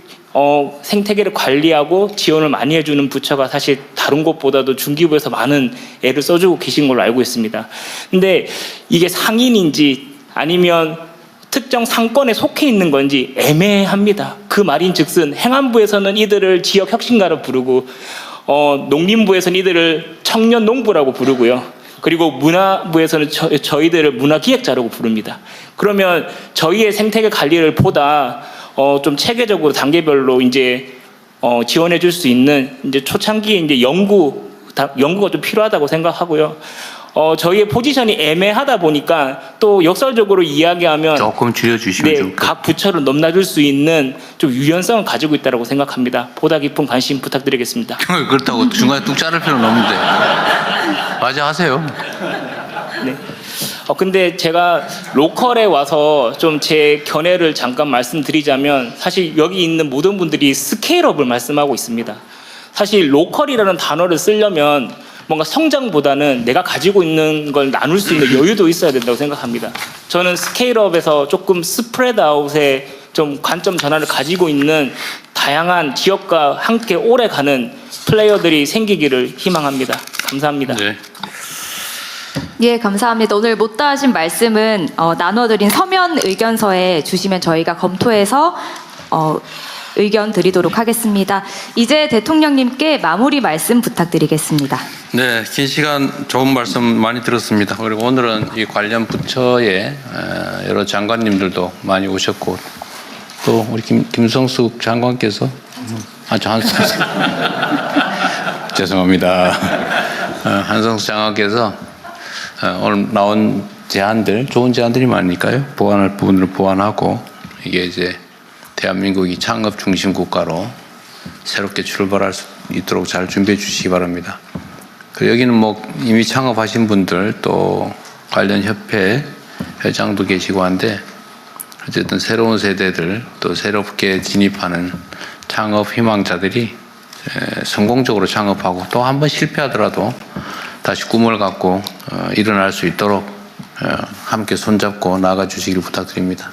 생태계를 관리하고 지원을 많이 해주는 부처가 사실 다른 곳보다도 중기부에서 많은 애를 써주고 계신 걸로 알고 있습니다. 근데 이게 상인인지 아니면 특정 상권에 속해 있는 건지 애매합니다. 그 말인즉슨 행안부에서는 이들을 지역 혁신가로 부르고 농림부에서는 이들을 청년 농부라고 부르고요. 그리고 문화부에서는 저희들을 문화기획자라고 부릅니다. 그러면 저희의 생태계 관리를 보다 좀 체계적으로 단계별로 이제 지원해 줄 수 있는 이제 초창기에 이제 연구가 좀 필요하다고 생각하고요. 저희의 포지션이 애매하다 보니까 또 역설적으로 이야기하면 조금 줄여주시면 좋을 것 같아요. 각 부처를 넘나들 수 있는 좀 유연성을 가지고 있다고 생각합니다. 보다 깊은 관심 부탁드리겠습니다. 그렇다고 중간에 뚝 자를 필요는 없는데 맞아 하세요. 네. 근데 제가 로컬에 와서 좀 제 견해를 잠깐 말씀드리자면 사실 여기 있는 모든 분들이 스케일업을 말씀하고 있습니다. 사실 로컬이라는 단어를 쓰려면 뭔가 성장보다는 내가 가지고 있는 걸 나눌 수 있는 여유도 있어야 된다고 생각합니다. 저는 스케일업에서 조금 스프레드 아웃의 좀 관점 전환을 가지고 있는 다양한 지역과 함께 오래 가는 플레이어들이 생기기를 희망합니다. 감사합니다. 네. 예, 감사합니다. 오늘 못다 하신 말씀은 나눠드린 서면 의견서에 주시면 저희가 검토해서 의견 드리도록 하겠습니다. 이제 대통령님께 마무리 말씀 부탁드리겠습니다. 네, 긴 시간 좋은 말씀 많이 들었습니다. 그리고 오늘은 이 관련 부처의 여러 장관님들도 많이 오셨고, 또 우리 김성숙 장관께서 한성숙 죄송합니다. 한성숙 장관께서 오늘 나온 제안들, 좋은 제안들이 많으니까요. 보완할 부분을 보완하고, 이게 이제 대한민국이 창업 중심 국가로 새롭게 출발할 수 있도록 잘 준비해 주시기 바랍니다. 그리고 여기는 뭐 이미 창업하신 분들, 또 관련 협회 회장도 계시고 한데, 어쨌든 새로운 세대들, 또 새롭게 진입하는 창업 희망자들이 성공적으로 창업하고, 또 한 번 실패하더라도 다시 꿈을 갖고 일어날 수 있도록 함께 손잡고 나아가 주시길 부탁드립니다.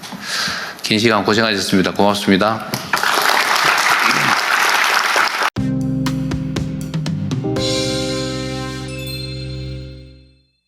긴 시간 고생하셨습니다. 고맙습니다.